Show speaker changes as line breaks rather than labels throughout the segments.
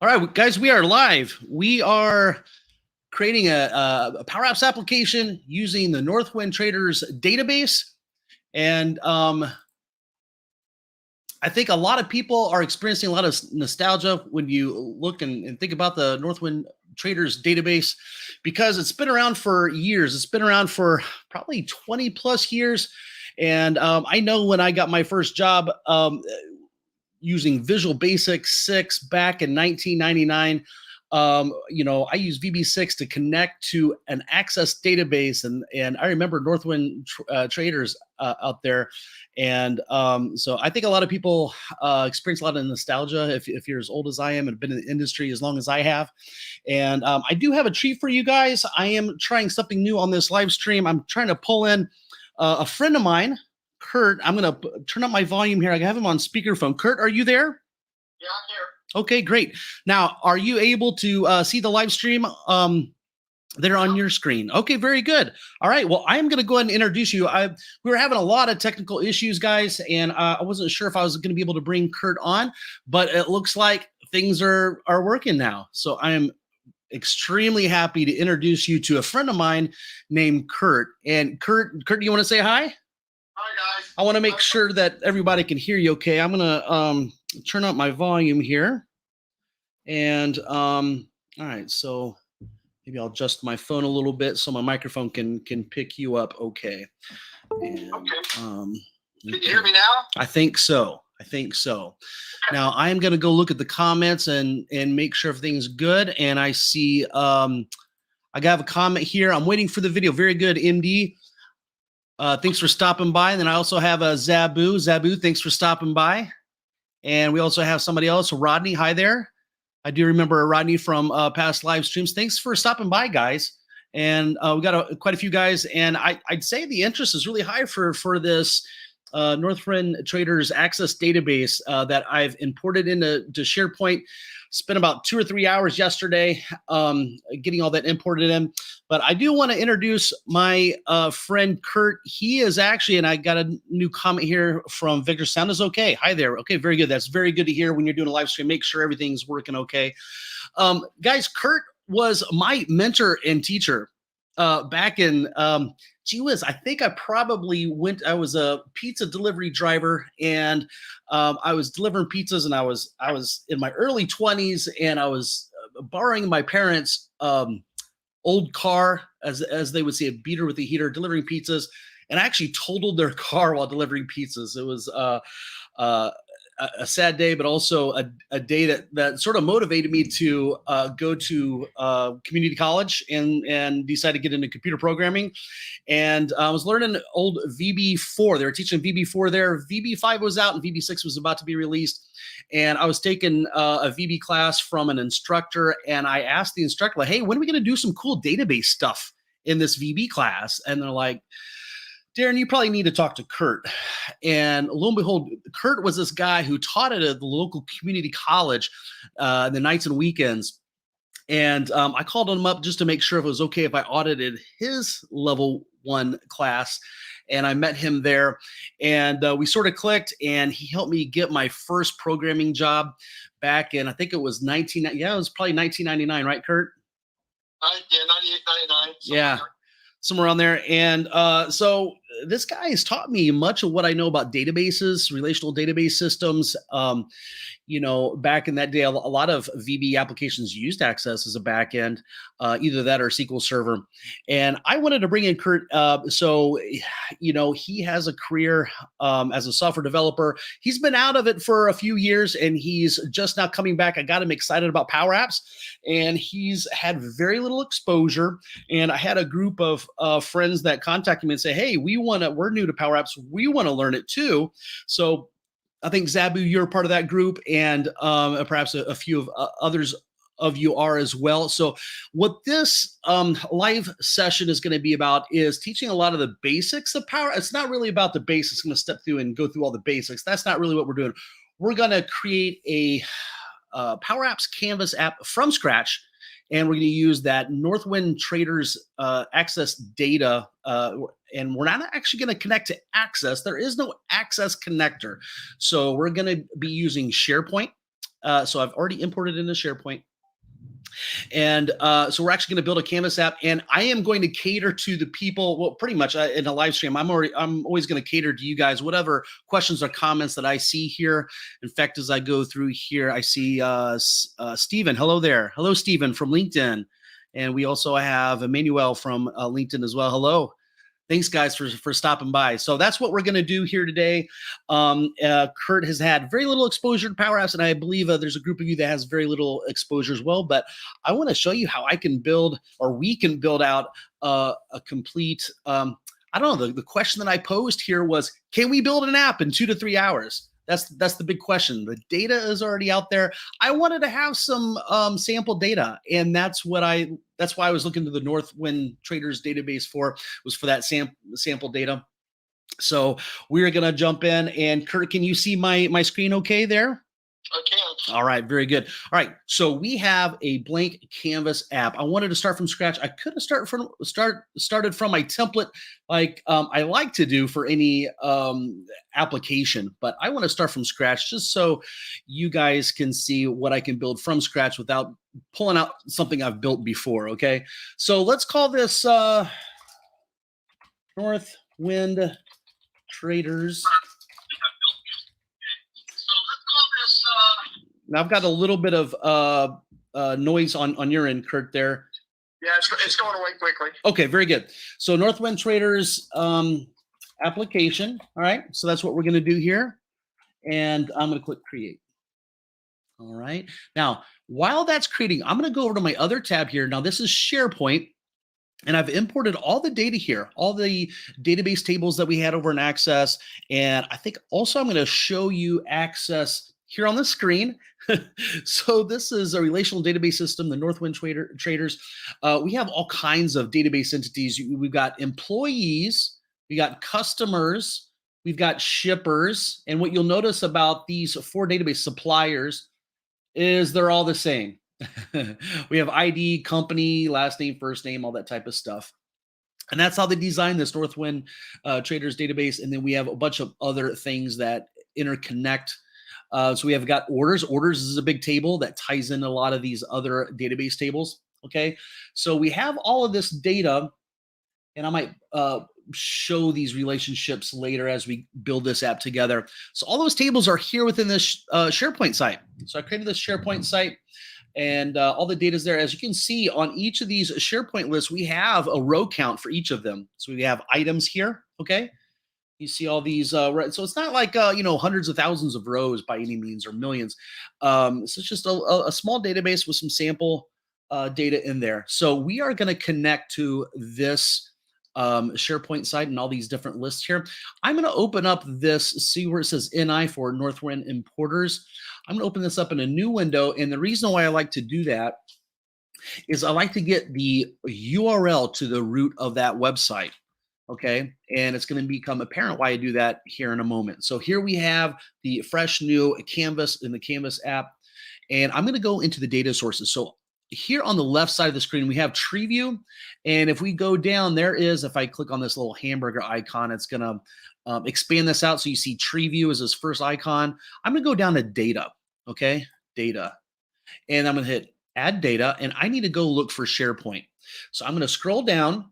All right, guys, we are live. We are creating a Powerapps application using the Northwind Traders database. And I think a lot of people are experiencing a lot of nostalgia when you look and think about the Northwind Traders database because it's been around for years. It's been around for probably 20 plus years. And I know when I got my first job, using Visual Basic 6 back in 1999. I used VB6 to connect to an Access database, and I remember Northwind traders out there, and so I think a lot of people experience a lot of nostalgia if you're as old as I am and have been in the industry as long as I have. And I do have a treat for you guys. I am trying something new on this live stream. I'm trying to pull in a friend of mine, Kurt. I'm going to turn up my volume here. I have him on speakerphone. Kurt, are you there?
Yeah, I'm here.
Okay, great. Now, are you able to see the live stream there on your screen? Okay, very good. All right, well, I'm going to go ahead and introduce you. We were having a lot of technical issues, guys, and I wasn't sure if I was going to be able to bring Kurt on, but it looks like things are working now. So I am extremely happy to introduce you to a friend of mine named Kurt. And Kurt, do you want to say hi?
Hi, guys.
I want to make sure that everybody can hear you okay. I'm going to turn up my volume here. And all right, so maybe I'll adjust my phone a little bit so my microphone can pick you up okay. And,
okay. Can you hear me now?
I think so. Now I am going to go look at the comments and make sure everything's good. And I see I got a comment here. I'm waiting for the video. Very good, MD. Thanks for stopping by. And then I also have a Zabu. Zabu, thanks for stopping by. And we also have somebody else, Rodney. Hi there. I do remember Rodney from past live streams. Thanks for stopping by, guys. And we got quite a few guys. And I'd say the interest is really high for this Northwind Traders Access database that I've imported into SharePoint. Spent about 2 or 3 hours yesterday getting all that imported in. But I do want to introduce my friend Kurt. He is actually, and I got a new comment here from Victor. Sound is okay. Hi there. Okay, very good. That's very good to hear when you're doing a live stream. Make sure everything's working okay. Guys, Kurt was my mentor and teacher back in, gee whiz, I think I probably I was a pizza delivery driver, and I was delivering pizzas, and I was in my early 20s, and I was borrowing my parents' old car, as they would say, a beater with a heater, delivering pizzas, and I actually totaled their car while delivering pizzas. It was a sad day, but also a day that sort of motivated me to go to community college and decide to get into computer programming. And I was learning old VB4. They were teaching VB4 there. VB5 was out and VB6 was about to be released. And I was taking a VB class from an instructor, and I asked the instructor, like, hey, when are we going to do some cool database stuff in this VB class? And they're like, Darren, you probably need to talk to Kurt. And lo and behold, Kurt was this guy who taught at the local community college the nights and weekends. And I called him up just to make sure if it was okay if I audited his level 1 class. And I met him there, and we sort of clicked, and he helped me get my first programming job back in, I think it was it was probably 1999, right, Kurt?
Yeah, 98, 99.
Yeah. Somewhere around there. And so this guy has taught me much of what I know about databases, relational database systems. Back in that day, a lot of VB applications used Access as a backend, either that or SQL Server. And I wanted to bring in Kurt. So he has a career as a software developer. He's been out of it for a few years, and he's just now coming back. I got him excited about Powerapps, and he's had very little exposure. And I had a group of friends that contacted me and say, hey, we're new to Powerapps. We want to learn it too. So I think, Zabu, you're part of that group, and perhaps a few of others of you are as well. So what this live session is going to be about is teaching a lot of the basics of Power. It's not really about the basics. I'm going to step through and go through all the basics. That's not really what we're doing. We're going to create a Powerapps Canvas app from scratch, and we're going to use that Northwind Traders Access data, and we're not actually going to connect to Access. There is no Access connector. So we're going to be using SharePoint. So I've already imported into SharePoint. And so we're actually going to build a Canvas app, and I am going to cater to the people. Well, pretty much in a live stream, I'm always going to cater to you guys, whatever questions or comments that I see here. In fact, as I go through here, I see Stephen. Hello there. Hello, Stephen from LinkedIn. And we also have Emmanuel from LinkedIn as well. Hello. Thanks, guys, for stopping by. So that's what we're going to do here today. Kurt has had very little exposure to Powerapps, and I believe there's a group of you that has very little exposure as well. But I want to show you how I can build, or we can build out a complete, I don't know, the question that I posed here was, can we build an app in 2 to 3 hours? That's the big question. The data is already out there. I wanted to have some sample data, and that's why I was looking to the Northwind Traders database was for that sample data. So we're gonna jump in, and Kurt, can you see my screen okay there?
I can.
All right, very good. All right, so we have a blank Canvas app. I wanted to start from scratch. I could have started from my template, like I like to do for any application, but I want to start from scratch just so you guys can see what I can build from scratch without pulling out something I've built before. Okay, so let's call this Northwind Traders. Now I've got a little bit of noise on your end, Kurt, there.
Yeah, it's going away quickly.
Okay, very good. So Northwind Traders application. All right, so that's what we're going to do here. And I'm going to click create. All right. Now, while that's creating, I'm going to go over to my other tab here. Now, this is SharePoint. And I've imported all the data here, all the database tables that we had over in Access. And I think also I'm going to show you Access here on the screen. So this is a relational database system, the Northwind Traders. We have all kinds of database entities. We've got employees, we got customers, we've got shippers. And what you'll notice about these 4 database suppliers is they're all the same. We have ID, company, last name, first name, all that type of stuff. And that's how they designed this Northwind Traders database. And then we have a bunch of other things that interconnect. So we have got orders. Orders is a big table that ties in a lot of these other database tables. Okay, so we have all of this data, and I might show these relationships later as we build this app together. So all those tables are here within this SharePoint site. So I created this SharePoint site, and all the data is there. As you can see on each of these SharePoint lists, we have a row count for each of them. So we have items here. Okay. You see all these, so it's not like, hundreds of thousands of rows by any means or millions. So it's just a small database with some sample data in there. So we are going to connect to this SharePoint site and all these different lists here. I'm going to open up this, see where it says NI for Northwind Importers. I'm going to open this up in a new window. And the reason why I like to do that is I like to get the URL to the root of that website. Okay, and it's going to become apparent why I do that here in a moment. So here we have the fresh new Canvas in the Canvas app, and I'm going to go into the data sources. So here on the left side of the screen, we have tree view, and if we go down, there is, if I click on this little hamburger icon, it's going to expand this out. So you see tree view is this first icon. I'm going to go down to data, okay, data, and I'm going to hit add data, and I need to go look for SharePoint. So I'm going to scroll down,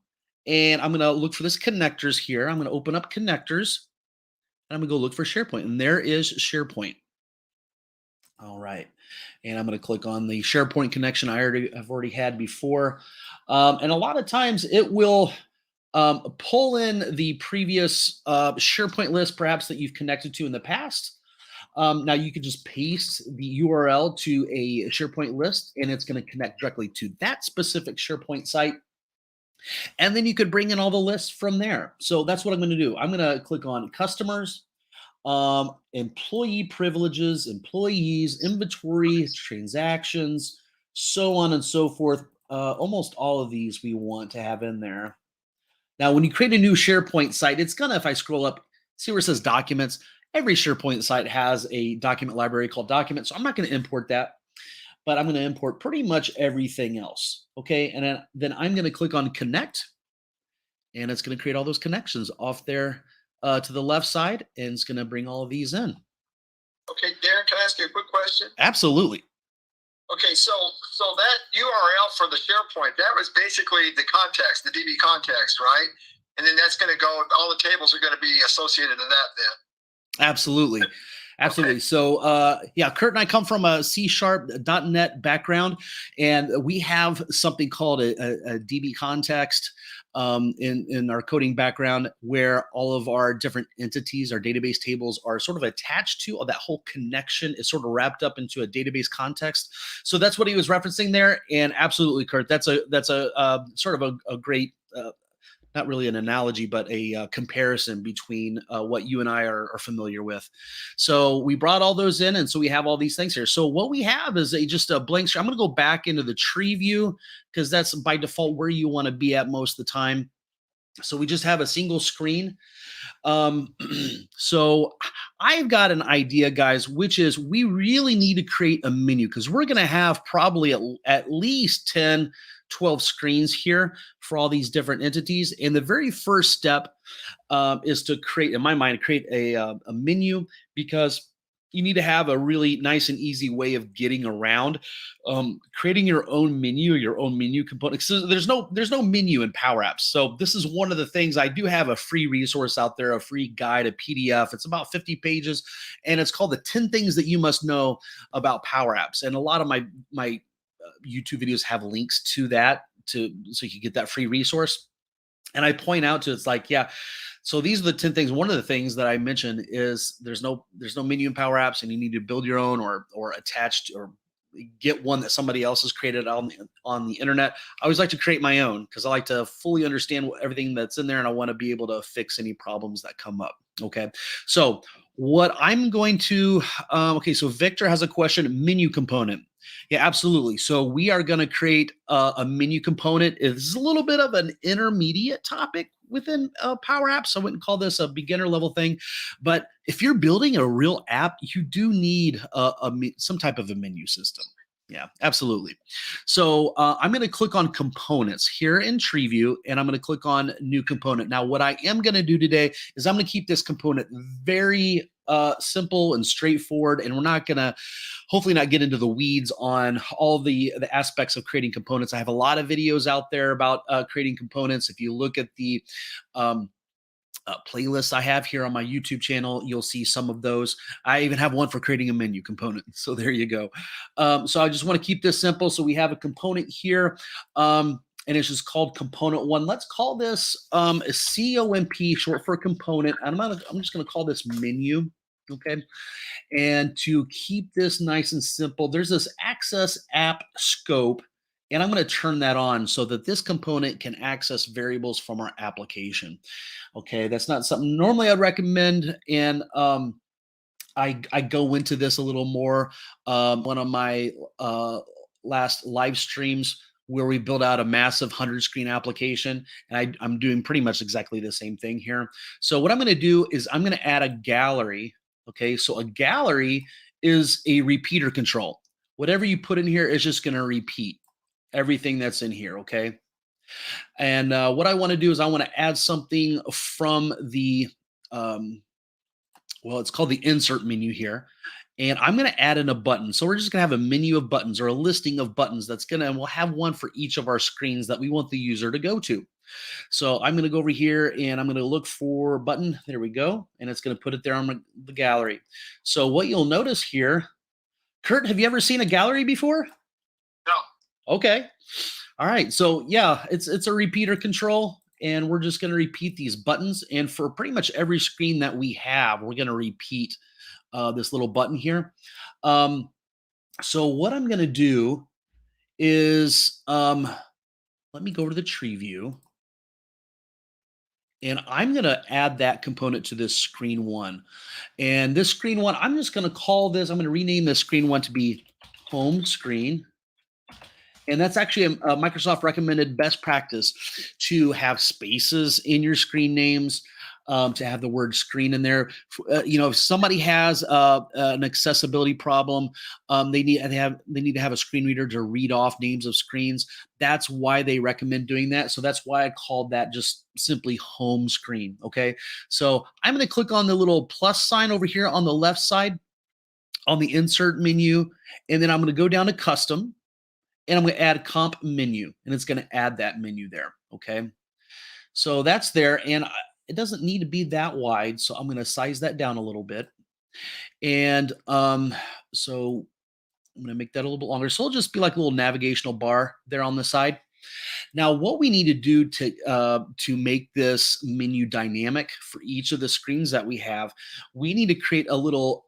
and I'm going to look for this connectors here. I'm going to open up connectors, and I'm going to go look for SharePoint. And there is SharePoint. All right. And I'm going to click on the SharePoint connection I've already had before. And a lot of times it will pull in the previous SharePoint list, perhaps that you've connected to in the past. Now you can just paste the URL to a SharePoint list, and it's going to connect directly to that specific SharePoint site. And then you could bring in all the lists from there. So that's what I'm going to do. I'm going to click on customers, employee privileges, employees, inventory, transactions, so on and so forth. Almost all of these we want to have in there. Now, when you create a new SharePoint site, it's going to, if I scroll up, see where it says documents, every SharePoint site has a document library called documents. So I'm not going to import that, but I'm going to import pretty much everything else. Okay, and then I'm going to click on connect, and it's going to create all those connections off there to the left side, and it's going to bring all of these in.
Okay, Darren, can I ask you a quick question?
Absolutely.
Okay, so that URL for the SharePoint, that was basically the context, the DB context, right? And then that's going to go, all the tables are going to be associated to that then.
Absolutely. Absolutely.
Okay.
So, yeah, Kurt and I come from a C# .NET background, and we have something called a DB context in our coding background, where all of our different entities, our database tables, are sort of attached to, or that whole connection is sort of wrapped up into a database context. So that's what he was referencing there. And absolutely, Kurt, that's a sort of a great not really an analogy, but a comparison between what you and I are familiar with. So we brought all those in, and so we have all these things here. So what we have is just a blank screen. I'm going to go back into the tree view because that's by default where you want to be at most of the time. So we just have a single screen. So I've got an idea, guys, which is we really need to create a menu because we're going to have probably at least 10, 12 screens here for all these different entities. And the very first step is to create, in my mind, create a menu, because you need to have a really nice and easy way of getting around creating your own menu component. So there's no menu in Powerapps. So this is one of the things. I do have a free resource out there, a free guide, a PDF. It's about 50 pages, and it's called the 10 things that you must know about Powerapps. And a lot of my YouTube videos have links to that so you can get that free resource. And I point out to, it's like, yeah, so these are the 10 things. One of the things that I mentioned is there's no menu in Powerapps, and you need to build your own or attach or get one that somebody else has created on the internet. I always like to create my own because I like to fully understand everything that's in there, and I want to be able to fix any problems that come up. Okay, so what I'm going to okay, so Victor has a question: menu component. Yeah, absolutely. So we are going to create a menu component. It's a little bit of an intermediate topic within Powerapps. I wouldn't call this a beginner level thing, but if you're building a real app, you do need some type of a menu system. Yeah, absolutely. So I'm going to click on components here in TreeView, and I'm going to click on new component. Now, what I am going to do today is I'm going to keep this component very simple and straightforward, and we're not going to hopefully not get into the weeds on all the aspects of creating components. I have a lot of videos out there about creating components. If you look at the playlists I have here on my YouTube channel, you'll see some of those. I even have one for creating a menu component. So there you go. So I just want to keep this simple. So we have a component here, and it's just called component one. Let's call this a COMP, short for component. I'm just going to call this menu. Okay. And to keep this nice and simple, there's this access app scope, and I'm going to turn that on so that this component can access variables from our application. Okay, that's not something normally I'd recommend, and I go into this a little more. One of my last live streams where we built out a massive 100-screen application, and I'm doing pretty much exactly the same thing here. So what I'm going to do is I'm going to add a gallery. Okay, so a gallery is a repeater control. Whatever you put in here is just going to repeat everything that's in here. Okay. And what I want to do is I want to add something from the, well, it's called the insert menu here. And I'm going to add in a button. So we're just going to have a menu of buttons, or a listing of buttons that's going to, and we'll have one for each of our screens that we want the user to go to. So I'm going to go over here and I'm going to look for button. There we go. And it's going to put it there on the gallery. So what you'll notice here, Kurt, have you ever seen a gallery before?
No.
Okay. All right. So yeah, it's a repeater control, and we're just going to repeat these buttons. And for pretty much every screen that we have, we're going to repeat this little button here. So what I'm going to do is let me go over to the tree view. And I'm going to add that component to this screen one. And this screen one, I'm just going to call this, I'm going to rename this screen one to be home screen. And that's actually a Microsoft recommended best practice, to have spaces in your screen names, to have the word screen in there. If somebody has an accessibility problem, they need to have a screen reader to read off names of screens. That's why they recommend doing that. So that's why I called that just simply home screen. Okay. So I'm going to click on the little plus sign over here on the left side. on the insert menu, and then I'm going to go down to custom, and I'm going to add comp menu, and it's going to add that menu there. Okay. So that's there, and it doesn't need to be that wide. So I'm going to size that down a little bit. And so I'm going to make that a little bit longer. So it'll just be like a little navigational bar there on the side. Now, what we need to do to make this menu dynamic for each of the screens that we have, we need to create a little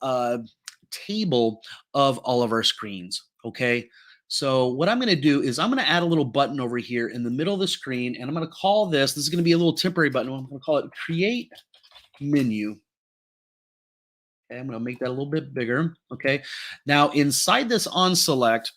table of all of our screens. Okay. So what I'm going to do is I'm going to add a little button over here in the middle of the screen, and I'm going to call this is going to be a little temporary button. I'm going to call it Create Menu. Okay, I'm going to make that a little bit bigger. Okay. Now inside this on select,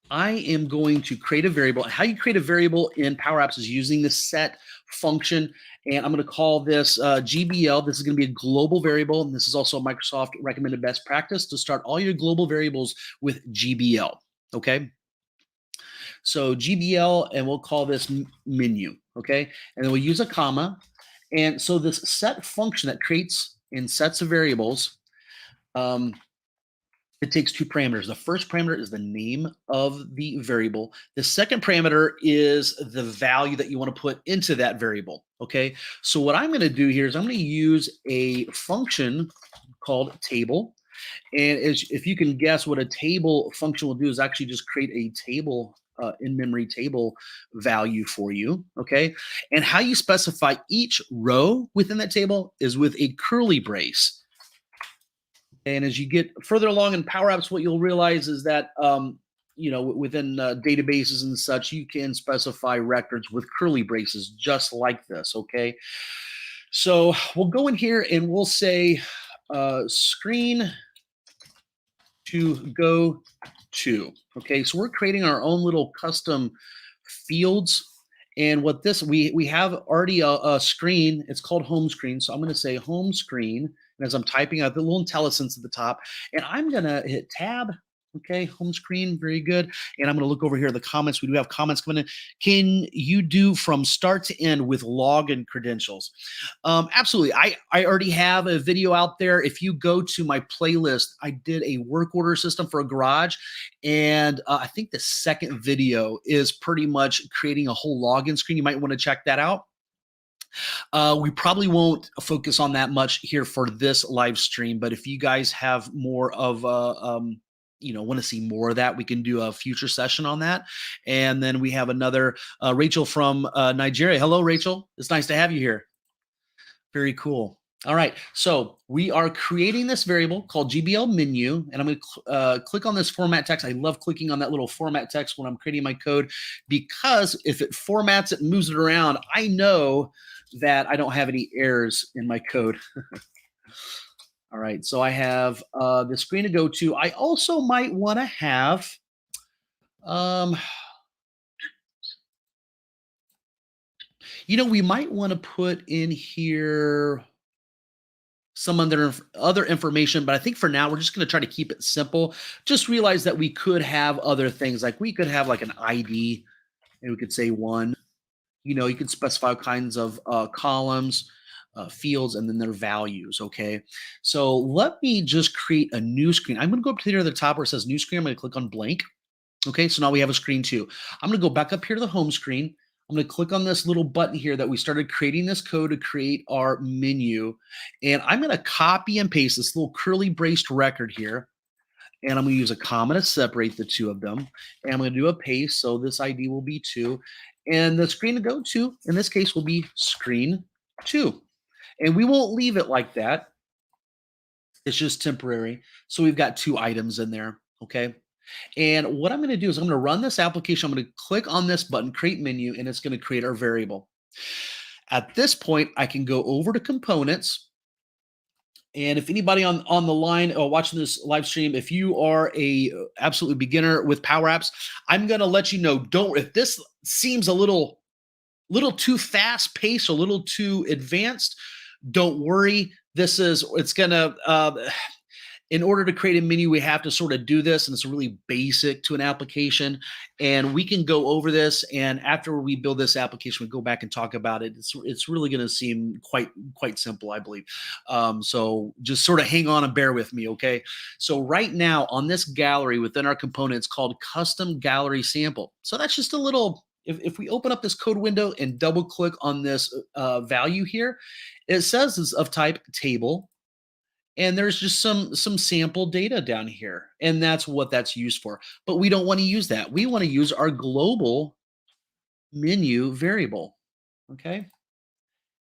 I am going to create a variable. How you create a variable in Powerapps is using the set function. And I'm going to call this GBL. This is going to be a global variable. And this is also a Microsoft recommended best practice to start all your global variables with GBL. Okay. So GBL, and we'll call this menu. Okay. And then we'll use a comma. And so this set function that creates in sets of variables, it takes two parameters. The first parameter is the name of the variable. The second parameter is the value that you want to put into that variable. Okay. So what I'm going to do here is I'm going to use a function called table. And if you can guess what a table function will do is actually just create a table in-memory table value for you, okay? And how you specify each row within that table is with a curly brace. And as you get further along in Powerapps, what you'll realize is that, you know, within databases and such, you can specify records with curly braces just like this, okay? So we'll go in here and we'll say screen to go to. Okay, so we're creating our own little custom fields. And what this, we have already a screen, it's called home screen. So I'm going to say home screen. And as I'm typing out the little IntelliSense at the top, and I'm going to hit tab. Okay, home screen, very good. And I'm going to look over here at the comments. We do have comments coming in. Can you do from start to end with login credentials? Absolutely. I already have a video out there. If you go to my playlist, I did a work order system for a garage. And I think the second video is pretty much creating a whole login screen. You might want to check that out. We probably won't focus on that much here for this live stream, but if you guys have more of you know, want to see more of that, we can do a future session on that. And then we have another Rachel from Nigeria. Hello, Rachel. It's nice to have you here. Very cool. All right. So we are creating this variable called GBL menu, and I'm going to click on this format text. I love clicking on that little format text when I'm creating my code, because if it formats it and moves it around, I know that I don't have any errors in my code. All right, so I have the screen to go to. I also might want to have, you know, we might want to put in here some other information, but I think for now we're just going to try to keep it simple. Just realize that we could have other things, like we could have like an ID, and we could say one. You know, you can specify all kinds of columns. Fields and then their values. Okay, so let me just create a new screen. I'm going to go up to here at the top where it says new screen. I'm going to click on blank. Okay, so now we have a screen two. I'm going to go back up here to the home screen. I'm going to click on this little button here that we started creating this code to create our menu. And I'm going to copy and paste this little curly braced record here. And I'm going to use a comma to separate the two of them. And I'm going to do a paste. So this ID will be 2. And the screen to go to, in this case, will be screen 2. And we won't leave it like that. It's just temporary. So we've got 2 items in there, okay? And what I'm going to do is I'm going to run this application. I'm going to click on this button, create menu, and it's going to create our variable. At this point, I can go over to components. And if anybody on the line or watching this live stream, if you are a absolute beginner with Powerapps, I'm going to let you know, if this seems a little too fast paced, a little too advanced, don't worry. It's gonna in order to create a menu, we have to sort of do this, and it's really basic to an application. And we can go over this, and after we build this application, we go back and talk about it. It's really going to seem quite simple, I believe. So just sort of hang on and bear with me, okay? So right now on this gallery within our component, it's called Custom Gallery Sample. So that's just a little. If we open up this code window and double click on this value here, it says it's of type table. And there's just some sample data down here, and that's what that's used for. But we don't want to use that. We want to use our global menu variable, okay?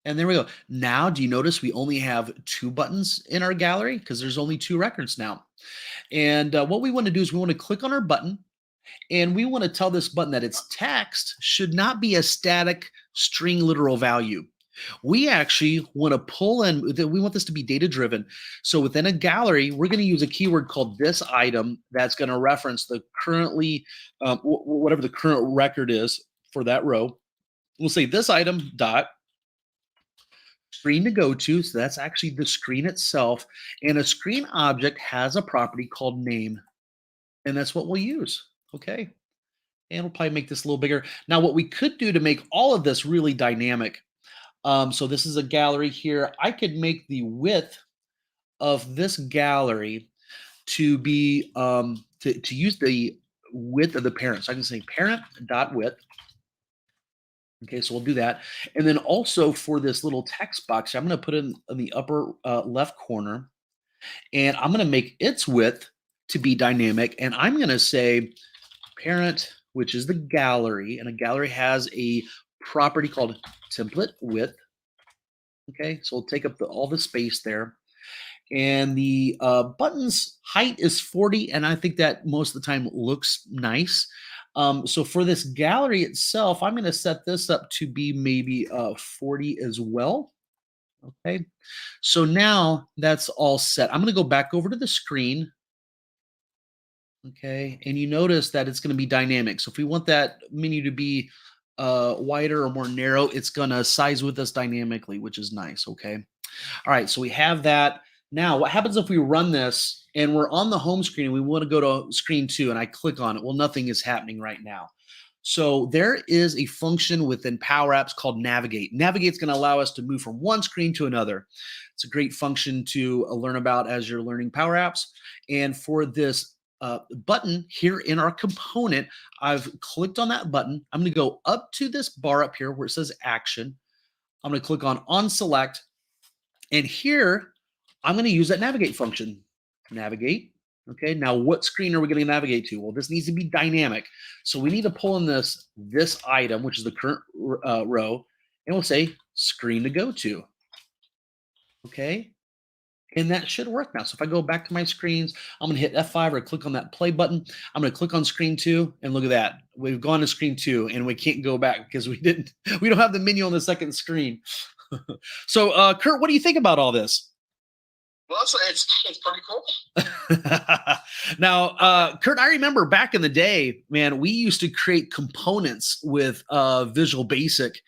And there we go. Now, do you notice we only have 2 buttons in our gallery because there's only 2 records now? And what we want to do is we want to click on our button, and we want to tell this button that its text should not be a static string literal value. We actually want to pull in, we want this to be data driven. So within a gallery, we're going to use a keyword called this item that's going to reference the currently, whatever the current record is for that row. We'll say this item dot screen to go to. So that's actually the screen itself. And a screen object has a property called name. And that's what we'll use. Okay. And we'll probably make this a little bigger. Now, what we could do to make all of this really dynamic. So this is a gallery here. I could make the width of this gallery to be to use the width of the parent. So I can say parent.width. Okay, so we'll do that. And then also for this little text box, I'm going to put it in the upper left corner, and I'm going to make its width to be dynamic. And I'm going to say parent, which is the gallery, and a gallery has a property called template width. Okay, so we'll take up all the space there. And the button's height is 40, and I think that most of the time looks nice. So for this gallery itself, I'm going to set this up to be maybe 40 as well. Okay, so now that's all set. I'm going to go back over to the screen. Okay, and you notice that it's going to be dynamic. So if we want that menu to be wider or more narrow, it's going to size with us dynamically, which is nice. Okay. All right. So we have that. Now, what happens if we run this and we're on the home screen and we want to go to screen 2 and I click on it? Well, nothing is happening right now. So there is a function within Powerapps called navigate. Navigate is going to allow us to move from one screen to another. It's a great function to learn about as you're learning Powerapps. And for this button here in our component, I've clicked on that button. I'm going to go up to this bar up here where it says action. I'm going to click on select, and here I'm going to use that navigate function. Navigate. Okay, now what screen are we going to navigate to? Well, this needs to be dynamic. So we need to pull in this item, which is the current row, and we'll say screen to go to. Okay. And that should work now. So if I go back to my screens, I'm going to hit F5 or click on that play button. I'm going to click on screen 2, and look at that. We've gone to screen 2, and we can't go back because we don't have the menu on the second screen. So, Kurt, what do you think about all this?
Well, it's pretty cool.
Now, Kurt, I remember back in the day, man, we used to create components with Visual Basic,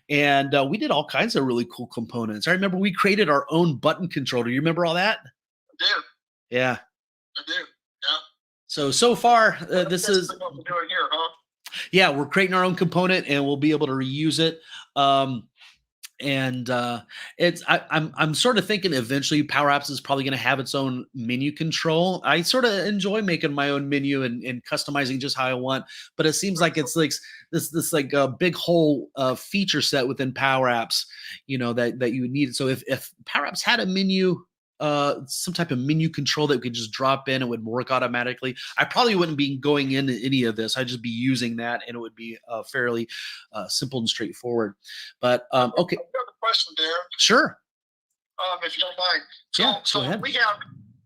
and we did all kinds of really cool components. I remember we created our own button controller. You remember all that?
I do.
Yeah.
I do. Yeah.
So far, this is
what we're doing here, huh?
Yeah, we're creating our own component, and we'll be able to reuse it. And I'm sort of thinking eventually Powerapps is probably going to have its own menu control. I sort of enjoy making my own menu and customizing just how I want, but it seems like it's like this like a big whole feature set within Powerapps, you know, that you would need. So if Powerapps had a menu, some type of menu control that we could just drop in, it would work automatically. I probably wouldn't be going into any of this. I'd just be using that, and it would be fairly simple and straightforward. But okay.
I've got a question, Darren.
Sure.
If you don't mind.
Yeah,
So
go ahead.
we have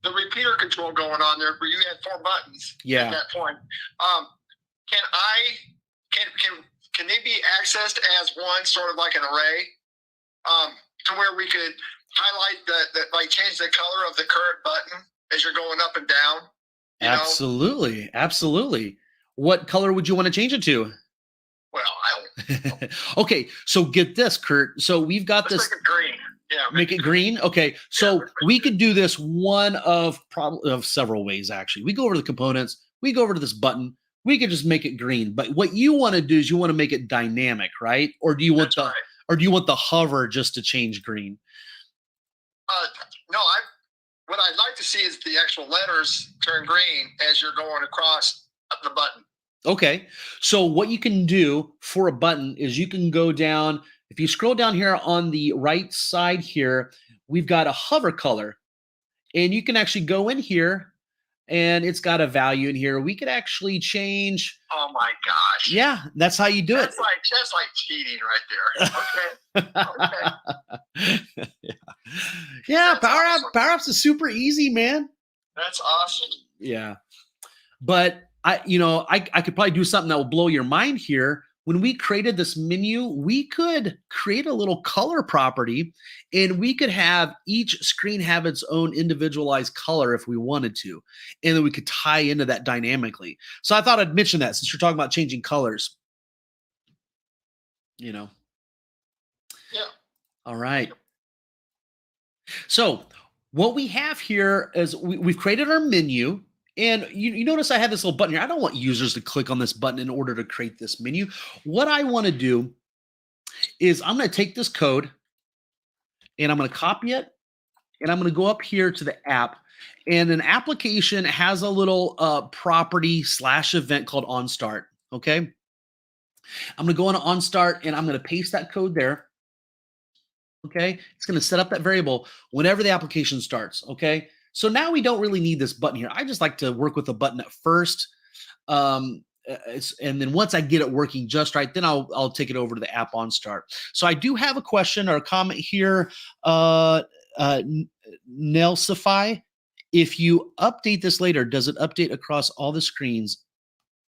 the repeater control going on there where you had 4 buttons
Yeah.
at that point. Can they be accessed as one, sort of like an array, to where we could highlight like change the color of the current button as you're going up and down?
Absolutely. Absolutely. What color would you want to change it to?
Well, I don't.
Okay, so get this, Kurt. So we've got
Let's
this.
make it green. Yeah.
Make it green. Okay, so we could do this one of probably of several ways. Actually, we go over the components. We go over to this button. We could just make it green. But what you want to do is you want to make it dynamic, right? Or do you want
That's right.
or do you want the hover just to change green?
No, what I'd like to see is the actual letters turn green as you're going across the button.
Okay, so what you can do for a button is you can go down. If you scroll down here on the right side here, we've got a hover color, and you can actually go in here, and it's got a value in here. We could actually change.
Oh my gosh!
Yeah, that's how you do
that's like cheating right there. Okay. Okay.
Yeah,
Awesome.
Powerapps is super easy, man.
That's awesome.
Yeah, but I could probably do something that will blow your mind here. When we created this menu, we could create a little color property, and we could have each screen have its own individualized color if we wanted to, and then we could tie into that dynamically. So I thought I'd mention that since you're talking about changing colors.
Yeah.
All right. So what we have here is we've created our menu. And you notice I have this little button here. I don't want users to click on this button in order to create this menu. What I want to do is I'm going to take this code and I'm going to copy it, and I'm going to go up here to the app, and an application has a little property / event called onStart. Okay. I'm going to go on onStart, and I'm going to paste that code there. Okay. It's going to set up that variable whenever the application starts. Okay. So now we don't really need this button here. I just like to work with the button at first. And then once I get it working just right, then I'll take it over to the app onStart. So I do have a question or a comment here. Nelsify, if you update this later, does it update across all the screens?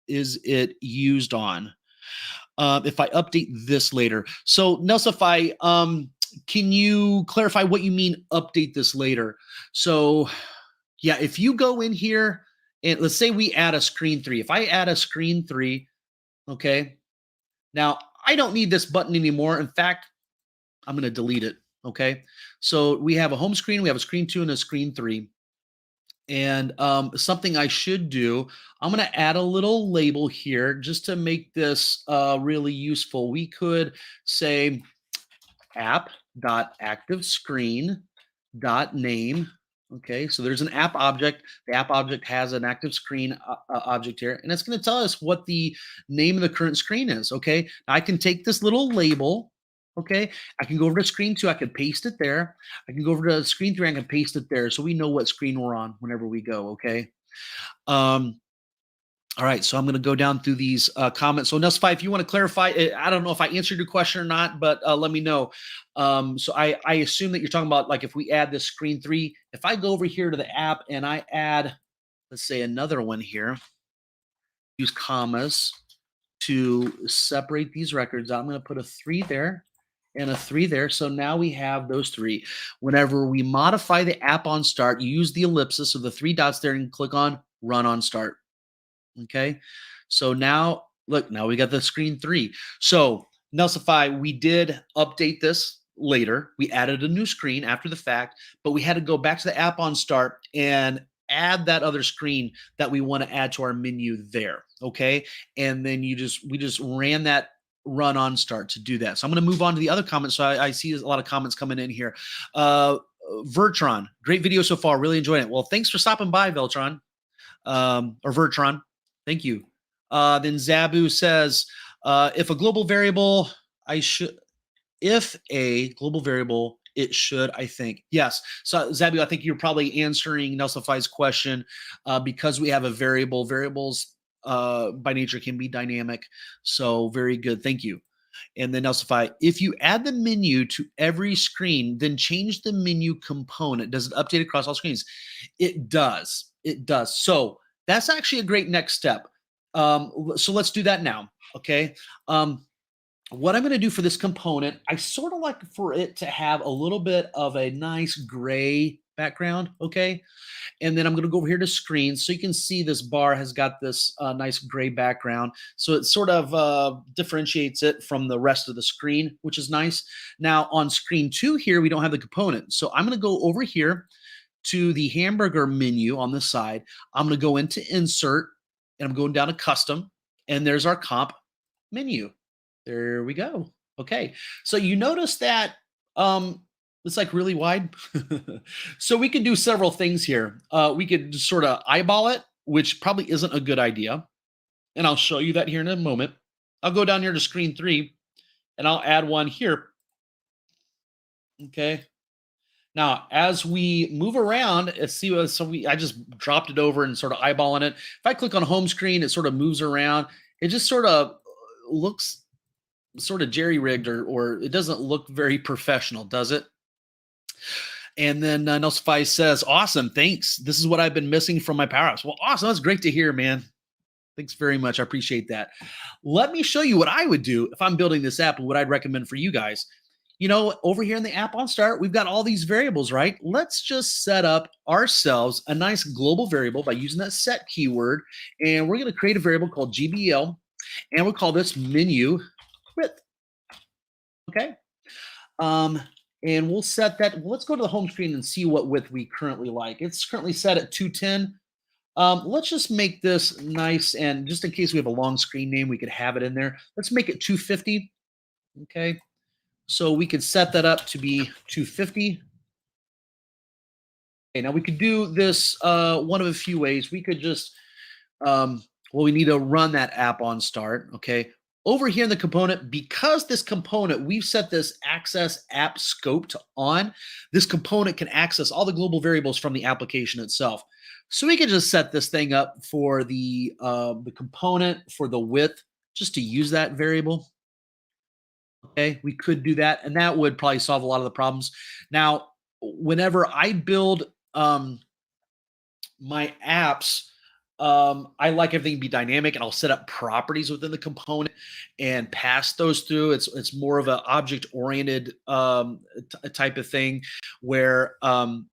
Is it used on? If I update this later. So Nelsify, can you clarify what you mean update this later? So yeah, if you go in here and let's say we add a screen 3. If I add a screen 3, okay, now I don't need this button anymore. In fact, I'm going to delete it. Okay, so we have a home screen, we have a screen 2 and a screen 3. And something I should do, I'm going to add a little label here just to make this really useful. We could say app.activeScreen.name. Okay, so there's an app object. The app object has an active screen object here, and it's going to tell us what the name of the current screen is. Okay, now I can take this little label. Okay, I can go over to screen 2. I can paste it there. I can go over to screen 3. I can paste it there, so we know what screen we're on whenever we go. Okay. All right, so I'm going to go down through these comments. So Nelsify, if you want to clarify, I don't know if I answered your question or not, but let me know. So I assume that you're talking about like if we add this screen 3, if I go over here to the app and I add, let's say another one here, use commas to separate these records. I'm going to put a 3 there and a 3 there. So now we have those 3. Whenever we modify the app onStart, you use the ellipsis of the 3 dots there and click on Run onStart. Okay, so now look, now we got the screen 3. So Nelsify, we did update this later. We added a new screen after the fact, but we had to go back to the app onStart and add that other screen that we want to add to our menu there. Okay, and then we just ran that run onStart to do that. So I'm going to move on to the other comments. So I see a lot of comments coming in here. Vertron, great video so far. Really enjoying it. Well, thanks for stopping by, Veltron, or Vertron. Thank you. Then Zabu says, if a global variable, it should, I think. Yes. So Zabu, I think you're probably answering Nelsify's question because we have a variable. Variables by nature can be dynamic. So very good. Thank you. And then Nelsify, if you add the menu to every screen, then change the menu component. Does it update across all screens? It does. It does. So that's actually a great next step. So let's do that now. Okay. What I'm going to do for this component, I sort of like for it to have a little bit of a nice gray background, okay? And then I'm going to go over here to screen. So you can see this bar has got this nice gray background. So it sort of differentiates it from the rest of the screen, which is nice. Now on screen 2 here, we don't have the component. So I'm going to go over here to the hamburger menu on the side. I'm going to go into insert and I'm going down to custom. And there's our comp menu. There we go. Okay. So you notice that it's like really wide. So we could do several things here. We could just sort of eyeball it, which probably isn't a good idea. And I'll show you that here in a moment. I'll go down here to screen 3 and I'll add one here. Okay. Now, as we move around, let's see what, I just dropped it over and sort of eyeballing it. If I click on home screen, it sort of moves around. It just sort of looks sort of jerry-rigged or it doesn't look very professional, does it? And then Nosify says, awesome, thanks. This is what I've been missing from my Powerapps. Well, awesome. That's great to hear, man. Thanks very much. I appreciate that. Let me show you what I would do if I'm building this app and what I'd recommend for you guys. You know, over here in the app on start, we've got all these variables, right? Let's just set up ourselves a nice global variable by using that set keyword. And we're going to create a variable called GBL, and we'll call this menu width. Okay. And we'll set that. Well, let's go to the home screen and see what width we currently like. It's currently set at 210. Let's just make this nice, and just in case we have a long screen name, we could have it in there. Let's make it 250. Okay. So we could set that up to be 250. Okay, now we could do this one of a few ways. We could just, well, we need to run that app on start. Okay. Over here in the component, because this component, we've set this access app scope to on, this component can access all the global variables from the application itself. So we can just set this thing up for the component for the width, just to use that variable. Okay, we could do that, and that would probably solve a lot of the problems. Now, whenever I build my apps, I like everything to be dynamic, and I'll set up properties within the component and pass those through. It's more of an object-oriented type of thing where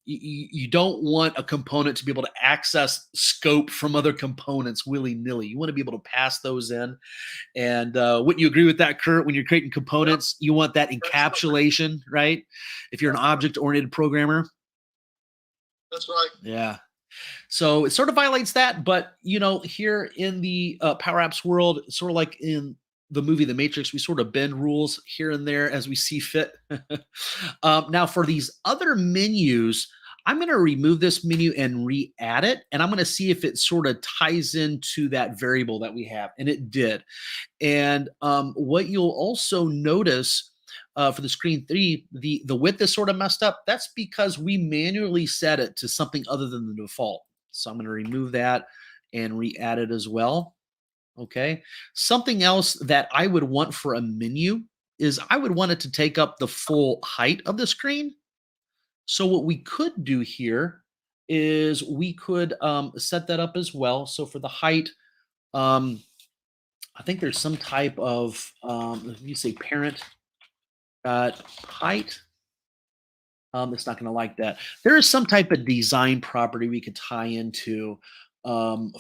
you don't want a component to be able to access scope from other components willy-nilly. You want to be able to pass those in. And wouldn't you agree with that, Kurt? When you're creating components, you want that encapsulation, right? If you're an object-oriented programmer.
That's right.
Yeah. So it sort of violates that, but you know, here in the Powerapps world, sort of like in the movie The Matrix, we sort of bend rules here and there as we see fit. Now for these other menus, I'm going to remove this menu and re-add it, and I'm going to see if it sort of ties into that variable that we have, and it did. And what you'll also notice for the screen 3, the width is sort of messed up. That's because we manually set it to something other than the default. So I'm going to remove that and re-add it as well. Okay. Something else that I would want for a menu is I would want it to take up the full height of the screen. So what we could do here is we could set that up as well. So for the height, I think there's some type of, let me say parent height. It's not going to like that. There is some type of design property we could tie into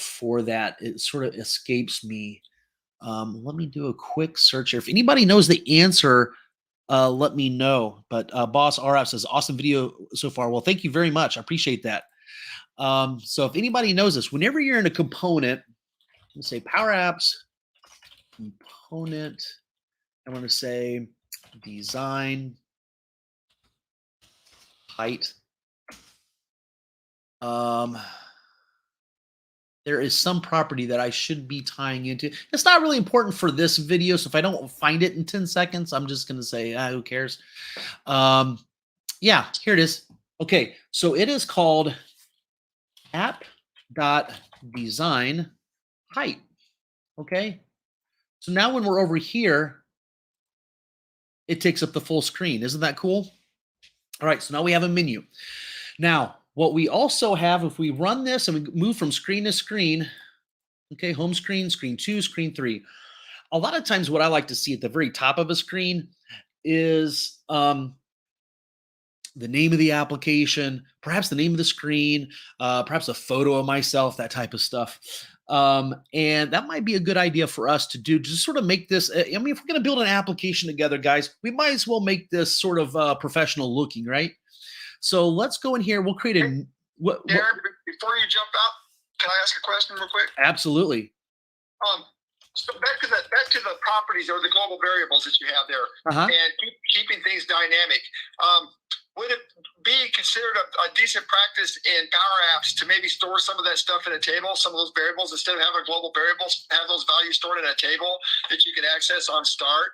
for that. It sort of escapes me. Let me do a quick search here. If anybody knows the answer, let me know. But Boss RF says, awesome video so far. Well, thank you very much. I appreciate that. So if anybody knows this, whenever you're in a component, let's say Powerapps component, I want to say design height. There is some property that I should be tying into. It's not really important for this video, so if I don't find it in 10 seconds, I'm just going to say, who cares? Yeah, here it is. Okay, so it is called app.design height. Okay, so now when we're over here, it takes up the full screen. Isn't that cool? All right, so now we have a menu. Now, what we also have, if we run this and we move from screen to screen, okay, home screen, screen 2, screen 3. A lot of times what I like to see at the very top of a screen is the name of the application, perhaps the name of the screen, perhaps a photo of myself, that type of stuff. And that might be a good idea for us to do, just sort of make this. I mean, if we're going to build an application together, guys, we might as well make this sort of professional looking, right? So let's go in here. We'll create a.
Darren, before you jump out, can I ask a question real quick?
Absolutely.
So back to the properties or the global variables that you have there, and keeping things dynamic. Would it be considered a decent practice in Powerapps to maybe store some of that stuff in a table, some of those variables, instead of having global variables, have those values stored in a table that you can access on start,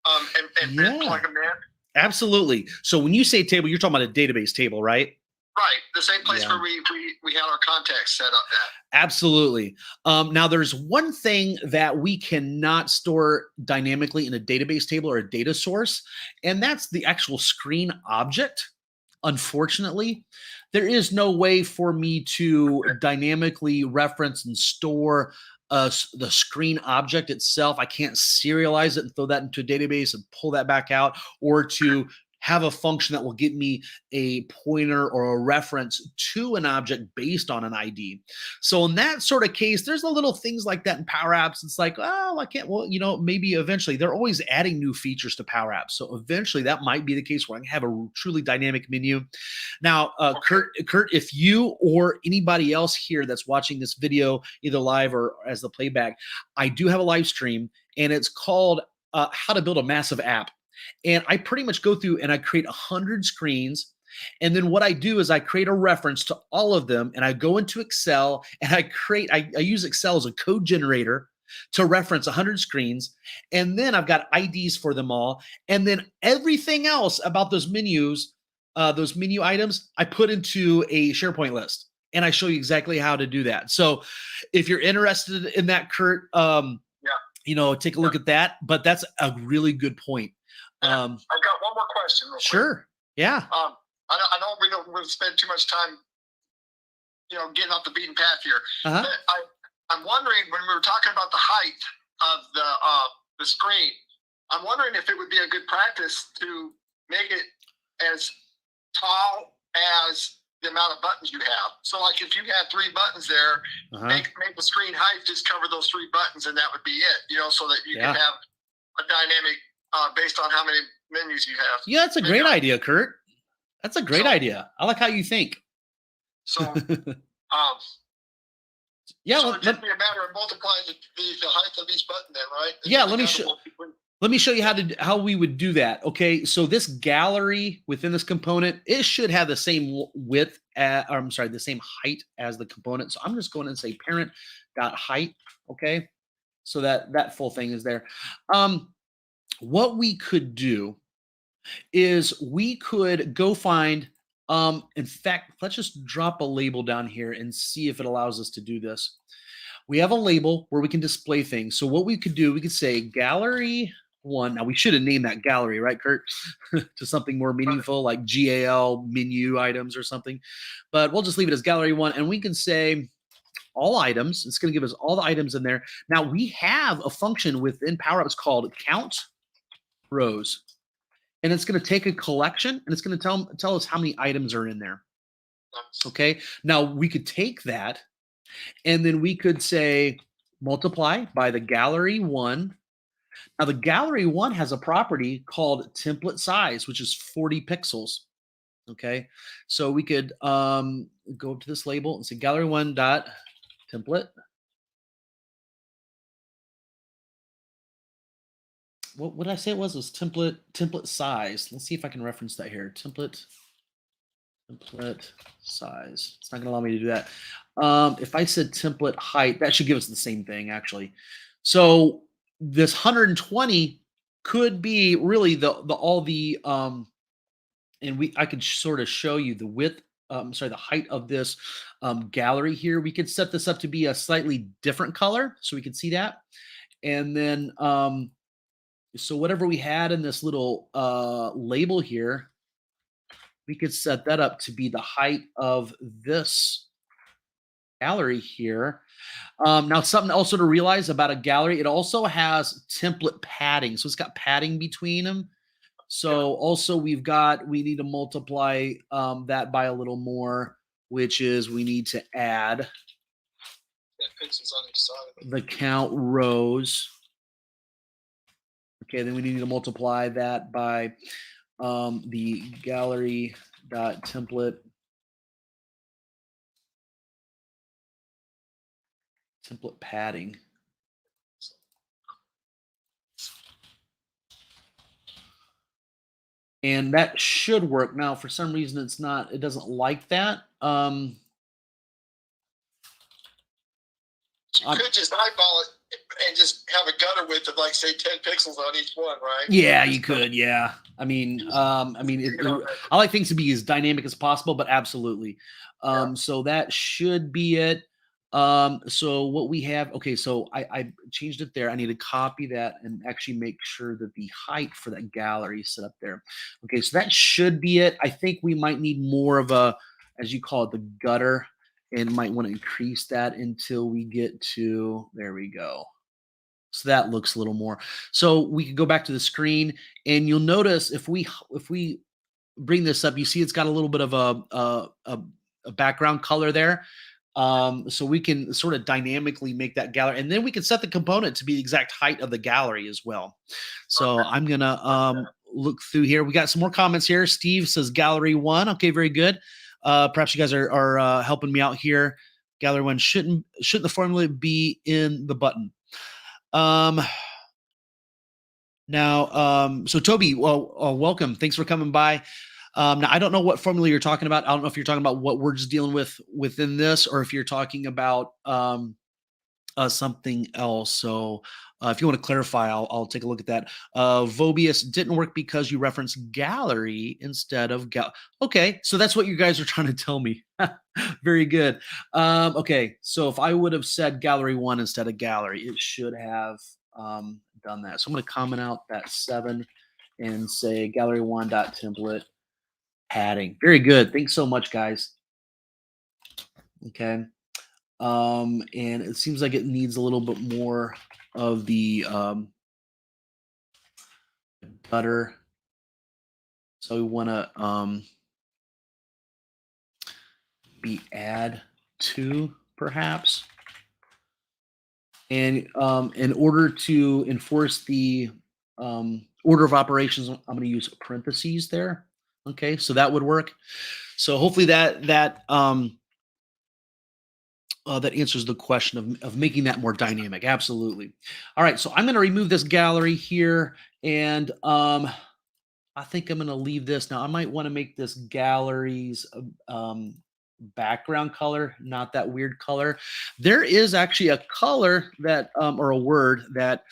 and then plug them in?
Absolutely. So when you say table, you're talking about a database table, right?
Right, the same place where we had our context set up at.
Absolutely. Now, there's one thing that we cannot store dynamically in a database table or a data source, and that's the actual screen object. Unfortunately, there is no way for me to dynamically reference and store the screen object itself. I can't serialize it and throw that into a database and pull that back out, or to have a function that will give me a pointer or a reference to an object based on an ID. So in that sort of case, there's a little things like that in Powerapps. It's like, oh, I can't, well, maybe eventually they're always adding new features to Powerapps. So eventually that might be the case where I can have a truly dynamic menu. Now, Kurt, if you or anybody else here that's watching this video, either live or as the playback, I do have a live stream, and it's called How to Build a Massive App. And I pretty much go through and I create 100 screens. And then what I do is I create a reference to all of them, and I go into Excel and I use Excel as a code generator to reference 100 screens. And then I've got IDs for them all. And then everything else about those menus, those menu items, I put into a SharePoint list. And I show you exactly how to do that. So if you're interested in that, Kurt, take a look at that. But that's a really good point.
I've got one more question.
Sure. Yeah.
I know we don't really spend too much time, getting off the beaten path here. But I'm wondering, when we were talking about the height of the screen, I'm wondering if it would be a good practice to make it as tall as the amount of buttons you have. So, like, if you had 3 buttons there, make the screen height just cover those 3 buttons, and that would be it. So that you can have a dynamic. Based on how many menus you have.
Yeah, that's a great idea, Kurt. That's a great idea. I like how you think.
So, so it'd just be a matter of multiplying the height of each button, then, right?
Yeah, let me show you how we would do that. Okay, so this gallery within this component, it should have the same width, the same height as the component. So I'm just going to say parent.height. Okay, so that full thing is there. What we could do is we could go find, in fact, let's just drop a label down here and see if it allows us to do this. We have a label where we can display things. So what we could do, we could say gallery 1. Now we should have named that gallery, right, Kurt? To something more meaningful like GAL menu items or something. But we'll just leave it as gallery 1, and we can say all items. It's going to give us all the items in there. Now we have a function within Powerapps called count rows, and it's going to take a collection, and it's going to tell us how many items are in there. Okay, now we could take that, and then we could say multiply by the gallery 1. Now the gallery 1 has a property called template size, which is 40 pixels. Okay, so we could go up to this label and say gallery 1 dot template. What did I say it was? It was template size. Let's see if I can reference that here. Template size. It's not going to allow me to do that. If I said template height, that should give us the same thing, actually. So this 120 could be really and I could sort of show you the width. The height of this gallery here. We could set this up to be a slightly different color, so we can see that. And then so whatever we had in this little label here, we could set that up to be the height of this gallery here. Now, something also to realize about a gallery, it also has template padding. So it's got padding between them. So also we need to multiply that by a little more, which is we need to add
Pixels on each side.
the count rows. Okay, then we need to multiply that by the gallery dot template padding. And that should work. Now, for some reason, it doesn't like that.
You could just eyeball it and just have a gutter width of like say 10 pixels on each one, right?
Yeah, you could. Yeah. I mean, I like things to be as dynamic as possible, but absolutely. So that should be it. So what we have, okay, so I changed it there. I need to copy that and actually make sure that the height for that gallery is set up there. Okay, so that should be it. I think we might need more of a, as you call it, the gutter, and might want to increase that until we get to, there we go. So that looks a little more. So we can go back to the screen, and you'll notice if we bring this up, you see it's got a little bit of a background color there. So we can sort of dynamically make that gallery, and then we can set the component to be the exact height of the gallery as well. So I'm gonna look through here. We got some more comments here. Steve says gallery 1. Okay, very good. Perhaps you guys are helping me out here. Gallery 1 shouldn't the formula be in the button? So Toby, well, welcome. Thanks for coming by. Now I don't know what formula you're talking about. I don't know if you're talking about what we're just dealing with within this, or if you're talking about something else. So if you want to clarify, I'll take a look at that. Vobius didn't work because you referenced gallery instead of Okay, so that's what you guys are trying to tell me. Very good. Okay, so if I would have said gallery 1 instead of gallery, it should have done that. So I'm going to comment out that 7 and say gallery 1.template padding. Very good. Thanks so much, guys. Okay. And it seems like it needs a little bit more of the butter. So we want to be add to perhaps. And in order to enforce the order of operations, I'm going to use parentheses there. Okay, so that would work. So hopefully that answers the question of making that more dynamic. Absolutely. All right, so I'm going to remove this gallery here, and I think I'm going to leave this. Now, I might want to make this gallery's background color, not that weird color. There is actually a color that, or a word that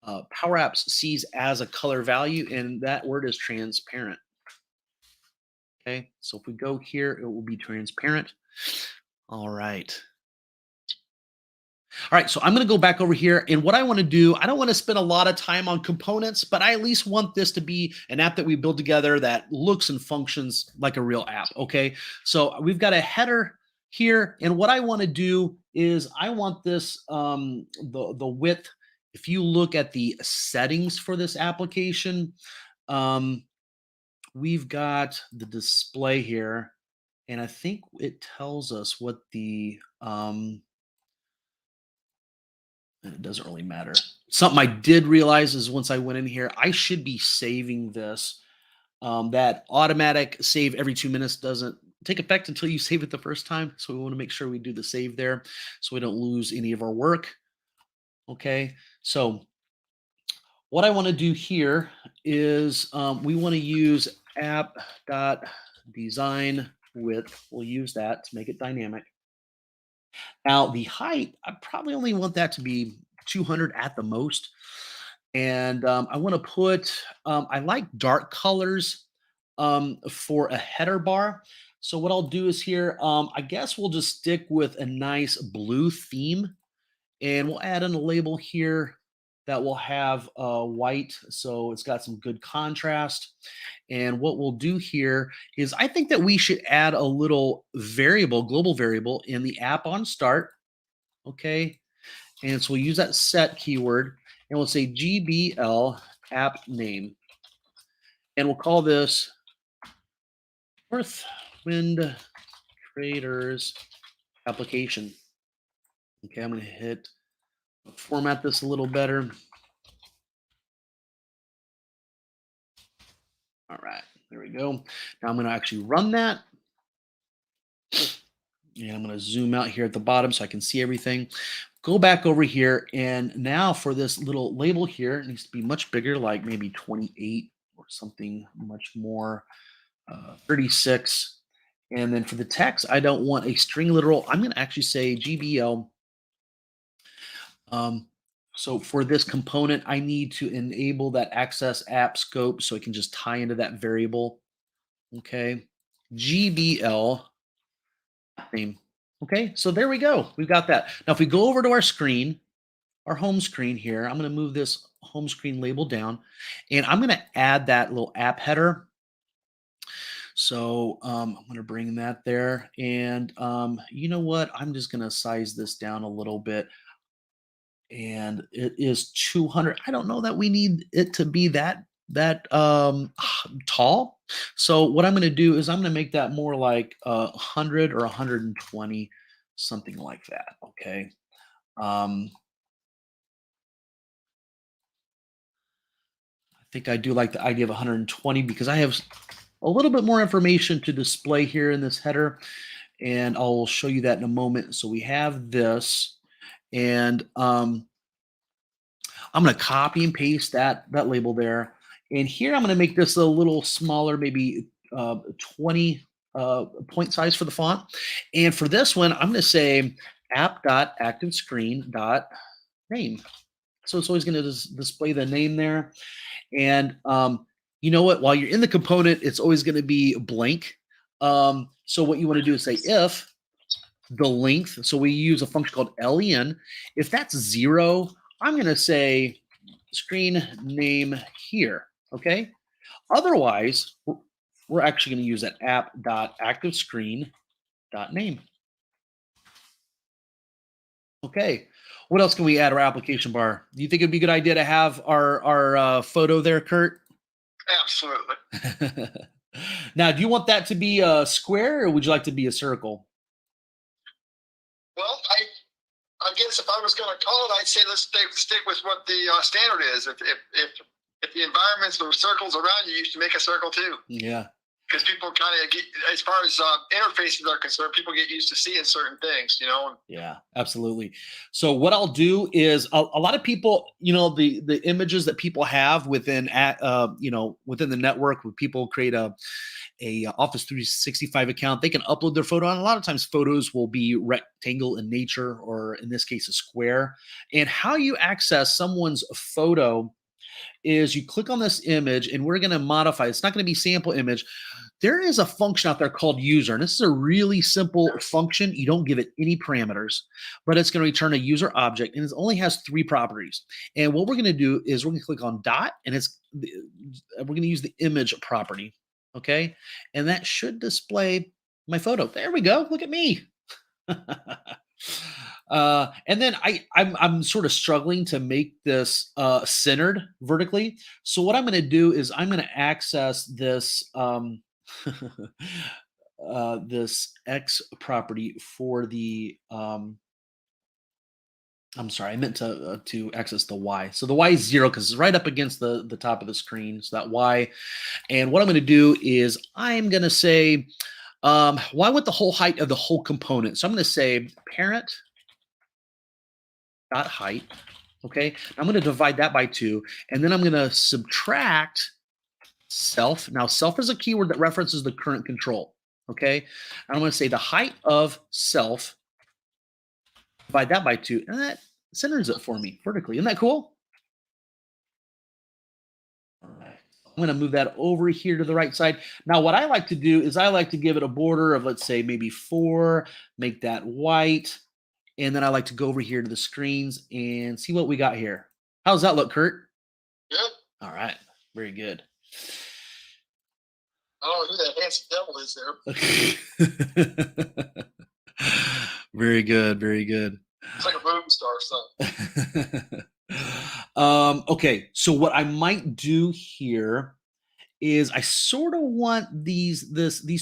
Powerapps sees as a color value, and that word is transparent. Okay, so if we go here, it will be transparent. All right. All right, so I'm going to go back over here, and what I want to do, I don't want to spend a lot of time on components, but I at least want this to be an app that we build together that looks and functions like a real app. Okay, so we've got a header here, and what I want to do is I want this the width. If you look at the settings for this application, we've got the display here, and I think it tells us what the it doesn't really matter. Something I did realize is once I went in here, I should be saving this. That automatic save every 2 minutes doesn't take effect until you save it the first time. So we want to make sure we do the save there so we don't lose any of our work. Okay, so what I want to do here is we want to use app.design width. We'll use that to make it dynamic. Now, the height, I probably only want that to be 200 at the most. And I want to put, I like dark colors for a header bar. So what I'll do is here, I guess we'll just stick with a nice blue theme. And we'll add in a label here that will have white. So it's got some good contrast. And what we'll do here is I think that we should add a little variable, global variable in the app on start. Okay. And so we'll use that set keyword and we'll say GBL app name. And we'll call this Northwind Traders application. Okay, I'm going to hit format this a little better. All right, there we go. Now I'm going to actually run that. And I'm going to zoom out here at the bottom so I can see everything. Go back over here. And now for this little label here, it needs to be much bigger, like maybe 28 or something much more, 36. And then for the text, I don't want a string literal. I'm going to actually say GBL. So for this component, I need to enable that access app scope so it can just tie into that variable. Okay. GBL name. Okay, so there we go. We've got that. Now, if we go over to our screen, our home screen here, I'm going to move this home screen label down, and I'm going to add that little app header. So I'm going to bring that there, and you know what? I'm just going to size this down a little bit, and it is 200. I don't know that we need it to be that tall. So what I'm going to do is I'm going to make that more like 100 or 120, something like that. Okay. I think I do like the idea of 120 because I have a little bit more information to display here in this header, and I'll show you that in a moment. So we have this, and I'm going to copy and paste that label there. And here I'm going to make this a little smaller, maybe 20 point size for the font. And for this one, I'm going to say app.activescreen.name. So it's always going to display the name there. And you know what? While you're in the component, it's always going to be blank. So what you want to do is say if the length. So we use a function called len. If that's 0, I'm going to say screen name here. Okay. Otherwise, we're actually going to use that app.activescreen.name. Okay. What else can we add to our application bar? Do you think it'd be a good idea to have our photo there, Kurt?
Absolutely.
Now, do you want that to be a square or would you like to be a circle?
Well, I guess if I was going to call it, I'd say let's stick with what the standard is. If the environments or circles around you, you should make a circle too.
Yeah.
Because people kind of get, as far as interfaces are concerned, people get used to seeing certain things, you know.
Yeah, absolutely. So what I'll do is a lot of people, you know, the images that people have within within the network, when people create a Office 365 account, they can upload their photo, and a lot of times photos will be rectangle in nature, or in this case a square. And how you access someone's photo is you click on this image, and we're going to modify. It's not going to be sample image. There is a function out there called user, and this is a really simple function. You don't give it any parameters, but it's going to return a user object, and it only has 3 properties. And what we're going to do is we're going to click on dot, and we're going to use the image property. Okay, and that should display my photo. There we go. Look at me. And then I'm sort of struggling to make this centered vertically. So what I'm going to do is I'm going to access this this X property for the I'm sorry, I meant to access the Y. So the Y is 0 because it's right up against the top of the screen. So that Y. And what I'm going to do is I'm going to say why with the whole height of the whole component. So I'm going to say parent dot height. Okay, I'm going to divide that by 2, and then I'm going to subtract self. Now, self is a keyword that references the current control. Okay, and I'm going to say the height of self, divide that by 2, and that centers it for me vertically. Isn't that cool? All right. I'm going to move that over here to the right side. Now, what I like to do is I like to give it a border of, let's say, maybe 4, make that white. And then I like to go over here to the screens and see what we got here. How's that look, Kurt?
Good.
All right. Very good.
I don't know who that handsome devil is there.
Very good. Very good.
It's like a movie star or something.
Okay. So what I might do here is I sort of want these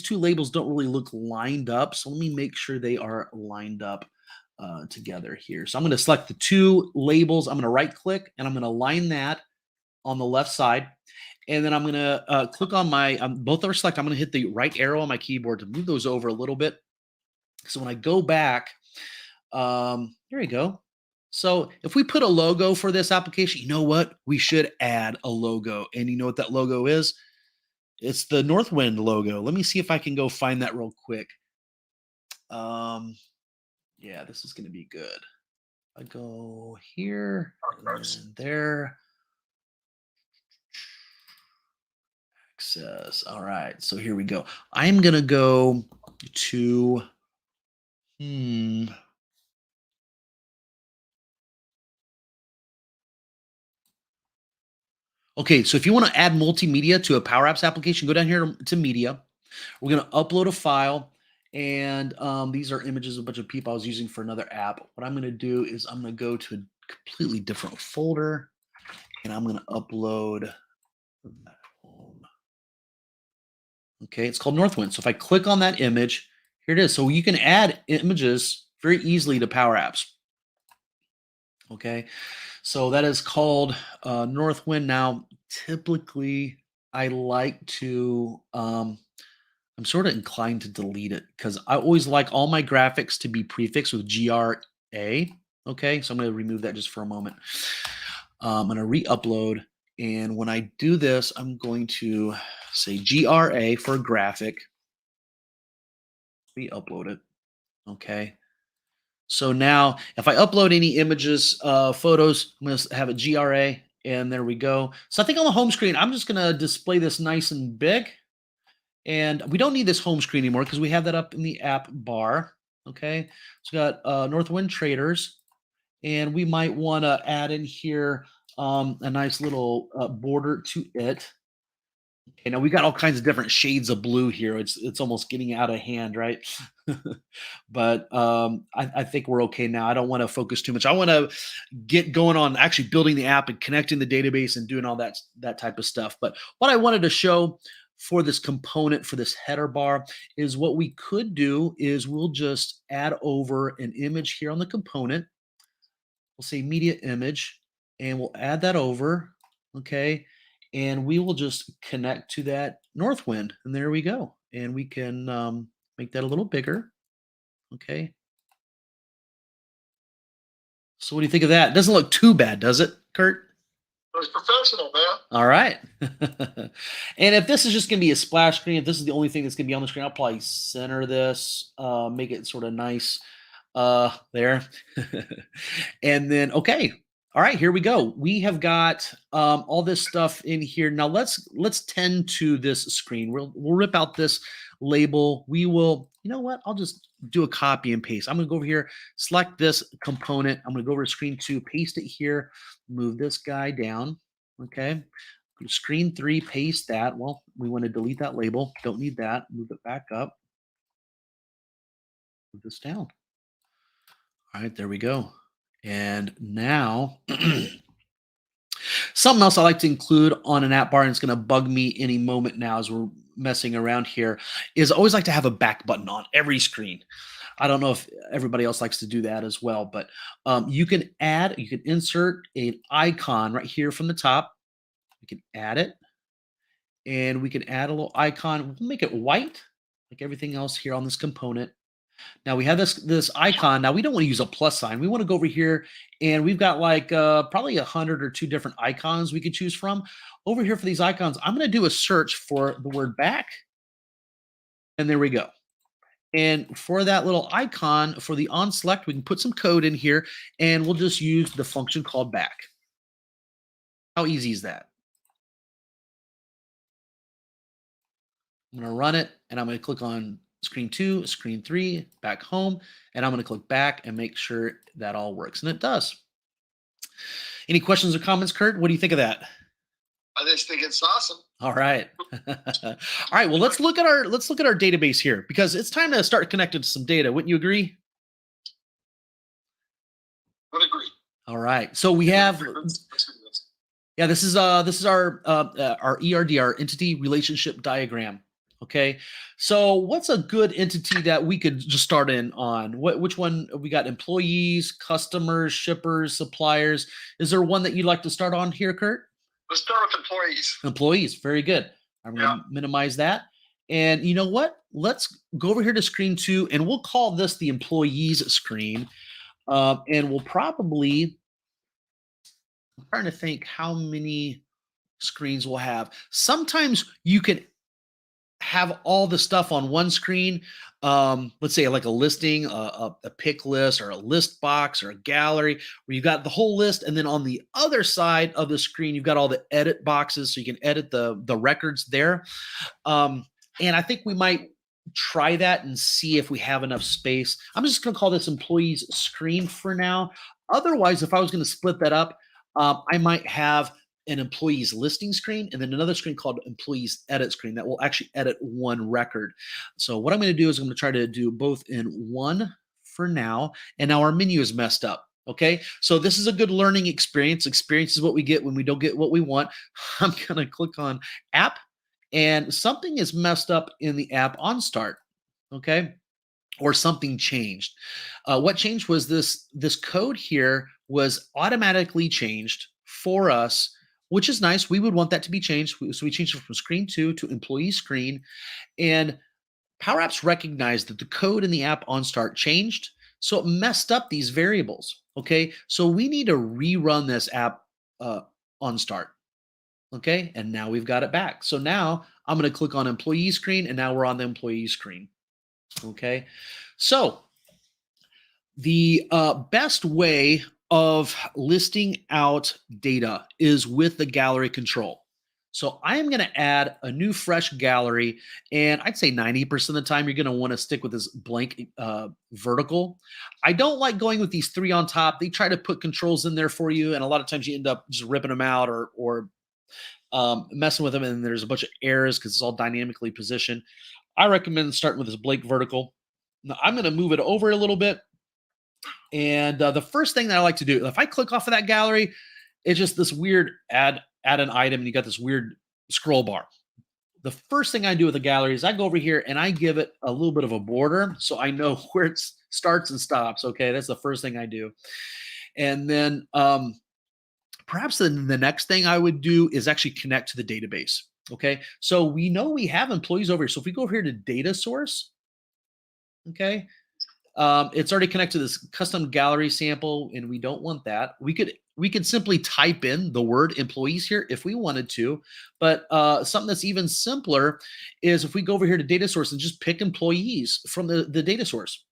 two labels don't really look lined up. So let me make sure they are lined up together here. So I'm going to select the two labels. I'm going to right click and I'm going to align that on the left side. And then I'm going to click on my, both are selected. I'm going to hit the right arrow on my keyboard to move those over a little bit. So when I go back, here we go. So if we put a logo for this application, you know what? We should add a logo. And you know what that logo is? It's the Northwind logo. Let me see if I can go find that real quick. Yeah, this is going to be good. I go here and then there. Access. All right. So here we go. I'm going to go to, Okay, so if you want to add multimedia to a Powerapps application, go down here to media. We're going to upload a file, and these are images of a bunch of people I was using for another app. What I'm going to do is I'm going to go to a completely different folder, and I'm going to upload. Okay, it's called Northwind. So if I click on that image, here it is. So you can add images very easily to Powerapps. Okay, so that is called Northwind. Now, typically, I like to, I'm sort of inclined to delete it because I always like all my graphics to be prefixed with GRA. Okay, so I'm going to remove that just for a moment. I'm going to re-upload. And when I do this, I'm going to say GRA for graphic. Re-upload it. Okay. So now if I upload any images, photos, I'm going to have a GRA, and there we go. So I think on the home screen, I'm just going to display this nice and big. And we don't need this home screen anymore because we have that up in the app bar. Okay. So we got Northwind Traders, and we might want to add in here a nice little border to it. Okay, now we got all kinds of different shades of blue here. It's almost getting out of hand, right? But I think we're okay now. I don't want to focus too much. I want to get going on actually building the app and connecting the database and doing all that type of stuff. But what I wanted to show for this component, for this header bar, is what we could do is we'll just add over an image here on the component. We'll say media image, and we'll add that over. Okay. And we will just connect to that Northwind. And there we go. And we can make that a little bigger. Okay. So what do you think of that? It doesn't look too bad, does it, Kurt?
It was professional, man.
All right. And if this is just going to be a splash screen, if this is the only thing that's going to be on the screen, I'll probably center this, make it sort of nice there. And then, okay. All right, here we go. We have got all this stuff in here. Now let's tend to this screen. We'll rip out this label. We will, you know what? I'll just do a copy and paste. I'm going to go over here, select this component. I'm going to go over to screen 2, paste it here, move this guy down. Okay. Go to screen 3, paste that. Well, we want to delete that label. Don't need that. Move it back up. Move this down. All right, there we go. And now, something else I like to include on an app bar, and it's going to bug me any moment now as we're messing around here, is I always like to have a back button on every screen. I don't know if everybody else likes to do that as well, but you can insert an icon right here from the top. We can add it, and we can add a little icon. We'll make it white, like everything else here on this component. Now we have this icon. Now we don't want to use a plus sign. We want to go over here, and we've got like probably 100 or 2 different icons we could choose from. Over here for these icons, I'm going to do a search for the word back, and there we go. And for that little icon, for the on select, we can put some code in here, and we'll just use the function called back. How easy is that? I'm going to run it, and I'm going to click on screen 2, screen 3, back home, and I'm going to click back and make sure that all works, and it does. Any questions or comments, Kurt? What do you think of that?
I just think it's awesome.
All right. All right. Well, let's look at our database here, because it's time to start connecting to some data. Wouldn't you agree?
Would agree.
All right. So we have Yeah, this is our ERD, our entity relationship diagram. Okay, so what's a good entity that we could just start in on? Which one we got? Employees, customers, shippers, suppliers. Is there one that you'd like to start on here, Kurt?
Let's start with employees.
Employees, very good. I'm going to minimize that. And you know what? Let's go over here to screen 2, and we'll call this the employees screen. And we'll probably, I'm trying to think how many screens we'll have. Sometimes you can have all the stuff on one screen. Let's say like a listing, a pick list, or a list box, or a gallery, where you've got the whole list, and then on the other side of the screen, you've got all the edit boxes, so you can edit the records there. And I think we might try that and see if we have enough space. I'm just going to call this employees screen for now. Otherwise, if I was going to split that up, I might have an employees listing screen and then another screen called employees edit screen that will actually edit one record. So what I'm going to do is I'm going to try to do both in one for now. And now our menu is messed up. Okay, so this is a good learning experience. Experience is what we get when we don't get what we want. I'm going to click on app, and something is messed up in the app on start. Okay, or something changed. What changed was this code here was automatically changed for us, which is nice. We would want that to be changed. So we changed it from screen 2 to employee screen. And Powerapps recognized that the code in the app on start changed. So it messed up these variables. Okay. So we need to rerun this app on start. Okay. And now we've got it back. So now I'm going to click on employee screen, and now we're on the employee screen. Okay. So the best way of listing out data is with the gallery control. So I am going to add a new fresh gallery, and I'd say 90% of the time you're going to want to stick with this blank vertical. I don't like going with these 3 on top. They try to put controls in there for you, and a lot of times you end up just ripping them out or messing with them, and there's a bunch of errors because it's all dynamically positioned. I recommend starting with this blank vertical. Now I'm going to move it over a little bit. And the first thing that I like to do, if I click off of that gallery, it's just this weird add an item, and you got this weird scroll bar. The first thing I do with the gallery is I go over here and I give it a little bit of a border so I know where it starts and stops. Okay, that's the first thing I do. And then perhaps the next thing I would do is actually connect to the database. Okay, so we know we have employees over here. So if we go over here to data source, okay, it's already connected to this custom gallery sample, and we don't want that. We could simply type in the word employees here if we wanted to, but something that's even simpler is if we go over here to data source and just pick employees from the data source.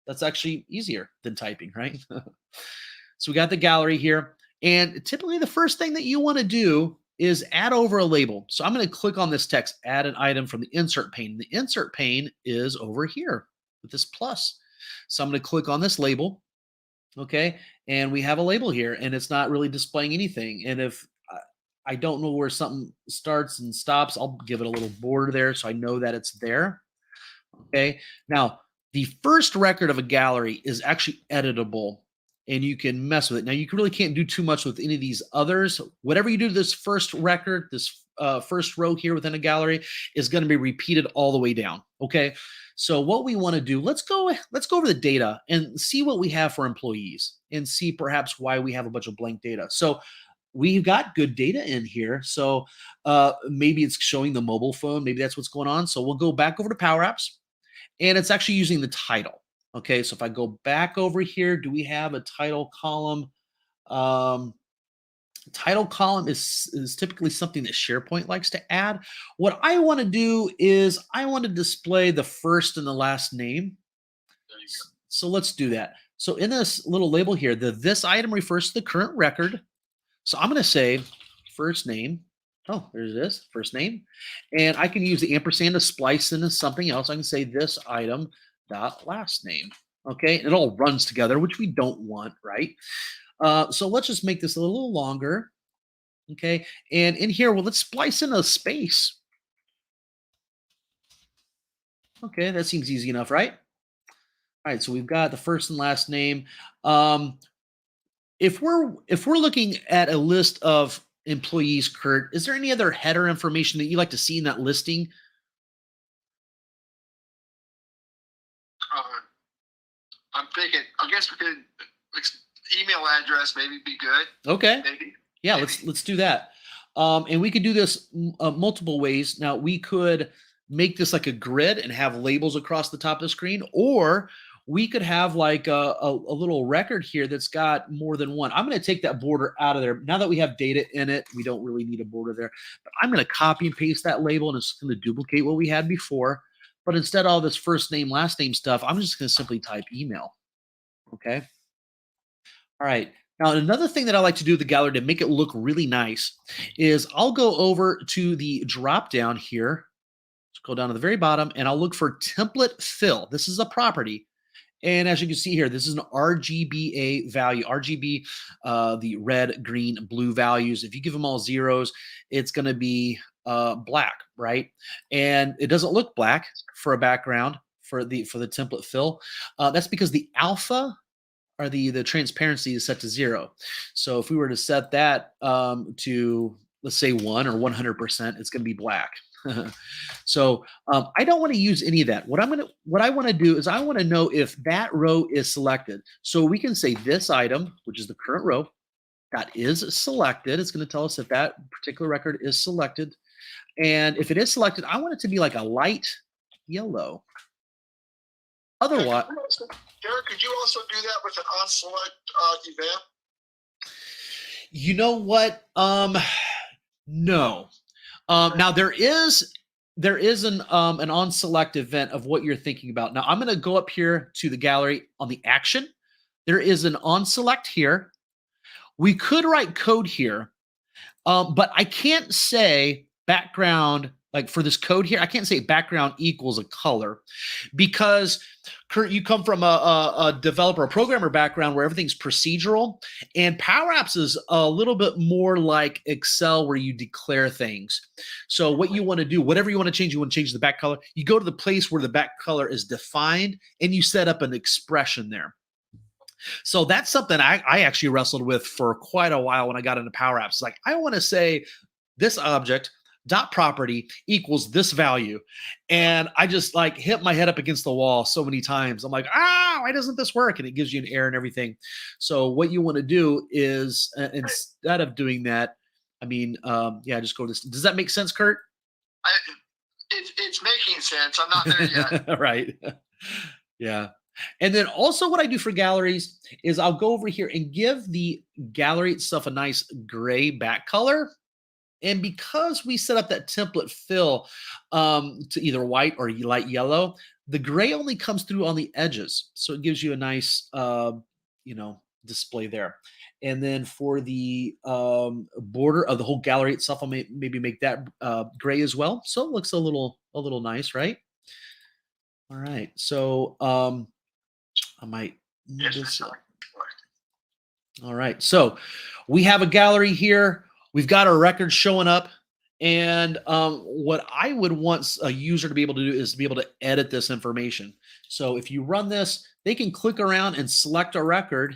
That's actually easier than typing, right? So we got the gallery here, and typically the first thing that you want to do is add over a label. So I'm going to click on this text, add an item from the insert pane. The insert pane is over here with this plus. So I'm going to click on this label. Okay. And we have a label here, and it's not really displaying anything. And if I don't know where something starts and stops, I'll give it a little border there so I know that it's there. Okay. Now, the first record of a gallery is actually editable, and you can mess with it. Now, you really can't do too much with any of these others. Whatever you do to this first record, this first row here within a gallery is going to be repeated all the way down. Okay. So what we want to do, let's go over the data and see what we have for employees and see perhaps why we have a bunch of blank data. So we've got good data in here. So maybe it's showing the mobile phone. Maybe that's what's going on. So we'll go back over to Powerapps, and it's actually using the title. Okay, so if I go back over here, do we have a title column? Title column is typically something that SharePoint likes to add. What I want to do is I want to display the first and the last name. So let's do that. So in this little label here, this item refers to the current record. So I'm going to say first name. Oh, there it is, first name. And I can use the ampersand to splice into something else. I can say this item dot last name. Okay, and it all runs together, which we don't want, right? So let's just make this a little longer. Okay, and in here, well, let's splice in a space. Okay, that seems easy enough, right? All right, so we've got the first and last name. If we're looking at a list of employees, Kurt, is there any other header information that you like to see in that listing?
I'm thinking, I guess we could, email address maybe be good.
Okay.
Maybe.
Yeah,
Maybe.
let's do that. And we could do this multiple ways. Now we could make this like a grid and have labels across the top of the screen, or we could have like a little record here that's got more than one. I'm going to take that border out of there. Now that we have data in it, we don't really need a border there. But I'm going to copy and paste that label, and it's going to duplicate what we had before. But instead of all this first name, last name stuff, I'm just going to simply type email. Okay. All right. Now, another thing that I like to do with the gallery to make it look really nice is I'll go over to the drop down here. Let's go down to the very bottom, and I'll look for template fill. This is a property. And as you can see here, this is an RGBA value. RGB, the red, green, blue values. If you give them all zeros, it's going to be black, right? And it doesn't look black for a background for the template fill. That's because the alpha or the transparency is set to 0. So if we were to set that to, let's say 1 or 100%, it's going to be black. So I don't want to use any of that. What I want to do is I want to know if that row is selected. So we can say this item, which is the current row, that is selected. It's going to tell us if that particular record is selected. And if it is selected, I want it to be like a light yellow. Otherwise,
Derek, could you also do that with an on-select event?
You know what? No. Now there is an on select event of what you're thinking about. Now I'm going to go up here to the gallery on the action. There is an on select here. We could write code here, but I can't say background, like for this code here, I can't say background equals a color, because Kurt, you come from a developer, a programmer background where everything's procedural, and Powerapps is a little bit more like Excel where you declare things. So what you want to do, whatever you want to change the back color, you go to the place where the back color is defined and you set up an expression there. So that's something I actually wrestled with for quite a while when I got into Powerapps. Like, I want to say this object dot property equals this value. And I just like hit my head up against the wall so many times. I'm like, why doesn't this work? And it gives you an error and everything. So what you want to do is instead of doing that, I mean, just go to this. Does that make sense, Kurt?
It's making sense. I'm not there yet.
Right. Yeah. And then also what I do for galleries is I'll go over here and give the gallery itself a nice gray back color. And because we set up that template fill to either white or light yellow, the gray only comes through on the edges. So it gives you a nice, display there. And then for the border of the whole gallery itself, I'll maybe make that gray as well. So it looks a little nice, right? All right. So I might move this up. All right. So we have a gallery here. We've got our records showing up, and what I would want a user to be able to do is to be able to edit this information. So if you run this, they can click around and select a record,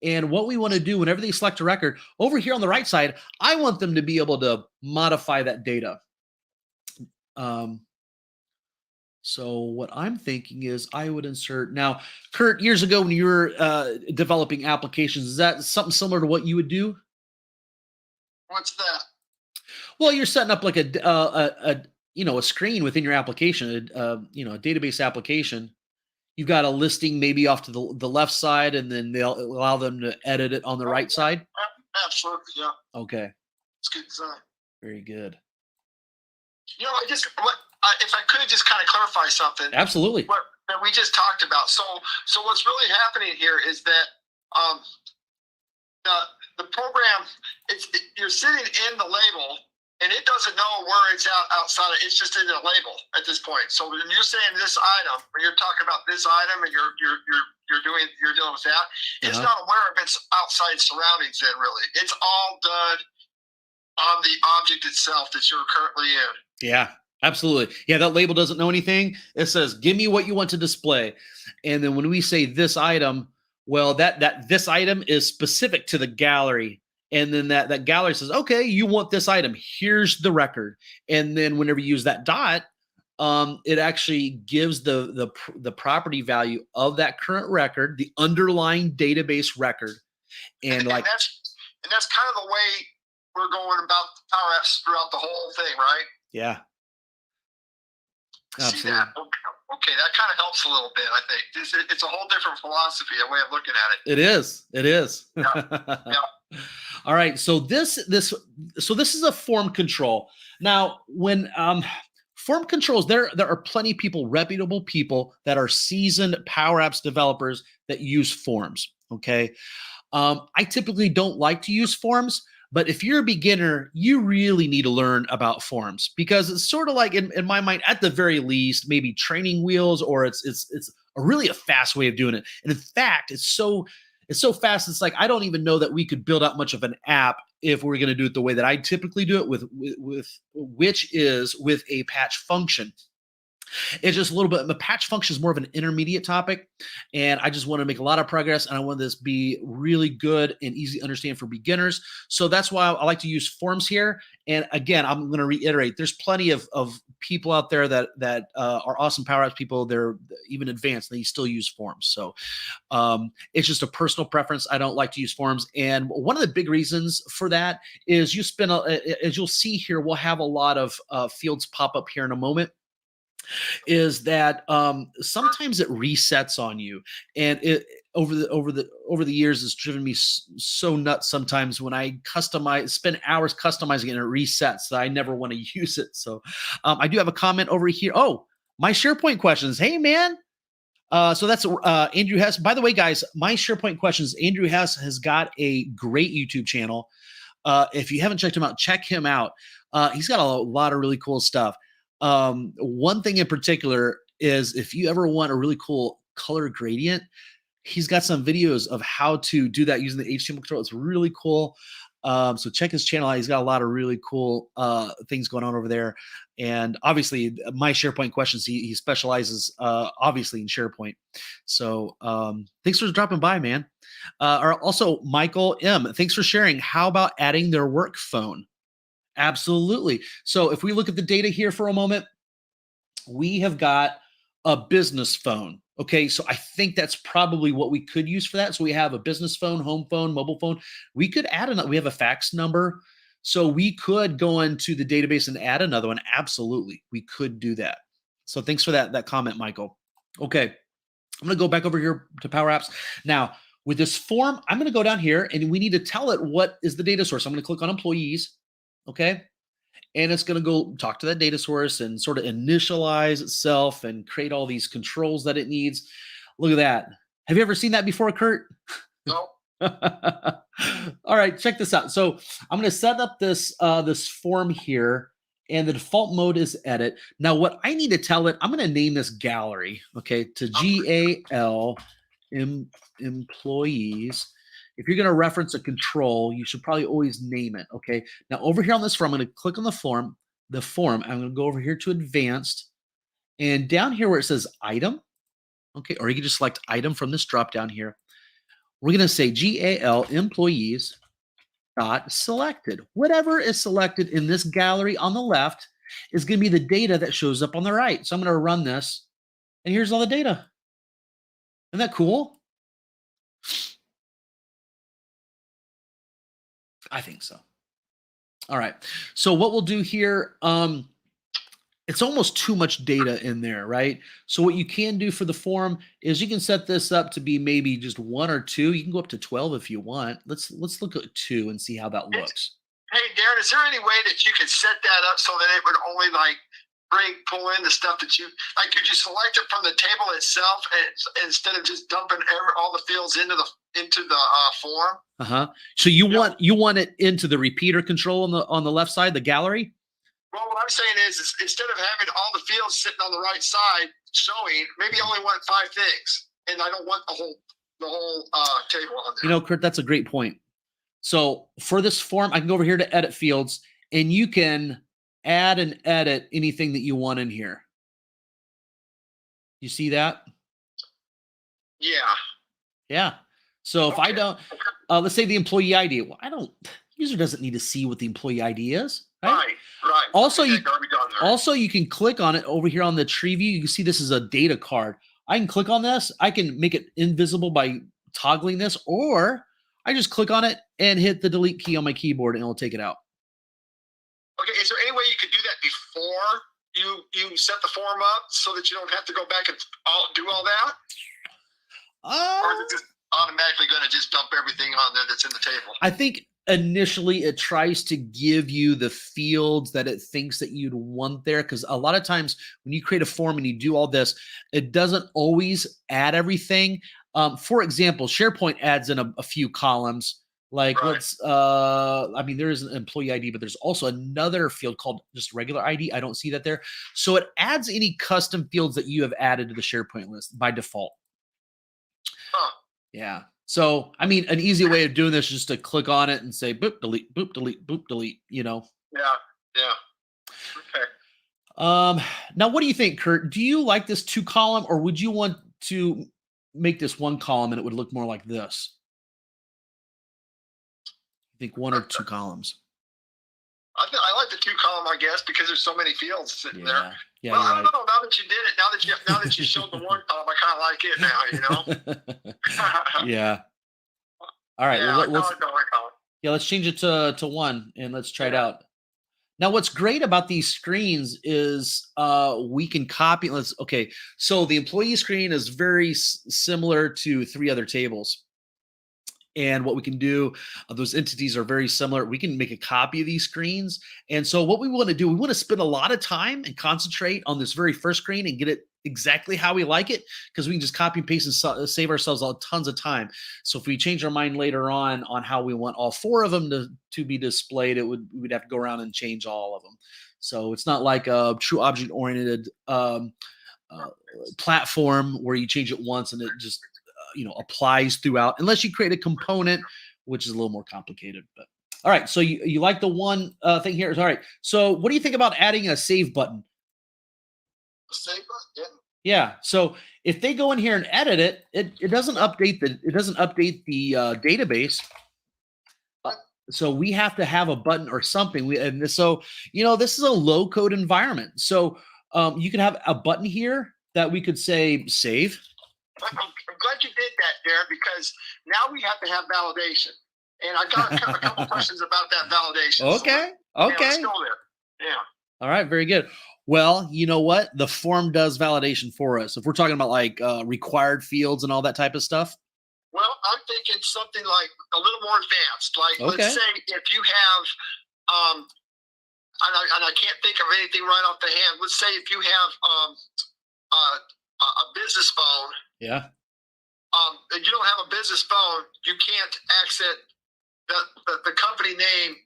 and what we want to do whenever they select a record, over here on the right side, I want them to be able to modify that data. So what I'm thinking is I would insert, now, Kurt, years ago when you were developing applications, is that something similar to what you would do?
What's that?
Well, you're setting up like a screen within your application, a database application. You've got a listing maybe off to the left side, and then they'll allow them to edit it on the right side.
Absolutely, yeah.
Okay.
It's good design.
Very good.
If I could just kind of clarify something.
Absolutely.
What that we just talked about. So what's really happening here is that the program, you're sitting in the label, and it doesn't know where it's outside of, it's just in the label at this point. So when you're saying this item, when you're talking about this item and you're dealing with that, it's not aware of its outside surroundings then, really. It's all done on the object itself that you're currently in. Yeah.
Absolutely. Yeah, that label doesn't know anything. It says, give me what you want to display. And then when we say this item, well, that this item is specific to the gallery. And then that gallery says, okay, you want this item. Here's the record. And then whenever you use that dot, it actually gives the property value of that current record, the underlying database record. And like,
and that's kind of the way we're going about Powerapps throughout the whole thing, right?
yeah.
See that? Okay, that kind of helps a little bit, I think. It's a whole different philosophy, a way of looking at it.
It is. It is.
Yeah. Yeah.
All right. So this is a form control. Now, when form controls, there are plenty of people, reputable people that are seasoned Powerapps developers that use forms. Okay. I typically don't like to use forms, but if you're a beginner, you really need to learn about forms, because it's sort of like, in my mind, at the very least, maybe training wheels, or it's really a fast way of doing it. And in fact, it's so fast. It's like, I don't even know that we could build out much of an app if we're going to do it the way that I typically do it, which is with a patch function. It's just a little bit, the patch function is more of an intermediate topic, and I just want to make a lot of progress, and I want this to be really good and easy to understand for beginners. So that's why I like to use forms here. And again, I'm going to reiterate, there's plenty of people out there that are awesome Powerapps people. They're even advanced, and they still use forms. So it's just a personal preference. I don't like to use forms. And one of the big reasons for that is you spend, as you'll see here, we'll have a lot of fields pop up here in a moment, is that sometimes it resets on you, and it over the years has driven me so nuts sometimes when I spend hours customizing it, and it resets, that I never want to use it. So I do have a comment over here. Oh, my SharePoint questions. Hey man. So that's Andrew Hess. By the way, guys, my SharePoint questions, Andrew Hess has got a great YouTube channel. If you haven't checked him out, check him out. He's got a lot of really cool stuff. One thing in particular is, if you ever want a really cool color gradient, he's got some videos of how to do that using the HTML control. It's really cool. So check his channel out. He's got a lot of really cool things going on over there. And obviously, my SharePoint questions, he specializes obviously in SharePoint. So thanks for dropping by, man. Also, Michael M., thanks for sharing. How about adding their work phone? Absolutely. So if we look at the data here for a moment, we have got a business phone. Okay, so I think that's probably what we could use for that. So we have a business phone, home phone, mobile phone. We could add another. We have a fax number. So we could go into the database and add another one. Absolutely, we could do that. So thanks for that comment, Michael. Okay, I'm going to go back over here to Powerapps. Now, with this form, I'm going to go down here, and we need to tell it what is the data source. I'm going to click on employees. Okay. And it's going to go talk to that data source and sort of initialize itself and create all these controls that it needs. Look at that. Have you ever seen that before, Kurt?
No.
All right, check this out. So I'm going to set up this form here, and the default mode is edit. Now, what I need to tell it, I'm going to name this gallery, okay, to GAL employees. If you're going to reference a control, you should probably always name it, okay? Now, over here on this form, I'm going to click on the form. I'm going to go over here to advanced, and down here where it says item, okay, or you can just select item from this drop down here. We're going to say GAL employees dot selected. Whatever is selected in this gallery on the left is going to be the data that shows up on the right. So I'm going to run this, and here's all the data. Isn't that cool? I think so. All right. So what we'll do here, it's almost too much data in there, right? So what you can do for the form is you can set this up to be maybe just 1 or 2. You can go up to 12 if you want. Let's look at 2 and see how that looks.
Hey, Darren, is there any way that you could set that up so that it would only pull in the stuff that you like? Could you select it from the table itself, and instead of just dumping all the fields into the form?
So you want it into the repeater control on the left side, the gallery?
Well, what I'm saying is instead of having all the fields sitting on the right side showing, maybe I only want 5 things, and I don't want the whole table on there.
You know, Kurt, that's a great point. So for this form, I can go over here to edit fields, and you can add and edit anything that you want in here. You see that?
Yeah.
Yeah. So if I don't, let's say the employee ID. Well, user doesn't need to see what the employee ID is. Right.
Right.
Also,
Okay,
you
that gotta be done there.
also you can click on it over here on the tree view. You can see this is a data card. I can click on this. I can make it invisible by toggling this, or I just click on it and hit the delete key on my keyboard and it'll take it out.
Okay, is there any way you could do that before you set the form up so that you don't have to go back and do all that? Or is it just automatically going to just dump everything on there that's in the table?
I think initially it tries to give you the fields that it thinks that you'd want there, because a lot of times when you create a form and you do all this, it doesn't always add everything. For example, SharePoint adds in a few columns. Like
Right.
let's I mean, there is an employee ID, but there's also another field called just regular ID. I don't see that there. So it adds any custom fields that you have added to the SharePoint list by default.
Huh.
Yeah. So, I mean, an easy way of doing this is just to click on it and say boop, delete, boop, delete, boop, delete, you know.
Yeah. Okay.
Now what do you think, Kurt? Do you like this 2-column, or would you want to make this 1 column and it would look more like this? I think 1 or 2 columns.
I like the 2-column, I guess, because there's so many fields sitting there.
Yeah,
Well, I
right.
don't know. Now that you did it, now that you showed the 1 column, I kind of like it now. You know.
Yeah. All right.
Yeah,
Well,
I like the 1 column.
let's change it to 1 and let's try it out. Now, what's great about these screens is we can copy. Okay. So the employee screen is very similar to 3 other tables. And what we can do, those entities are very similar. We can make a copy of these screens. And so what we want to do, we want to spend a lot of time and concentrate on this very first screen and get it exactly how we like it, because we can just copy and paste and save ourselves tons of time. So if we change our mind later on how we want all 4 of them to be displayed, we'd have to go around and change all of them. So it's not like a true object-oriented platform where you change it once and it just applies throughout, unless you create a component, which is a little more complicated. But all right, so you like the 1 thing here. All right, so what do you think about adding a save button?
A save button?
Yeah. So if they go in here and edit it, it doesn't update the database. So we have to have a button or something. This is a low code environment. So you can have a button here that we could say save.
I'm glad you did that, Darren, because now we have to have validation. And I got a couple questions about that validation.
Okay.
So let's go there. Yeah.
All right. Very good. Well, you know what? The form does validation for us. If we're talking about like required fields and all that type of stuff.
Well, I'm thinking something like a little more advanced. Like, let's say if you have, and I can't think of anything right off the hand. Let's say if you have a business phone.
Yeah.
And you don't have a business phone, you can't access the company name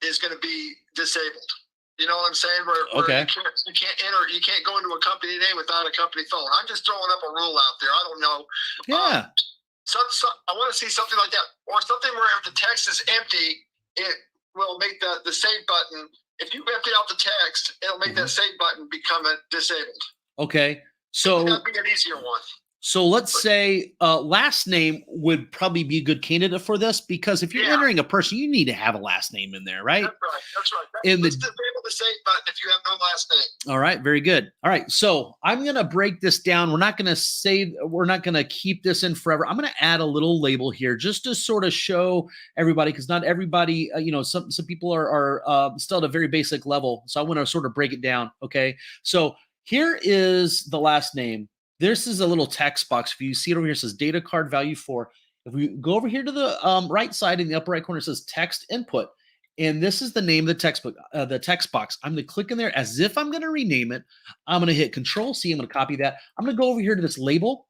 is going to be disabled. You know what I'm saying?
Okay.
You can't go into a company name without a company phone. I'm just throwing up a rule out there. I don't know.
Yeah.
I want to see something like that, or something where if the text is empty, it will make the save button. If you empty out the text, it'll make that save button become disabled.
Okay. So
that'd be an easier one.
So let's say last name would probably be a good candidate for this, because if you're entering a person, you need to have a last name in there, right?
That's right. Let's disable the save button if you have no last name.
All right, very good. All right, so I'm going to break this down. We're not going to keep this in forever. I'm going to add a little label here just to sort of show everybody, because not everybody, some people are still at a very basic level. So I want to sort of break it down, okay? So here is the last name. This is a little text box. If you see it over here, it says data card value 4. If we go over here to the right side in the upper right corner, it says text input. And this is the name of the text box. I'm going to click in there as if I'm going to rename it. I'm going to hit Control C. I'm going to copy that. I'm going to go over here to this label,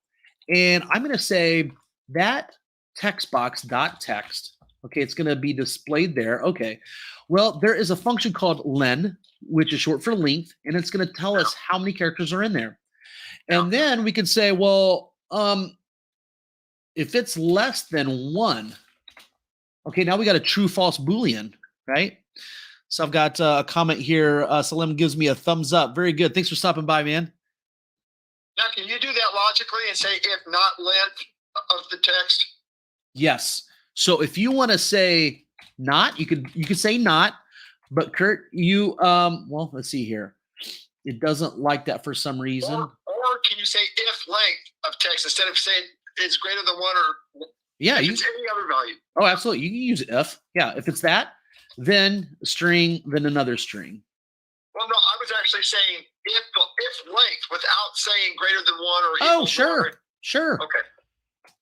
and I'm going to say that text box dot text. Okay, it's going to be displayed there. Okay. Well, there is a function called len, which is short for length, and it's going to tell us how many characters are in there. And then we can say, well, if it's less than 1, okay, now we got a true false Boolean, right? So I've got a comment here. Salim gives me a thumbs up. Very good. Thanks for stopping by, man.
Now, can you do that logically and say if not length of the text?
Yes. So if you want to say not, you could say not, but Kurt, you well, let's see here. It doesn't like that for some reason.
Or can you say if length of text instead of saying it's greater than 1 or
yeah,
it's any other value?
Oh, absolutely. You can use if. Yeah, if it's that, then a string, then another string.
Well, no, I was actually saying if length without saying greater than 1 or equal.
Oh, sure. Sure.
Okay.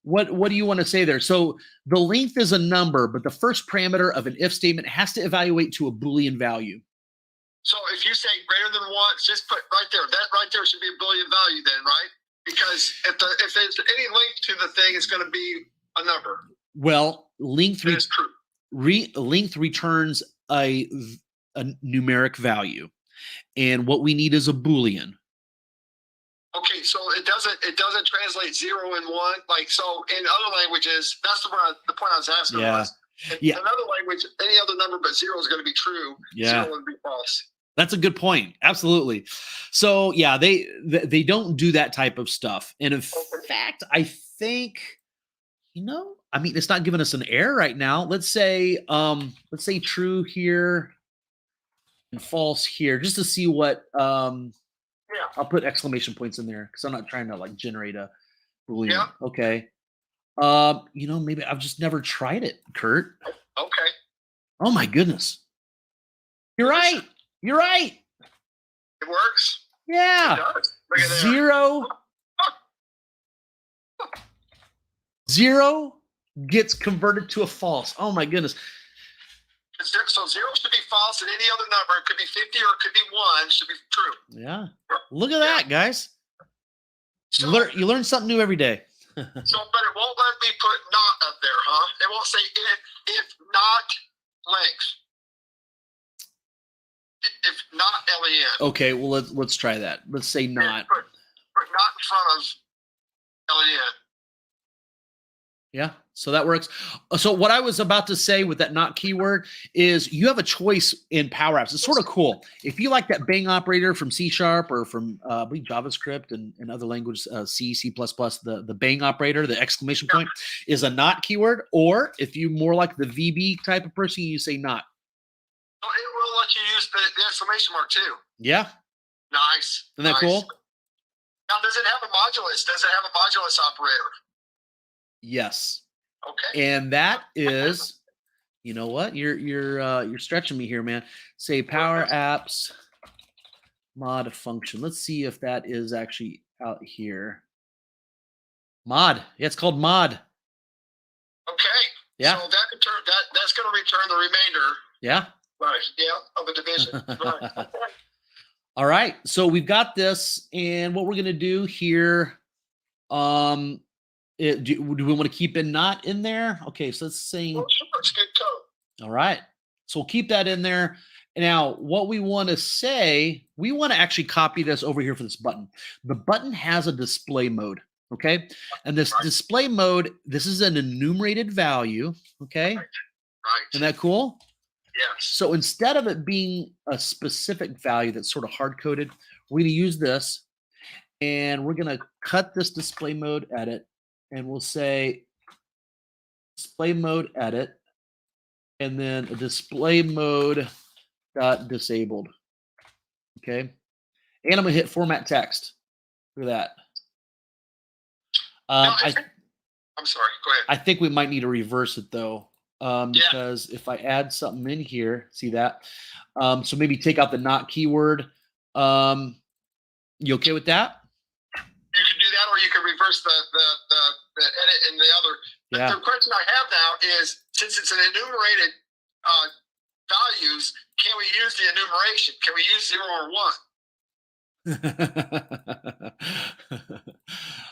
What do you want to say there? So the length is a number, but the first parameter of an if statement has to evaluate to a Boolean value.
So if you say greater than 1, just put right there. That right there should be a Boolean value then, right? Because if there's any length to the thing, it's going to be a number.
Well, length
is true.
Length returns a numeric value, and what we need is a Boolean.
Okay, so it doesn't translate 0 and 1. Like, so in other languages, that's the point I was asking.
Yeah.
In another language, any other number but 0 is going to be true.
Yeah.
0 would be false.
That's a good point. Absolutely. So yeah, they don't do that type of stuff. And in fact, I think, I mean, it's not giving us an error right now. Let's say true here and false here, just to see what I'll put exclamation points in there because I'm not trying to like generate a Boolean.
Yeah.
Okay. Maybe I've just never tried it, Kurt.
Okay.
Oh my goodness. You're right. You're right.
It works.
Yeah.
It does. Look at that.
0 gets converted to a false. Oh my goodness.
So 0 should be false, and any other number, it could be 50 or it could be 1, should be true.
Yeah. Look at that, guys.
So,
You learn something new every day.
But it won't let me put not up there, huh? It won't say if not length. If not LEN.
Okay, well let's try that. Let's say not.
Put not in front of LEN.
Yeah, so that works. So what I was about to say with that not keyword is you have a choice in Powerapps. It's sort of cool. If you like that bang operator from C# or from I believe JavaScript and other languages, C, C++, the bang operator, the exclamation point is a not keyword. Or if you more like the VB type of person, you say not.
Oh, it will let you use the exclamation mark too.
Yeah.
Nice.
Isn't that cool?
Now, does it have a modulus? Does it have a modulus operator?
Yes.
Okay.
And that is, you know what? You're stretching me here, man. Say Powerapps mod function. Let's see if that is actually out here. Mod. Yeah, it's called mod.
Okay.
Yeah.
So that's going to return the remainder.
Yeah.
Right. Yeah. Of a division. Right. Okay.
All right. So we've got this, and what we're going to do here, do we want to keep in not in there? Okay, so let's say.
Well, sure, it's good code.
All right. So we'll keep that in there. Now, what we want to say, we want to actually copy this over here for this button. The button has a display mode, okay? And this display mode, this is an enumerated value, okay?
Right.
Isn't that cool?
Yes.
So instead of it being a specific value that's sort of hard-coded, we're going to use this, and we're going to cut this display mode edit, and we'll say display mode edit, and then a display mode dot disabled. Okay. And I'm going to hit format text. Look at that.
I'm sorry. Go ahead.
I think we might need to reverse it though. Because if I add something in here, see that? So maybe take out the not keyword. You okay with that?
You can do that, or you can reverse the edit and the other.
Yeah.
The question I have now is, since it's an enumerated values, can we use the enumeration? Can we use 0 or 1?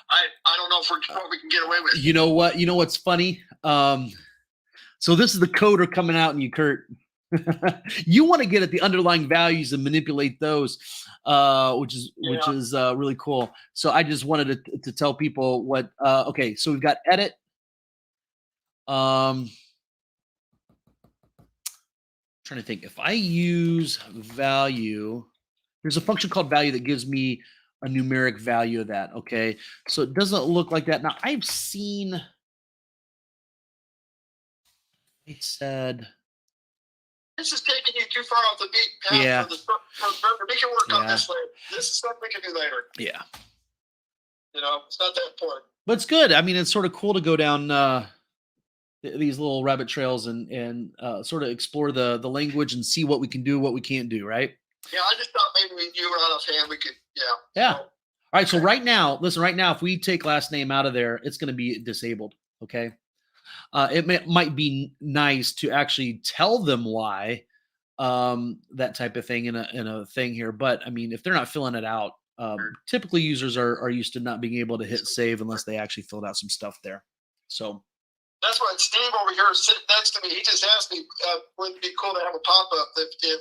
I don't know what we can get away with.
You know what? You know what's funny? So this is the coder coming out in you, Kurt. You want to get at the underlying values and manipulate those, which is really cool. So I just wanted to tell people what. Okay, so we've got edit. Trying to think. If I use value, there's a function called value that gives me a numeric value of that. Okay, so it doesn't look like that. Now I've seen It said,
this is taking you too far off the beaten path
Yeah.
for we can work on
Yeah.
this later. This is something we can do later.
yeah,
You know, it's not that important.
but it's good. I mean, it's sort of cool to go down these little rabbit trails and sort of explore the language and see what we can do, what we can't do, right?
Yeah, I just thought maybe you were out of hand. We could,
Yeah.
So,
All right. So right now, listen, right now, if we take last name out of there, it's going to be disabled. Okay. Might be nice to actually tell them why, that type of thing in a thing here. But I mean, if they're not filling it out, typically users are used to not being able to hit save unless they actually filled out some stuff there. So
that's what Steve over here is sitting next to me. He just asked me, would it be cool to have a pop up if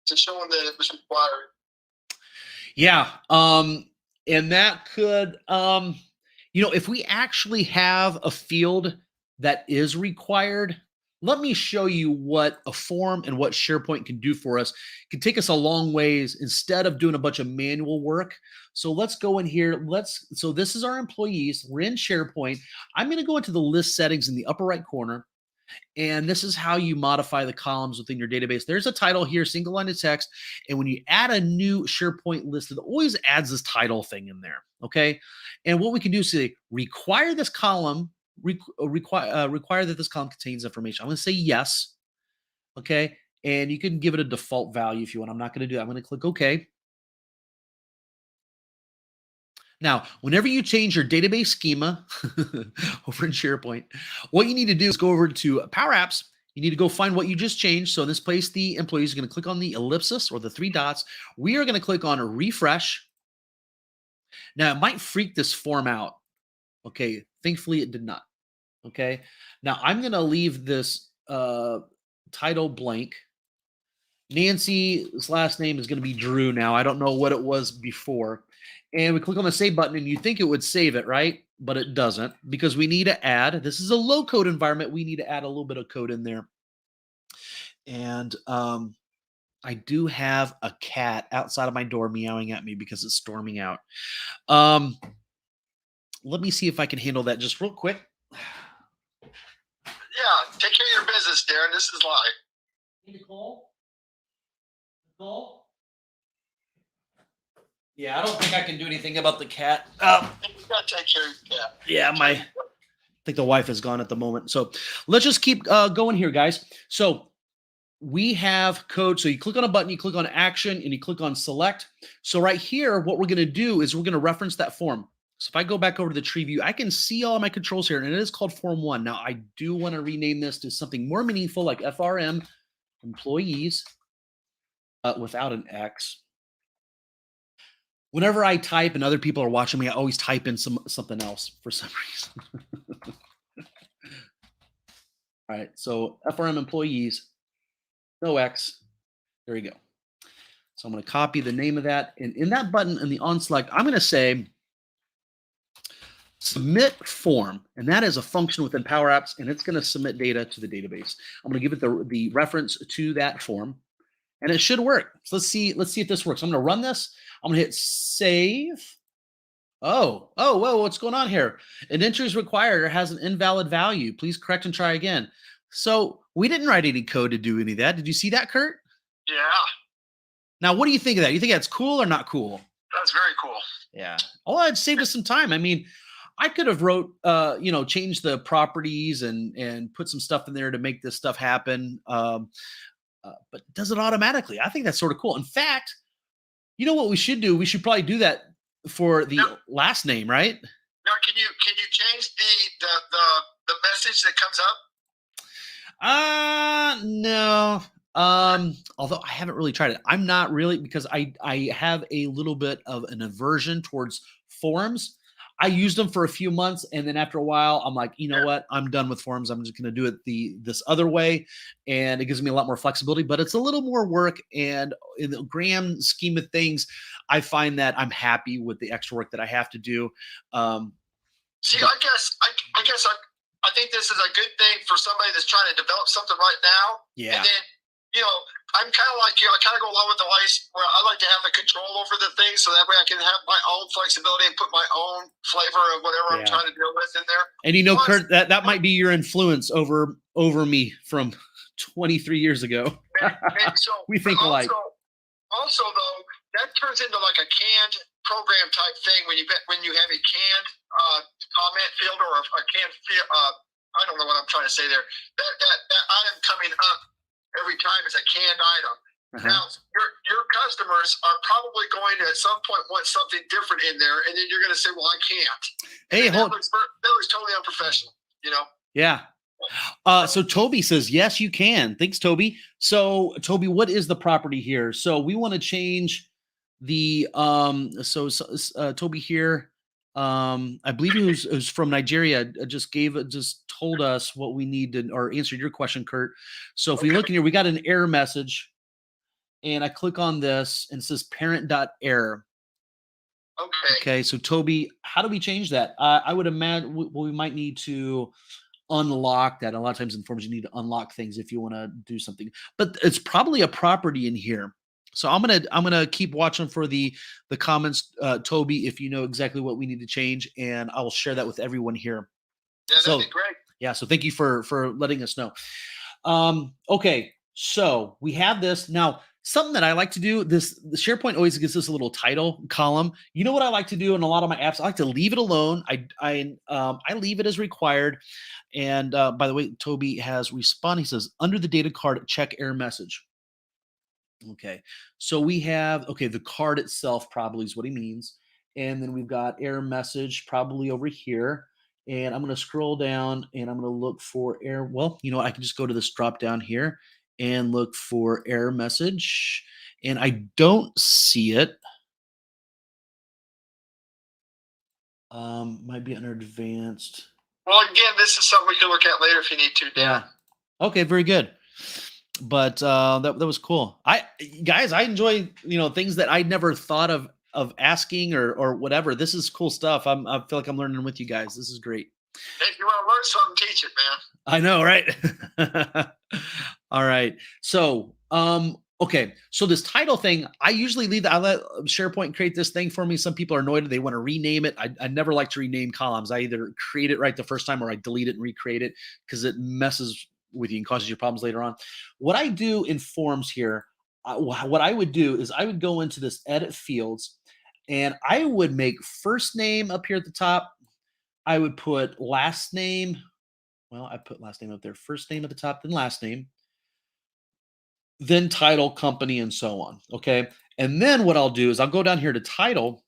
to show him that it was required.
yeah, and that could, if we actually have a field that is required, let me show you what a form and what SharePoint can do for us. It can take us a long ways instead of doing a bunch of manual work. So let's go in here. So this is our employees. We're in SharePoint. I'm going to go into the list settings in the upper right corner. And this is how you modify the columns within your database. There's a title here, single line of text. And when you add a new SharePoint list, it always adds this title thing in there. Okay. And what we can do is say, require this column, require that this column contains information. I'm going to say yes. Okay. And you can give it a default value if you want. I'm not going to do that. I'm going to click OK. Now, whenever you change your database schema over in SharePoint, what you need to do is go over to Powerapps. You need to go find what you just changed. So in this place, the employees are going to click on the ellipsis or the 3 dots. We are going to click on refresh. Now, it might freak this form out. Okay. Thankfully, it did not. Okay. Now, I'm going to leave this title blank. Nancy's last name is going to be Drew now. I don't know what it was before. And we click on the save button and you think it would save it, right? But it doesn't because we need to add, this is a low code environment. We need to add a little bit of code in there. And I do have a cat outside of my door meowing at me because it's storming out. Let me see if I can handle that just real quick.
Yeah, take care of your business, Darren. This is live.
Hey, Nicole? Nicole? Yeah, I don't think I can do anything about the cat.
You gotta take care of your cat.
Yeah, I think the wife is gone at the moment. So let's just keep going here, guys. So we have code. So you click on a button, you click on action, and you click on select. So right here, what we're going to do is we're going to reference that form. So if I go back over to the tree view, I can see all my controls here, and it is called Form 1. Now, I do want to rename this to something more meaningful like FRM, employees, without an X. Whenever I type and other people are watching me, I always type in something else for some reason. All right, so FRM employees, no X. There you go. So I'm going to copy the name of that. And in that button in the on select, I'm going to say submit form. And that is a function within Powerapps, and it's going to submit data to the database. I'm going to give it the reference to that form, and it should work. So let's see if this works. I'm going to run this. I'm going to hit save. Oh, whoa, what's going on here? An entry is required or has an invalid value. Please correct and try again. So we didn't write any code to do any of that. Did you see that, Kurt?
Yeah.
Now, what do you think of that? You think that's cool or not cool?
That's very cool.
Yeah. Oh, it saved us some time. I mean, I could have wrote, changed the properties and put some stuff in there to make this stuff happen. But it does it automatically. I think that's sort of cool. In fact, you know what we should do? We should probably do that for the last name, right?
Now, can you change the message that comes up?
No. Although I haven't really tried it. I'm not really, because I have a little bit of an aversion towards forums. I used them for a few months, and then after a while, I'm like, you know what? I'm done with forums. I'm just going to do it this other way, and it gives me a lot more flexibility. But it's a little more work, and in the grand scheme of things, I find that I'm happy with the extra work that I have to do.
See, I think this is a good thing for somebody that's trying to develop something right now.
Yeah.
And then, I'm kind of like you. I kind of go along with the life where I like to have the control over the thing, so that way I can have my own flexibility and put my own flavor of whatever I'm trying to deal with in there.
And Kurt, that might be your influence over over me from 23 years ago.
And so
We think alike.
Also, though, that turns into like a canned program type thing when you have a canned comment field or a canned field. I don't know what I'm trying to say there. That item coming up every time is a canned item. Now, your customers are probably going to at some point want something different in there, and then you're going to say, "Well, I can't."
Hey,
that looks totally unprofessional, you know?
Yeah. So Toby says, yes, you can. Thanks, Toby. So Toby, what is the property here? So we want to change the Toby here. I believe who's from Nigeria just told us what we need to, or answered your question, Kurt. So if we look in here, we got an error message. And I click on this and it says parent.error. Okay. So Toby, how do we change that? I would imagine we might need to unlock that. A lot of times in forms, you need to unlock things if you want to do something, but it's probably a property in here. So I'm gonna keep watching for the comments, Toby, if you know exactly what we need to change, and I will share that with everyone here.
Yeah, that'd be great.
Yeah, so thank you for letting us know. Okay, so we have this now. Something that I like to do, the SharePoint always gives us a little title column. You know what I like to do in a lot of my apps? I like to leave it alone. I leave it as required. And by the way, Toby has responded. He says, under the data card, check error message. Okay, so we have, the card itself probably is what he means. And then we've got error message probably over here. And I'm going to scroll down and I'm going to look for error. Well, I can just go to this drop down here and look for error message. And I don't see it. Might be under advanced.
Well, again, this is something we can look at later if you need to, Dan.
Yeah. Okay, very good. But that was cool. I enjoy things that I never thought of asking or whatever. This is cool stuff. I feel like I'm learning with you guys. This is great.
Hey, if you want to learn something, teach it, man.
I know, right? All right. So okay. So this title thing, I usually leave that. I let SharePoint create this thing for me. Some people are annoyed. They want to rename it. I never like to rename columns. I either create it right the first time or I delete it and recreate it because it messes with you and causes you problems later on. What I do in forms here, what I would do is I would go into this edit fields and I would make first name up here at the top. I would put last name. Well, I put last name up there, first name at the top, then last name, then title, company, and so on. Okay. And then what I'll do is I'll go down here to title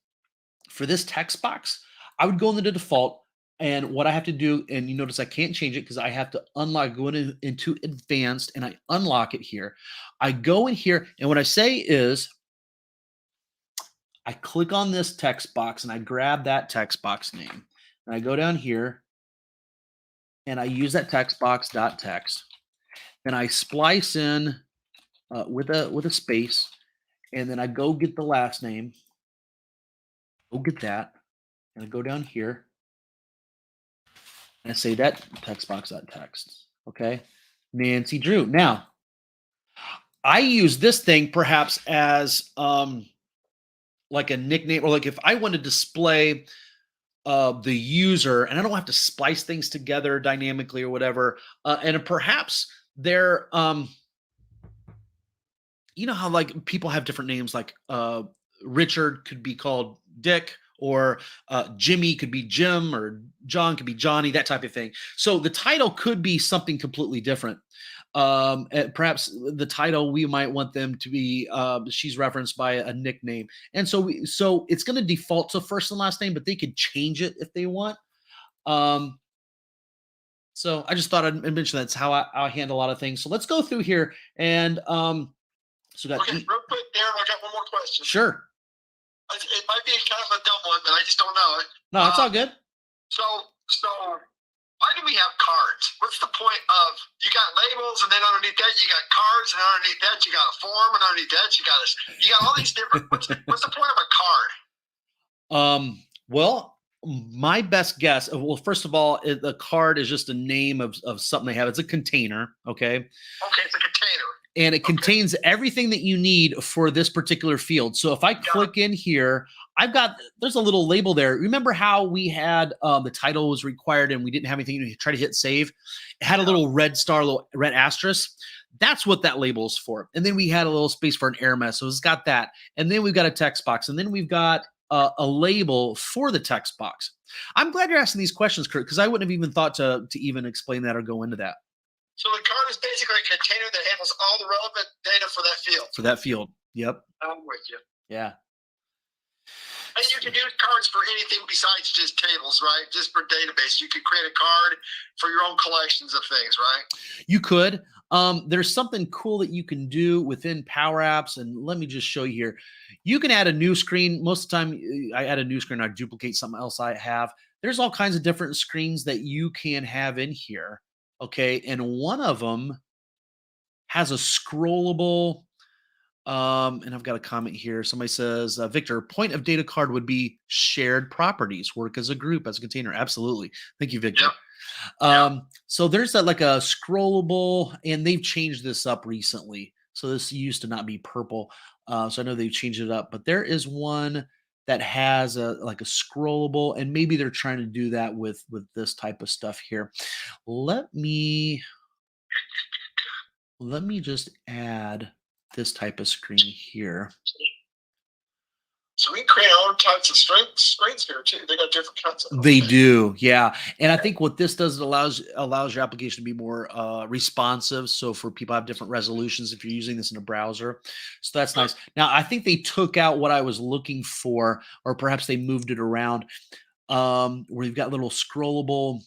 for this text box. I would go into the default. And what I have to do, and you notice I can't change it because I have to unlock, go into advanced, and I unlock it here. I go in here, and what I say is I click on this text box and I grab that text box name. And I go down here and I use that text box .text. Then I splice in with a space, and then I go get the last name. Go get that, and I go down here. And I say that text box .text. Okay, Nancy Drew. Now, I use this thing perhaps as like a nickname, or like if I want to display the user, and I don't have to splice things together dynamically or whatever. And perhaps they're, you know how like people have different names, like Richard could be called Dick, or Jimmy could be Jim, or John could be Johnny, that type of thing. So the title could be something completely different. Perhaps the title, we might want them to be, she's referenced by a nickname. And so it's going to default to first and last name, but they could change it if they want. So I just thought I'd mention that's how I handle a lot of things. So let's go through here. And so
real quick, Darren, I got one more question.
Sure.
It might be kind of a dumb one, but I just don't know it.
No, it's all good.
So why do we have cards? What's the point of, you got labels, and then underneath that you got cards, and underneath that you got a form, and underneath that you got all these different. What's the point of a card?
Well, my best guess. Well, first of all, the card is just a name of something they have. It's a container. Okay.
Okay, it's a container.
and it contains everything that you need for this particular field. So if I click in here, there's a little label there. Remember how we had the title was required and we didn't have anything to try to hit save? It had a little red star, little red asterisk. That's what that label is for. And then we had a little space for an error message. So it's got that. And then we've got a text box. And then we've got a label for the text box. I'm glad you're asking these questions, Kurt, because I wouldn't have even thought to even explain that or go into that.
So the card is basically a container that handles all the relevant data for that field.
For that field. Yep.
I'm with you.
Yeah.
And you can use cards for anything besides just tables, right? Just for database. You could create a card for your own collections of things, right?
You could. There's something cool that you can do within Powerapps, and let me just show you here. You can add a new screen. Most of the time, I add a new screen, I duplicate something else I have. There's all kinds of different screens that you can have in here, okay? And one of them has a scrollable, and I've got a comment here. Somebody says, Victor, point of data card would be shared properties, work as a group, as a container. Absolutely. Thank you, Victor.
Yep.
So there's like a scrollable, and they've changed this up recently. So this used to not be purple. So I know they've changed it up, but there is one that has like a scrollable, and maybe they're trying to do that with this type of stuff here. Let me just add this type of screen here.
So we can create our own types of screens here too. They got different kinds of them.
They do, yeah. And I think what this does, it allows your application to be more responsive. So for people who have different resolutions, if you're using this in a browser, so that's nice. Now I think they took out what I was looking for, or perhaps they moved it around, where you've got little scrollable,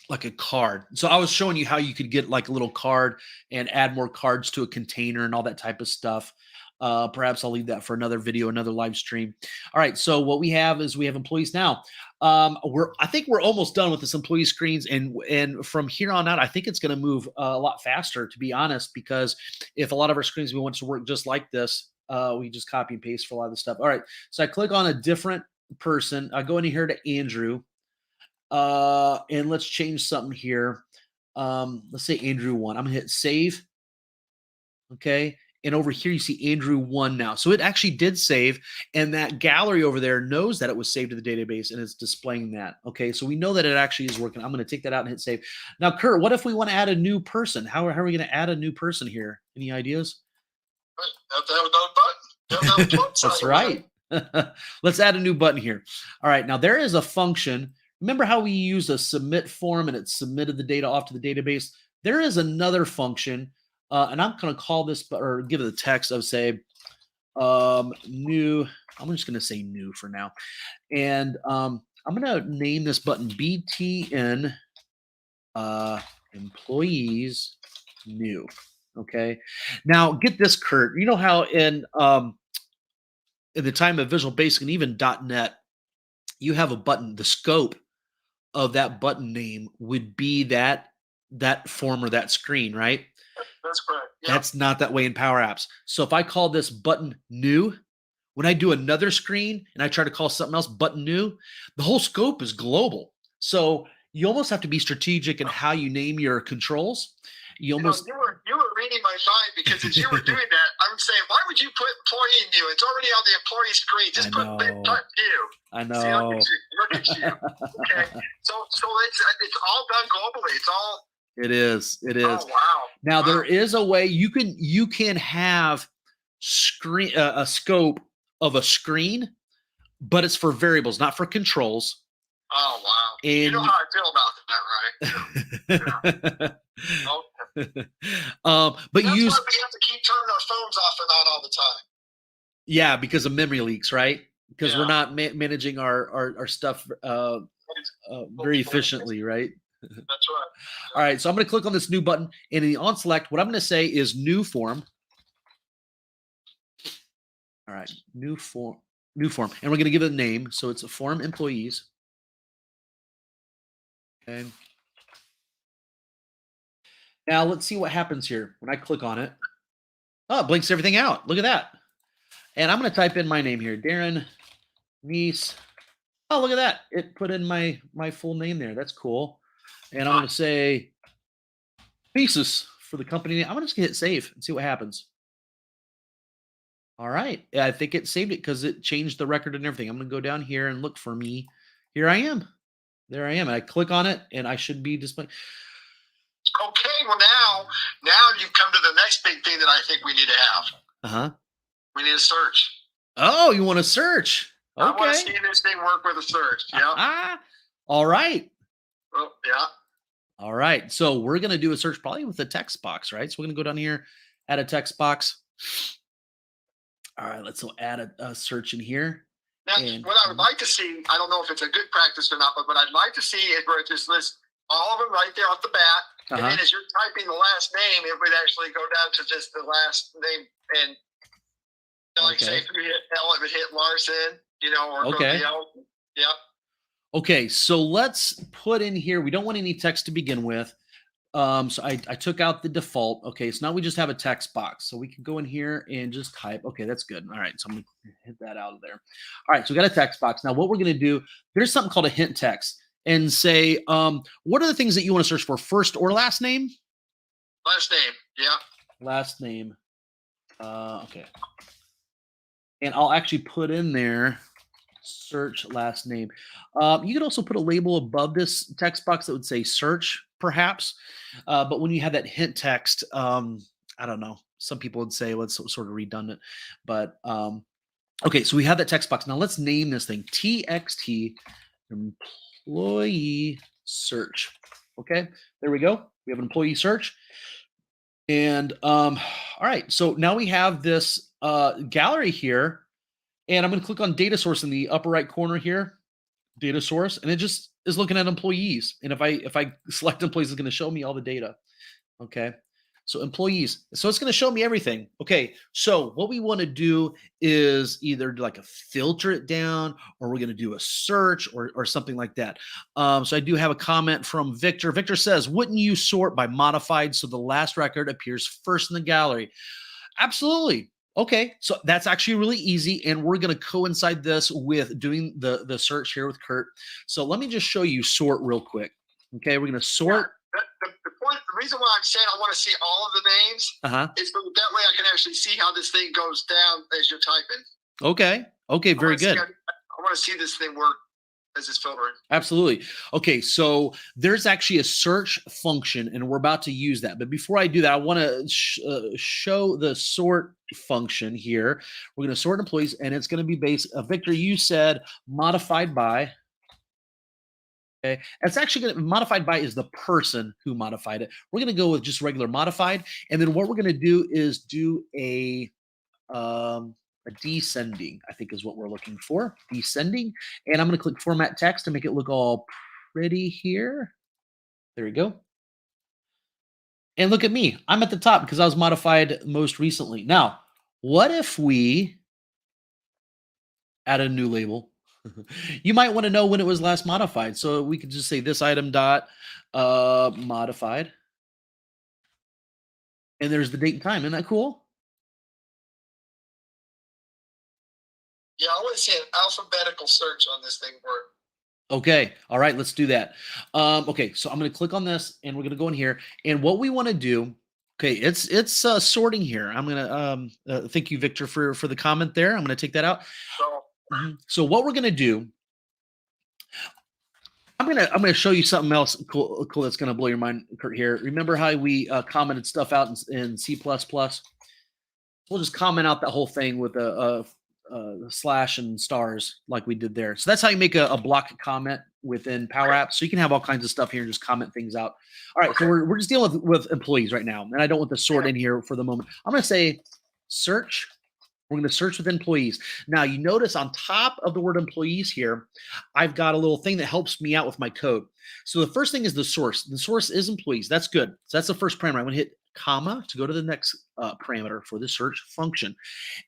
like a card. So I was showing you how you could get like a little card and add more cards to a container and all that type of stuff. Perhaps I'll leave that for another video, another live stream. All right. So what we have is we have employees now. I think we're almost done with this employee screens, and from here on out, I think it's going to move a lot faster, to be honest, because if a lot of our screens we want to work just like this, we just copy and paste for a lot of the stuff. All right. So I click on a different person. I go in here to Andrew, and let's change something here. Let's say Andrew 1. I'm gonna hit save. Okay. And over here, you see Andrew 1 now. So it actually did save, and that gallery over there knows that it was saved to the database, and it's displaying that. Okay, so we know that it actually is working. I'm going to take that out and hit save. Now, Kurt, what if we want to add a new person? How are we going to add a new person here? Any ideas?
Have to have another button.
That's right. Let's add a new button here. All right, now there is a function. Remember how we used a submit form and it submitted the data off to the database? There is another function. And I'm going to call this, or give it the text of, say, new. I'm just going to say new for now. And I'm going to name this button BTN employees new. Okay. Now get this, Kurt. You know how in the time of Visual Basic and even .NET, you have a button. The scope of that button name would be that form or that screen, right?
That's correct. Yeah.
That's not that way in Powerapps. So if I call this button new, when I do another screen and I try to call something else button new, the whole scope is global. So you almost have to be strategic in how you name your controls. You were
reading my mind, because as you were doing that, I'm saying, why would you put employee new? It's already on the employee screen. Just put new.
I know.
See, look at you. Okay. So it's all done globally. It's all.
It is.
Oh, wow.
Now there is a way you can have a scope of a screen, but it's for variables, not for controls.
Oh, wow.
And
you know how I feel about that, right?
Okay.
But that's why we have to keep turning our phones off and on all the time.
Yeah, because of memory leaks, right? Because we're not managing our stuff very efficiently, right?
That's right.
All right, so I'm going to click on this new button, and in the on select, what I'm going to say is new form. All right, new form, and we're going to give it a name. So it's a form employees. Okay. Now let's see what happens here when I click on it. Oh, it blinks everything out. Look at that. And I'm going to type in my name here, Darren Neese. Oh, look at that. It put in my full name there. That's cool. And I'm going to say thesis for the company name. I'm gonna just hit save and see what happens. All right. Yeah, I think it saved it because it changed the record and everything. I'm gonna go down here and look for me. Here I am. There I am. And I click on it and I should be displaying.
Okay, well now you've come to the next big thing that I think we need to have.
Uh-huh.
We need a search.
Oh, you want to search? Okay.
I want to see this thing work with a search. Yeah.
All right.
Oh, yeah.
All right. So we're going to do a search probably with the text box, right? So we're going to go down here, add a text box. All right. Let's add a search in here.
Now, what I would like to see, I don't know if it's a good practice or not, but what I'd like to see is where it just lists all of them right there off the bat. And then as you're typing the last name, it would actually go down to just the last name. And like say if we hit L, it would hit Larson, or go to L. Yeah.
Okay, so let's put in here, we don't want any text to begin with. So I took out the default. Okay, so now we just have a text box. So we can go in here and just type. Okay, that's good. All right, so I'm going to hit that out of there. All right, so we got a text box. Now what we're going to do, there's something called a hint text and say, what are the things that you want to search for, first or last name?
Last name, yeah.
Last name. Okay. And I'll actually put in there search last name. You could also put a label above this text box that would say search, perhaps. But when you have that hint text, I don't know. Some people would say, well, it's sort of redundant. But okay, so we have that text box. Now let's name this thing TXT employee search. Okay, there we go. We have an employee search. And all right, so now we have this gallery here. And I'm going to click on data source in the upper right corner here, data source, and it just is looking at employees. And if I select employees, it's going to show me all the data. Okay, so employees. So it's going to show me everything. Okay, so what we want to do is either like a filter it down, or we're going to do a search or something like that. So I do have a comment from Victor. Victor says, wouldn't you sort by modified so the last record appears first in the gallery? Absolutely. Okay, so that's actually really easy, and we're going to coincide this with doing the search here with Kurt. So let me just show you sort real quick. Okay, we're going to sort.
Yeah, the reason why I'm saying I want to see all of the names is so that way I can actually see how this thing goes down as you're typing.
Okay, very good.
I want to see this thing work as it's filtering.
Absolutely. Okay, so there's actually a search function, and we're about to use that. But before I do that, I want to show the sort function here. We're going to sort employees, and it's going to be based. Victor, you said modified by. Okay, it's actually going to modified by is the person who modified it. We're going to go with just regular modified, and then what we're going to do is do a descending, I think is what we're looking for, descending. And I'm going to click format text to make it look all pretty here. There we go. And look at me, I'm at the top because I was modified most recently. Now, what if we add a new label? You might want to know when it was last modified. So we could just say this item dot modified. And there's the date and time. Isn't that cool?
Yeah, I want to see an alphabetical search on this thing work.
Okay. All right. Let's do that. Okay. So I'm going to click on this and we're going to go in here. And what we want to do, okay, it's sorting here. I'm going to thank you, Victor, for the comment there. I'm going to take that out. So what we're going to do, I'm gonna show you something else cool that's going to blow your mind, Kurt, here. Remember how we commented stuff out in C++? We'll just comment out that whole thing with a slash and stars like we did there. So that's how you make a block comment within Powerapps. So you can have all kinds of stuff here and just comment things out. All right, so we're just dealing with employees right now, and I don't want the sort in here for the moment. I'm going to say search. We're going to search with employees. Now, you notice on top of the word employees here, I've got a little thing that helps me out with my code. So the first thing is the source. The source is employees. That's good. So that's the first parameter. I'm going to hit comma to go to the next parameter for the search function.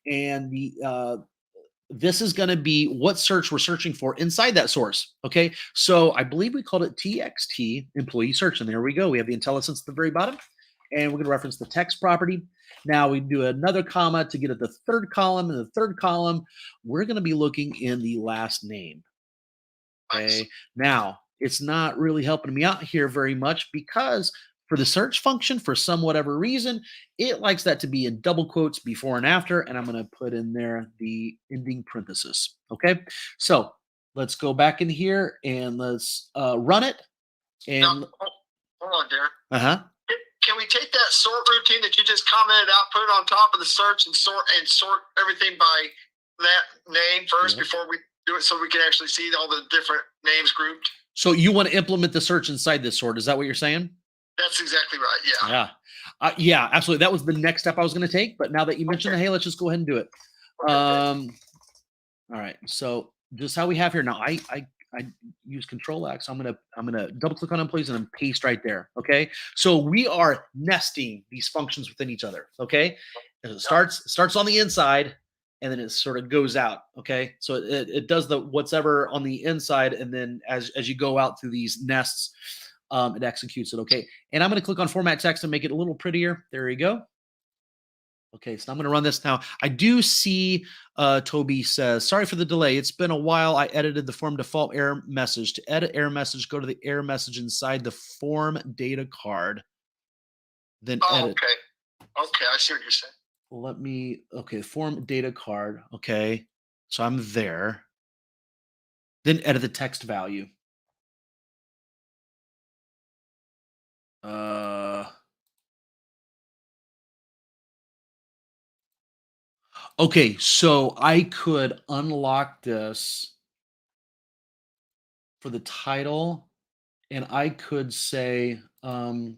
And this is going to be what search we're searching for inside that source. Okay, so I believe we called it TXT employee search, and there we go. We have the IntelliSense at the very bottom, and we're going to reference the text property. Now we do another comma to get at the third column. In the third column, we're going to be looking in the last name. Okay, now it's not really helping me out here very much because For the search function, for some whatever reason, it likes that to be in double quotes before and after, and I'm going to put in there the ending parenthesis. Okay, so let's go back in here and let's run it. And
Now, hold on, Darren.
uh-huh.
Can we take that sort routine that you just commented out, put it on top of the search, and sort everything by that name first before we do it, so we can actually see all the different names grouped?
So you want to implement the search inside this sort? Is that what you're saying?
That's exactly right. Yeah.
Yeah. Yeah, absolutely. That was the next step I was going to take. But now that you mentioned, hey, let's just go ahead and do it. All right. So just how we have here now, I use Control X. I'm gonna double click on employees and then paste right there. Okay. So we are nesting these functions within each other. Okay. And it starts on the inside, and then it sort of goes out. Okay. So it does the whatever on the inside, and then as you go out through these nests, it executes it. Okay. And I'm going to click on format text and make it a little prettier. There you go. Okay, so I'm going to run this now. I do see Toby says, sorry for the delay. It's been a while. I edited the form default error message. To edit error message, go to the error message inside the form data card. Then edit.
Okay. Okay, I see what you're saying.
Okay, form data card. Okay, so I'm there. Then edit the text value. Okay, so I could unlock this for the title, and I could say for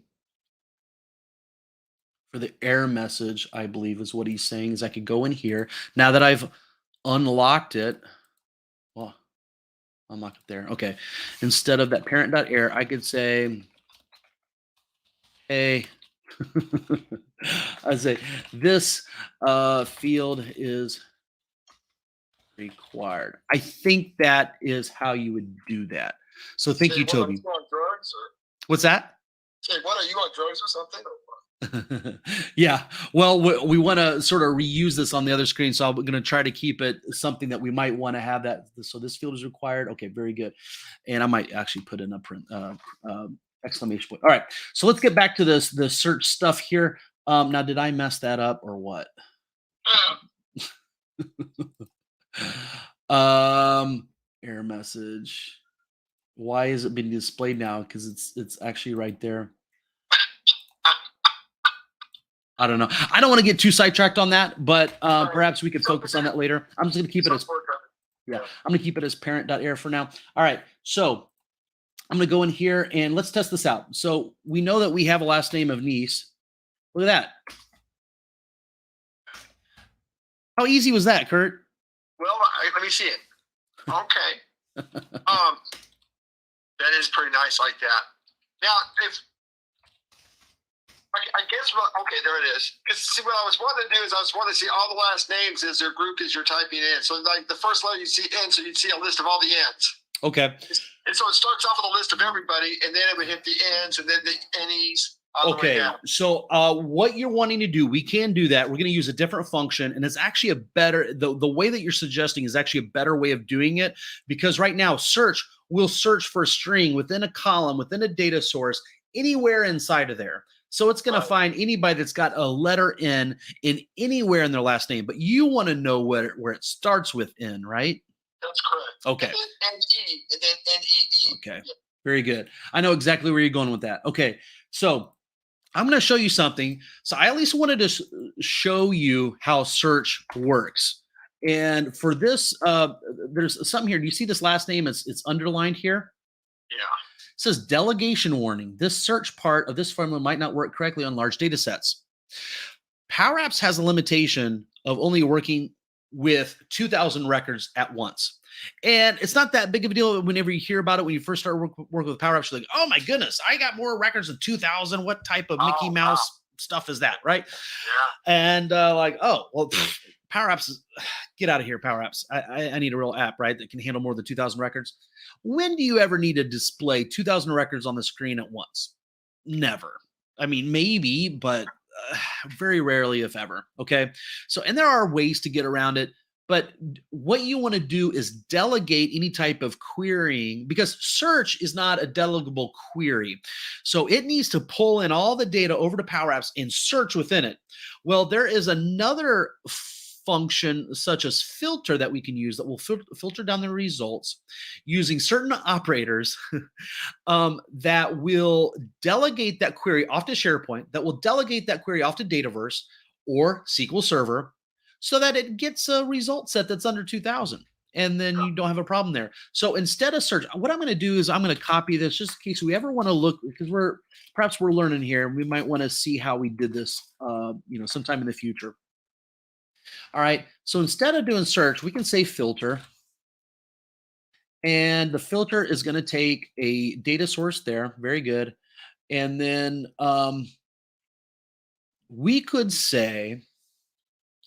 the error message, I believe is what he's saying, is I could go in here. Now that I've unlocked it, well, unlocked it there. Okay. Instead of that parent.error, I could say, hey, I say this field is required. I think that is how you would do that. So thank you, Toby.
Are you on drugs or?
What's that?
Say, what, are you on drugs or something?
Yeah, well, we want to sort of reuse this on the other screen, so I'm going to try to keep it something that we might want to have that. So this field is required. Okay, very good. And I might actually put in a print exclamation point. All right, so let's get back to the search stuff here. Now, did I mess that up or what? Error message. Why is it being displayed now? Because it's actually right there. I don't know. I don't want to get too sidetracked on that, but perhaps we could focus on that later. I'm just going to keep it as I'm going to keep it as parent.error for now. All right. So I'm going to go in here and let's test this out. So we know that we have a last name of Niece. Look at that. How easy was that, Kurt?
Well, let me see it. Okay. That is pretty nice like that. Now, if I guess, okay, there it is. See, what I was wanting to do is I was wanting to see all the last names as they're grouped as you're typing in. So like the first letter you see N, so you'd see a list of all the N's.
Okay.
And so it starts off with a list of everybody, and then it would hit the N's and then the N's.
Okay, so what you're wanting to do, we can do that. We're going to use a different function, and it's actually a better, the way that you're suggesting is actually a better way of doing it, because right now search will search for a string within a column, within a data source, anywhere inside of there. So it's going to find anybody that's got a letter N in anywhere in their last name, but you want to know where it starts with N, right?
That's correct.
Okay.
And then N-E, and then N-E-E.
Okay, very good. I know exactly where you're going with that. Okay, so I'm going to show you something. So I at least wanted to show you how search works. And for this, there's something here. Do you see this last name? It's underlined here.
Yeah.
It says delegation warning. This search part of this formula might not work correctly on large data sets. Powerapps has a limitation of only working with 2,000 records at once. And it's not that big of a deal whenever you hear about it. When you first start working with Powerapps, you're like, oh my goodness, I got more records than 2,000. What type of Mickey Mouse stuff is that, right?
Yeah.
And like, oh, well, Powerapps is, get out of here, Powerapps. I need a real app, right, that can handle more than 2,000 records. When do you ever need to display 2,000 records on the screen at once? Never. I mean, maybe, but very rarely, if ever. Okay. So, and there are ways to get around it. But what you want to do is delegate any type of querying, because search is not a delegable query. So it needs to pull in all the data over to Powerapps and search within it. Well, there is another function such as filter that we can use that will filter down the results using certain operators that will delegate that query off to SharePoint, that will delegate that query off to Dataverse or SQL Server, so that it gets a result set that's under 2000, and then you don't have a problem there. So instead of search, what I'm going to do is I'm going to copy this just in case we ever want to look, because perhaps we're learning here and we might want to see how we did this sometime in the future. All right, so instead of doing search, we can say filter, and the filter is going to take a data source there. Very good. And then we could say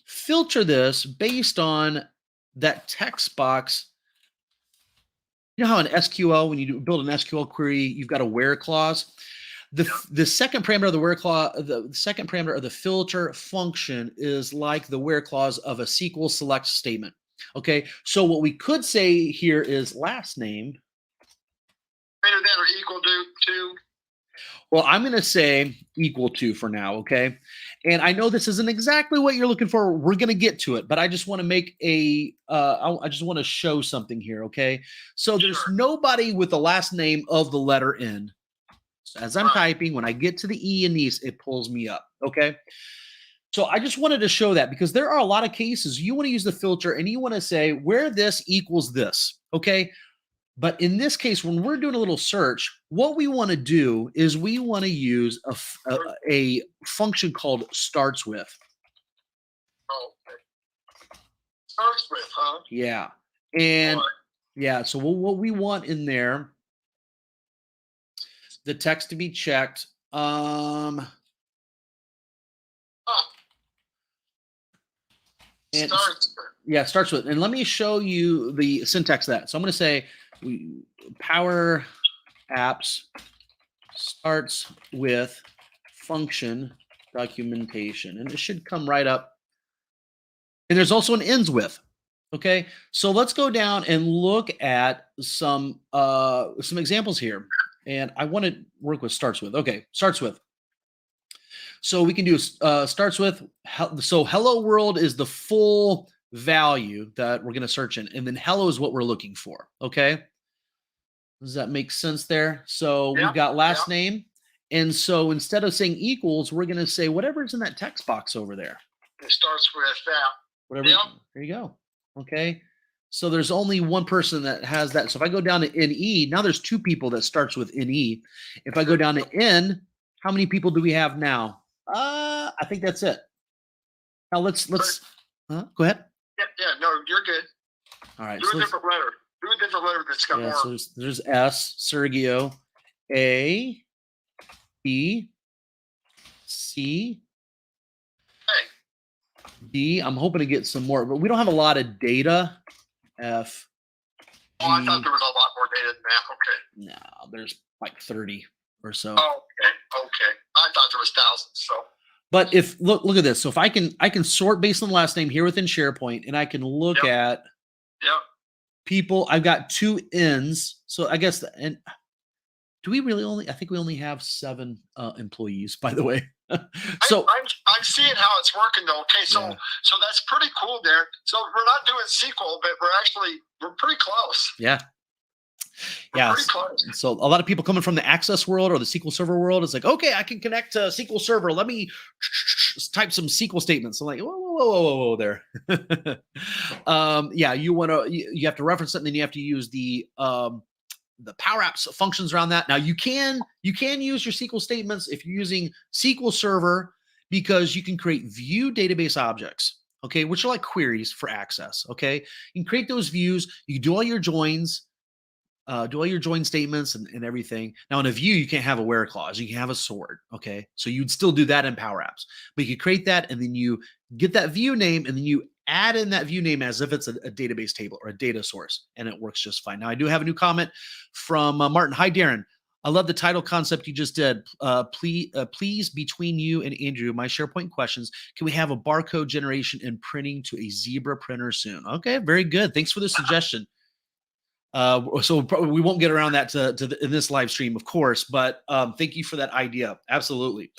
filter this based on that text box. You know how in SQL, when you build an SQL query, you've got a where clause. The second parameter of the where clause, the second parameter of the filter function is like the where clause of a SQL select statement. Okay, so what we could say here is last name
greater than or equal to.
Well, I'm going to say equal to for now, okay? And I know this isn't exactly what you're looking for. We're going to get to it, but I just want to make I just want to show something here, okay? So there's nobody with the last name of the letter N. So as I'm typing, when I get to the E in these, it pulls me up, okay? So I just wanted to show that because there are a lot of cases you want to use the filter and you want to say where this equals this, okay? But in this case, when we're doing a little search, what we want to do is we want to use a function called starts with.
Oh, okay. Starts with, huh?
Yeah. And yeah, so what we want in there, the text to be checked. And
starts with.
Yeah, starts with. And let me show you the syntax of that. So I'm going to say Powerapps starts with function documentation, and it should come right up. And there's also an ends with. Okay, so let's go down and look at some examples here. And I want to work with starts with. Okay, starts with. So we can do starts with. So hello world is the full value that we're going to search in, and then hello is what we're looking for. Okay, does that make sense there? So we've got last name, and so instead of saying equals, we're going to say whatever's in that text box over there.
It starts with that.
Whatever. There you go. Okay, so there's only one person that has that. So if I go down to NE, now there's two people that starts with NE. If I go down to N, how many people do we have now? I think that's it. Now let's go ahead.
Yeah, no, you're good.
All right.
Do a different letter. Do a different letter that's got more.
So there's S, Sergio, A, B, C, D. I'm hoping to get some more, but we don't have a lot of data. F.
G. Oh, I thought there was a lot more data than that. Okay.
No, there's like 30 or so.
Oh, okay. I thought there was thousands. So.
But if look at this. So if I can sort based on the last name here within SharePoint, and I can look at people. I've got two N's. So I guess and do we really only? I think we only have 7 employees, by the way. So
I'm seeing how it's working though. Okay, so that's pretty cool there. So we're not doing SQL, but we're pretty close.
Yeah.
We're pretty close.
So a lot of people coming from the Access world or the SQL Server world, it's like, okay, I can connect to SQL Server. Let me type some SQL statements. I'm like, whoa there. You have to reference it, and then you have to use the Powerapps functions around that. Now you can use your SQL statements if you're using SQL Server, because you can create view database objects, okay, which are like queries for Access. Okay, you can create those views. You can do all your joins. Do all your join statements and everything. Now in a view, you can't have a where clause. You can have a sort. Okay, so you'd still do that in Powerapps, but you could create that, and then you get that view name, and then you add in that view name as if it's a database table or a data source, and it works just fine. Now I do have a new comment from Martin. Hi, Darren. I love the title concept you just did. Please, between you and Andrew, my SharePoint questions, can we have a barcode generation and printing to a Zebra printer soon? Okay, very good. Thanks for the suggestion. So we won't get around that in this live stream, of course, but thank you for that idea. Absolutely.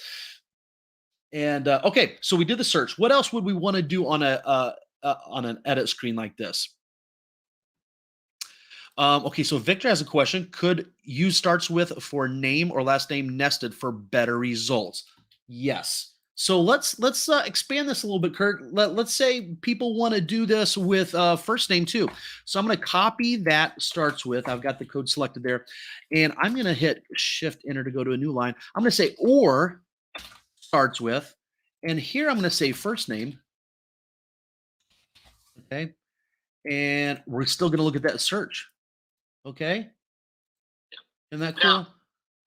And okay, so we did the search. What else would we want to do on an edit screen like this? Okay, so Victor has a question. Could use starts with for name or last name nested for better results? Yes. So let's expand this a little bit, Kurt. Let's say people want to do this with first name too. So I'm going to copy that starts with. I've got the code selected there, and I'm going to hit Shift Enter to go to a new line. I'm going to say or starts with, and here I'm going to say first name. Okay, and we're still going to look at that search. Okay. Isn't that cool?
Now,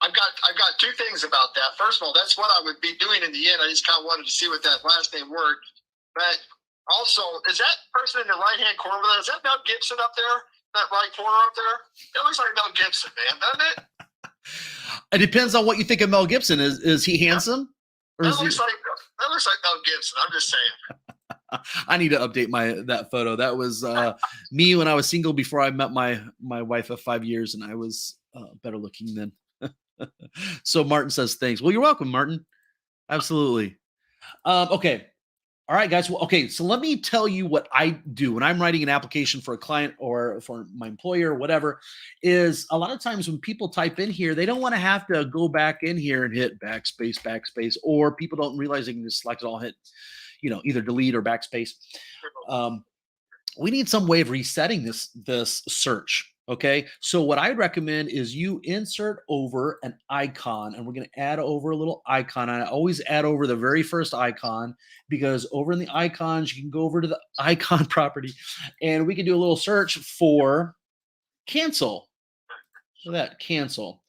I've got two things about that. First of all, that's what I would be doing in the end. I just kind of wanted to see what that last name word. But also, is that person in the right-hand corner there? Is that Mel Gibson up there? That right corner up there? It looks like Mel Gibson, man, doesn't it?
It depends on what you think of Mel Gibson. Is he handsome? Or
that looks like Mel Gibson. I'm just saying.
I need to update that photo. That was me when I was single before I met my wife of 5 years, and I was better looking then. So Martin says thanks. Well, you're welcome, Martin. Absolutely. Okay. All right, guys. Well, okay. So let me tell you what I do when I'm writing an application for a client or for my employer or whatever. Is a lot of times when people type in here, they don't want to have to go back in here and hit backspace, or people don't realize they can just select it all, hit either delete or backspace. We need some way of resetting this search. Okay, so what I'd recommend is you insert over an icon, and we're going to add over a little icon. I always add over the very first icon, because over in the icons you can go over to the icon property, and we can do a little search for cancel. Look at that, cancel.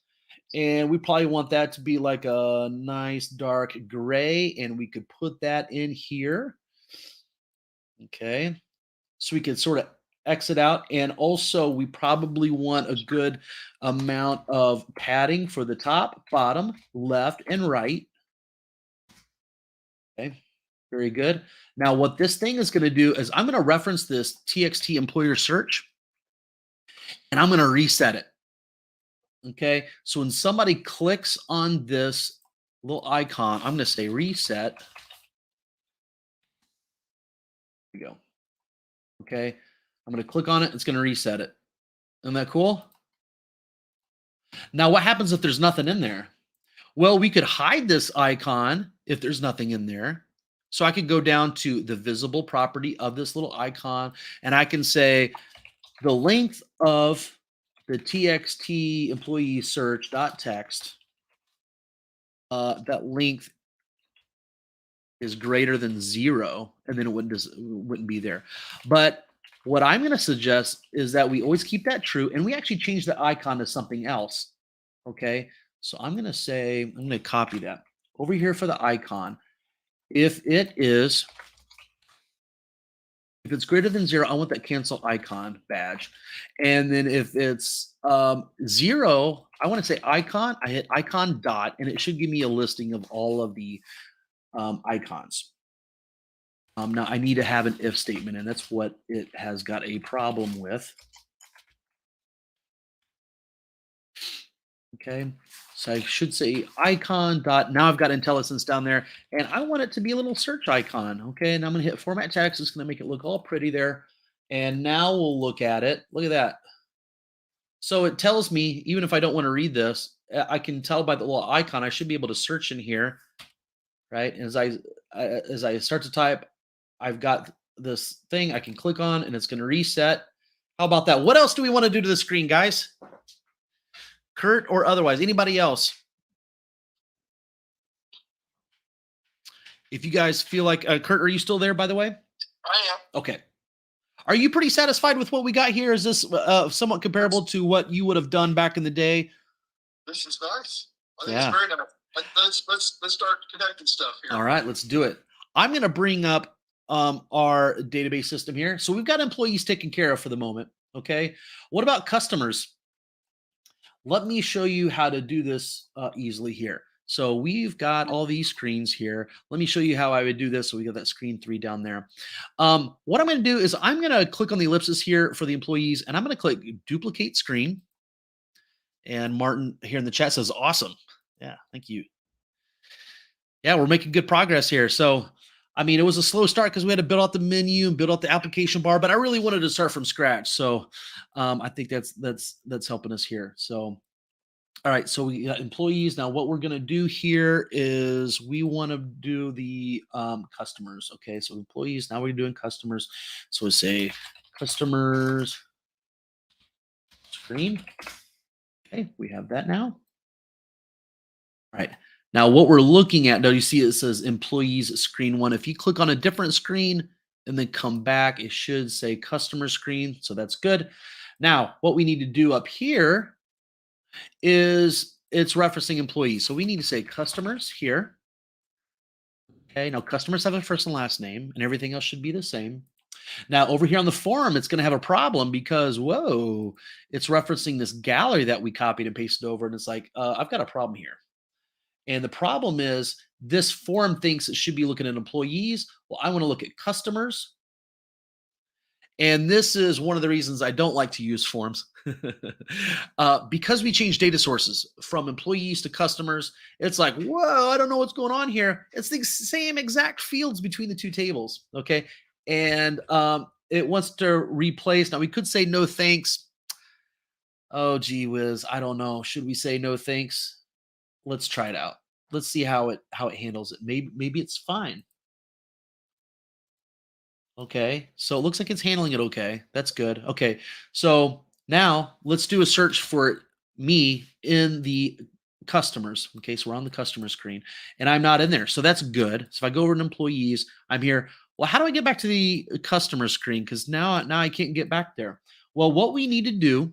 And we probably want that to be like a nice dark gray, and we could put that in here. Okay, so we could sort of exit out, and also we probably want a good amount of padding for the top, bottom, left, and right. Okay, very good. Now what this thing is going to do is I'm going to reference this TXT employer search, and I'm going to reset it. Okay, so when somebody clicks on this little icon, I'm going to say reset. Here we go. Okay, I'm going to click on it. It's going to reset it. Isn't that cool? Now, what happens if there's nothing in there? Well, we could hide this icon if there's nothing in there. So I could go down to the visible property of this little icon, and I can say the length of the TXT employee search.text, that length is greater than 0, and then it wouldn't be there. But what I'm going to suggest is that we always keep that true, and we actually change the icon to something else. Okay, so I'm going to say, I'm going to copy that over here for the icon. If it's greater than 0, I want that cancel icon badge. And then if it's 0, I want to say icon. I hit icon dot, and it should give me a listing of all of the icons. Now I need to have an if statement, and that's what it has got a problem with. Okay, so I should say icon dot. Now I've got IntelliSense down there, and I want it to be a little search icon. Okay, and I'm going to hit format text. It's going to make it look all pretty there. And now we'll look at it. Look at that. So it tells me, even if I don't want to read this, I can tell by the little icon. I should be able to search in here, right? And as I start to type, I've got this thing I can click on, and it's going to reset. How about that? What else do we want to do to the screen, guys? Kurt or otherwise, anybody else? If you guys feel like, Kurt, are you still there, by the way?
I am.
Okay. Are you pretty satisfied with what we got here? Is this somewhat comparable to what you would have done back in the day?
This is nice. I think it's very nice. Let's start connecting stuff here.
All right, let's do it. I'm going to bring up our database system here. So we've got employees taken care of for the moment. Okay. What about customers? let me show you how to do this easily here. So we've got all these screens here. Let me show you how I would do this. So we got that screen 3 down there. What I'm going to do is I'm going to click on the ellipsis here for the employees, and I'm going to click duplicate screen. And Martin here in the chat says, awesome. Yeah, thank you. Yeah, we're making good progress here. So, I mean, it was a slow start because we had to build out the menu and build out the application bar, but I really wanted to start from scratch. So I think that's helping us here. So all right, so we got employees. Now, what we're going to do here is we want to do the customers. Okay, so employees. Now we're doing customers. So we say customers screen. Okay, we have that now. All right. Now, what we're looking at, now you see it says employees screen 1. If you click on a different screen and then come back, it should say customer screen. So that's good. Now, what we need to do up here is it's referencing employees. So we need to say customers here. Okay, now customers have a first and last name, and everything else should be the same. Now over here on the form, it's going to have a problem because, whoa, it's referencing this gallery that we copied and pasted over. And it's like, I've got a problem here. And the problem is this form thinks it should be looking at employees. Well, I want to look at customers. And this is one of the reasons I don't like to use forms. Because we changed data sources from employees to customers, it's like, whoa, I don't know what's going on here. It's the same exact fields between the two tables, okay? And it wants to replace. Now, we could say no thanks. Oh, gee whiz, I don't know. Should we say no thanks? Let's try it out. Let's see how it handles it. Maybe it's fine. Okay, so it looks like it's handling it okay. That's good. Okay, so now let's do a search for me in the customers. Okay, so we're on the customer screen and I'm not in there. So that's good. So if I go over to employees, I'm here. Well, how do I get back to the customer screen? Because now I can't get back there. Well, what we need to do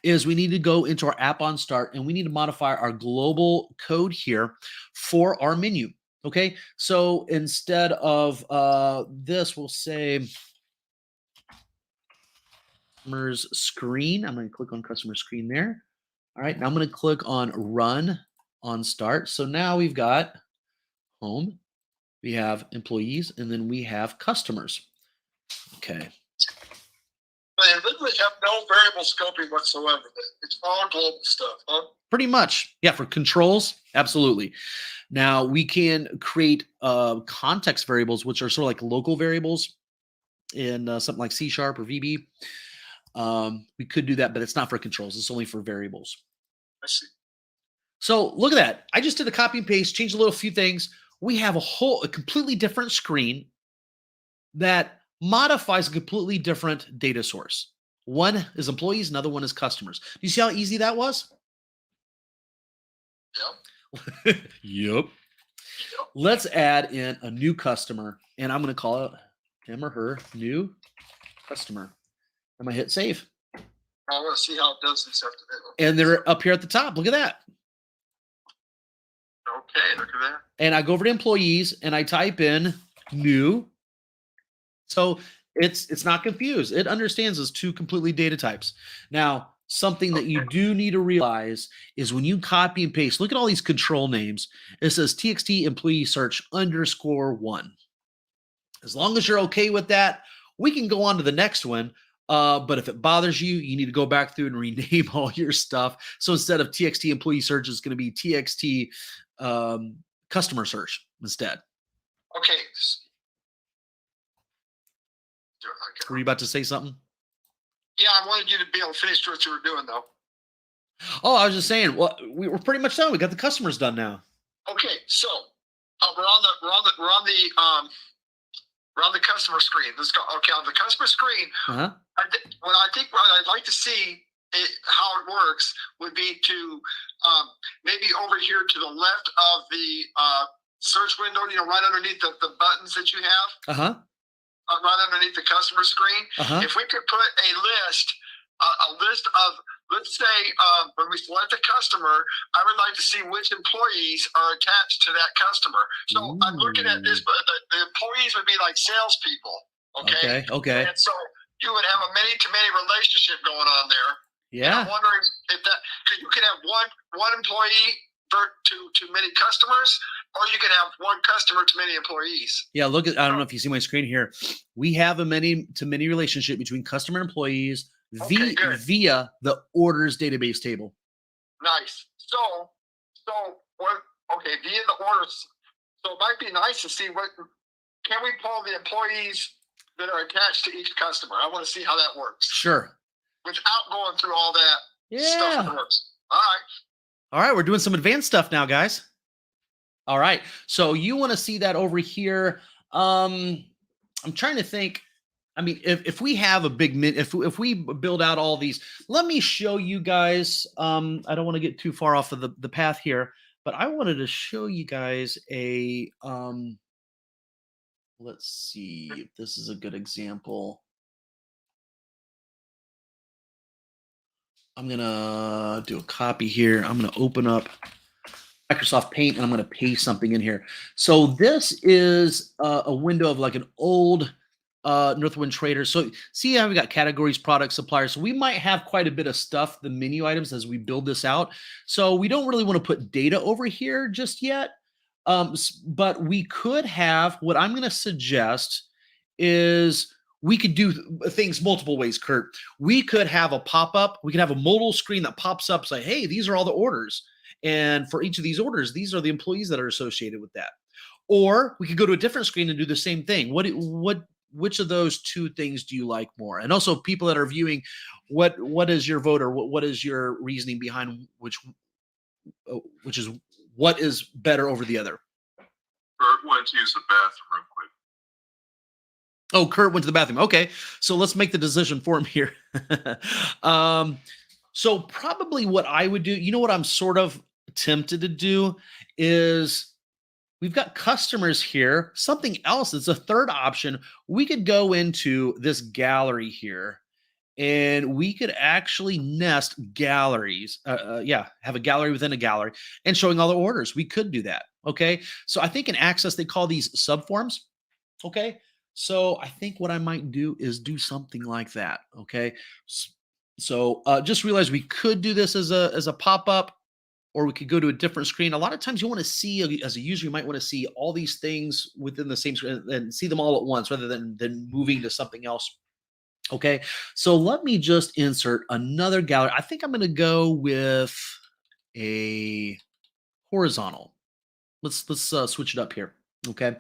is we need to go into our app on start and we need to modify our global code here for our menu. Okay, so instead of this, we'll say customers screen. I'm going to click on customer screen there. All right, now I'm going to click on run on start. So now we've got home, we have employees, and then we have customers. Okay.
They literally have no variable scoping whatsoever. It's all global stuff, huh?
Pretty much. Yeah, for controls, absolutely. Now we can create context variables, which are sort of like local variables in something like C# or VB. We could do that, but it's not for controls. It's only for variables.
I see.
So look at that. I just did a copy and paste, changed a few things. We have a completely different screen that modifies a completely different data source. One is employees, another one is customers. Do you see how easy that was?
Yep.
Yep. Let's add in a new customer, and I'm going to call it him or her new customer. I'm going to hit save.
I want to see how it does this after that.
And they're up here at the top. Look at that.
Okay, look at that.
And I go over to employees and I type in new. So it's not confused. It understands those two completely data types. Now, something that you do need to realize is when you copy and paste, look at all these control names. It says txt employee search _1. As long as you're okay with that, we can go on to the next one. But if it bothers you, you need to go back through and rename all your stuff. So instead of txt employee search, it's going to be txt customer search instead.
Okay.
Were you about to say something?
Yeah, I wanted you to be able to finish what you were doing, though.
Oh, I was just saying. Well, we're pretty much done. We got the customers done now.
Okay, so we're on the customer screen. Let's go. Okay, on the customer screen.
Uh-huh.
What I'd like to see how it works would be to maybe over here to the left of the search window. Right underneath the buttons that you have.
Uh-huh.
Right underneath the customer screen.
Uh-huh.
If we could put a list of, let's say, when we select a customer, I would like to see which employees are attached to that customer. So I'm looking at this, but the employees would be like salespeople. Okay.
Okay.
And so you would have a many-to-many relationship going on there. And
Yeah.
I'm wondering if that, because you can have one employee to many customers, or you can have one customer to many employees.
Yeah, look at, I don't know if you see my screen here. We have a many to many relationship between customer and employees
Okay, good.
via the orders database table.
Nice. So what? Okay, via the orders. So it might be nice to see what can we pull the employees that are attached to each customer. I want to see how that works.
Sure.
Without going through all that
Yeah.
stuff first. All right.
All right, we're doing some advanced stuff now, guys. All right, so you want to see that over here. I'm trying to think. I mean, if we have a big if we build out all these, let me show you guys. I don't want to get too far off of the path here, but I wanted to show you guys a let's see if this is a good example. I'm gonna do a copy here. I'm gonna open up Microsoft Paint and I'm going to paste something in here. So this is a window of like an old Northwind Trader. So see how we got categories, products, suppliers. So we might have quite a bit of stuff, the menu items as we build this out. So we don't really want to put data over here just yet. But we could have, what I'm going to suggest is we could do things multiple ways, Kurt. We could have a pop-up. We could have a modal screen that pops up, say, hey, these are all the orders. And for each of these orders, these are the employees that are associated with that. Or we could go to a different screen and do the same thing. Which of those two things do you like more? And also, people that are viewing, what is your vote, or what is your reasoning behind which is what is better over the other?
Kurt went to use the bathroom real quick.
Oh, Kurt went to the bathroom. Okay, so let's make the decision for him here. So probably what I would do, you know what I'm sort of tempted to do is we've got customers here. Something else that's a third option. We could go into this gallery here and we could actually nest galleries. Have a gallery within a gallery and showing all the orders. We could do that. Okay. So I think in Access, they call these subforms. Okay. So I think what I might do is do something like that. Okay. So just realize we could do this as a pop-up, or we could go to a different screen. A lot of times you want to see, as a user, you might want to see all these things within the same screen and see them all at once rather than moving to something else. Okay, so let me just insert another gallery. I think I'm going to go with a horizontal. Let's switch it up here. Okay,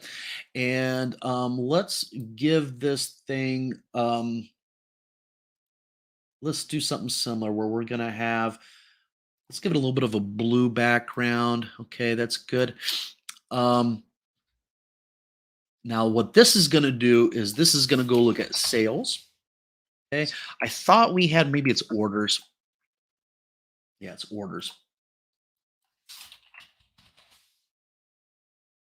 and let's give this thing. Let's do something similar where we're going to have. Let's give it a little bit of a blue background. Okay, that's good. Now, what this is going to do is this is going to go look at sales. Okay, I thought we had, maybe it's orders. Yeah, it's orders.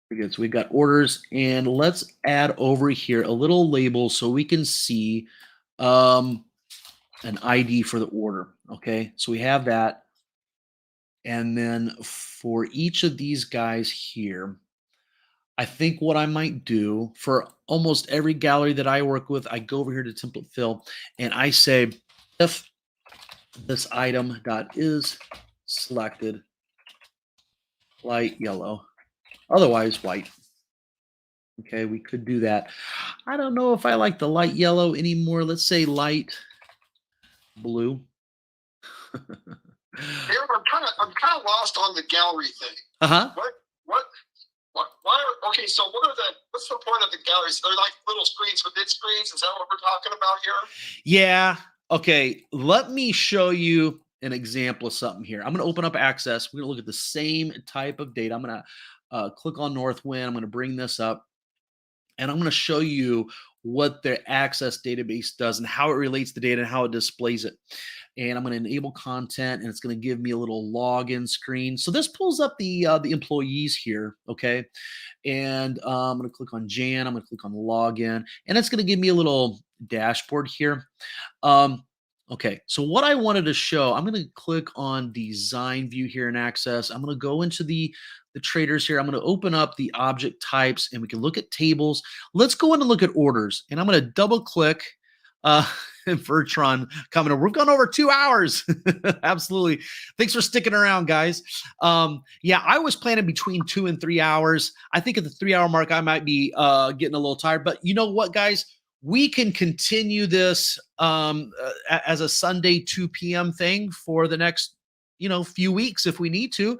Pretty good. So we've got orders, and let's add over here a little label so we can see an ID for the order. Okay, so we have that. And then for each of these guys here, I think what I might do for almost every gallery that I work with, I go over here to template fill and I say, if this item dot is selected light yellow, otherwise white. Okay, we could do that. I don't know if I like the light yellow anymore. Let's say light blue.
I'm kind of lost on the gallery thing. Okay, so what's the point of the galleries? They're like little screens within screens. Is that what we're talking about here?
Yeah. Okay. Let me show you an example of something here. I'm going to open up Access. We're going to look at the same type of data. I'm going to click on Northwind. I'm going to bring this up, and I'm going to show you what the Access database does and how it relates the data and how it displays it. And I'm going to enable content, and it's going to give me a little login screen. So this pulls up the employees here, okay? And I'm going to click on Jan. I'm going to click on login, and it's going to give me a little dashboard here. Okay, so what I wanted to show, I'm going to click on design view here in Access. I'm going to go into the traders here. I'm going to open up the object types, and we can look at tables. Let's go in and look at orders, and I'm going to double click Vertron coming over. We've gone over 2 hours. Absolutely. Thanks for sticking around, guys. Yeah, I was planning between 2 and 3 hours. I think at the 3-hour mark, I might be getting a little tired. But you know what, guys? We can continue this as a Sunday 2 p.m. thing for the next, few weeks if we need to.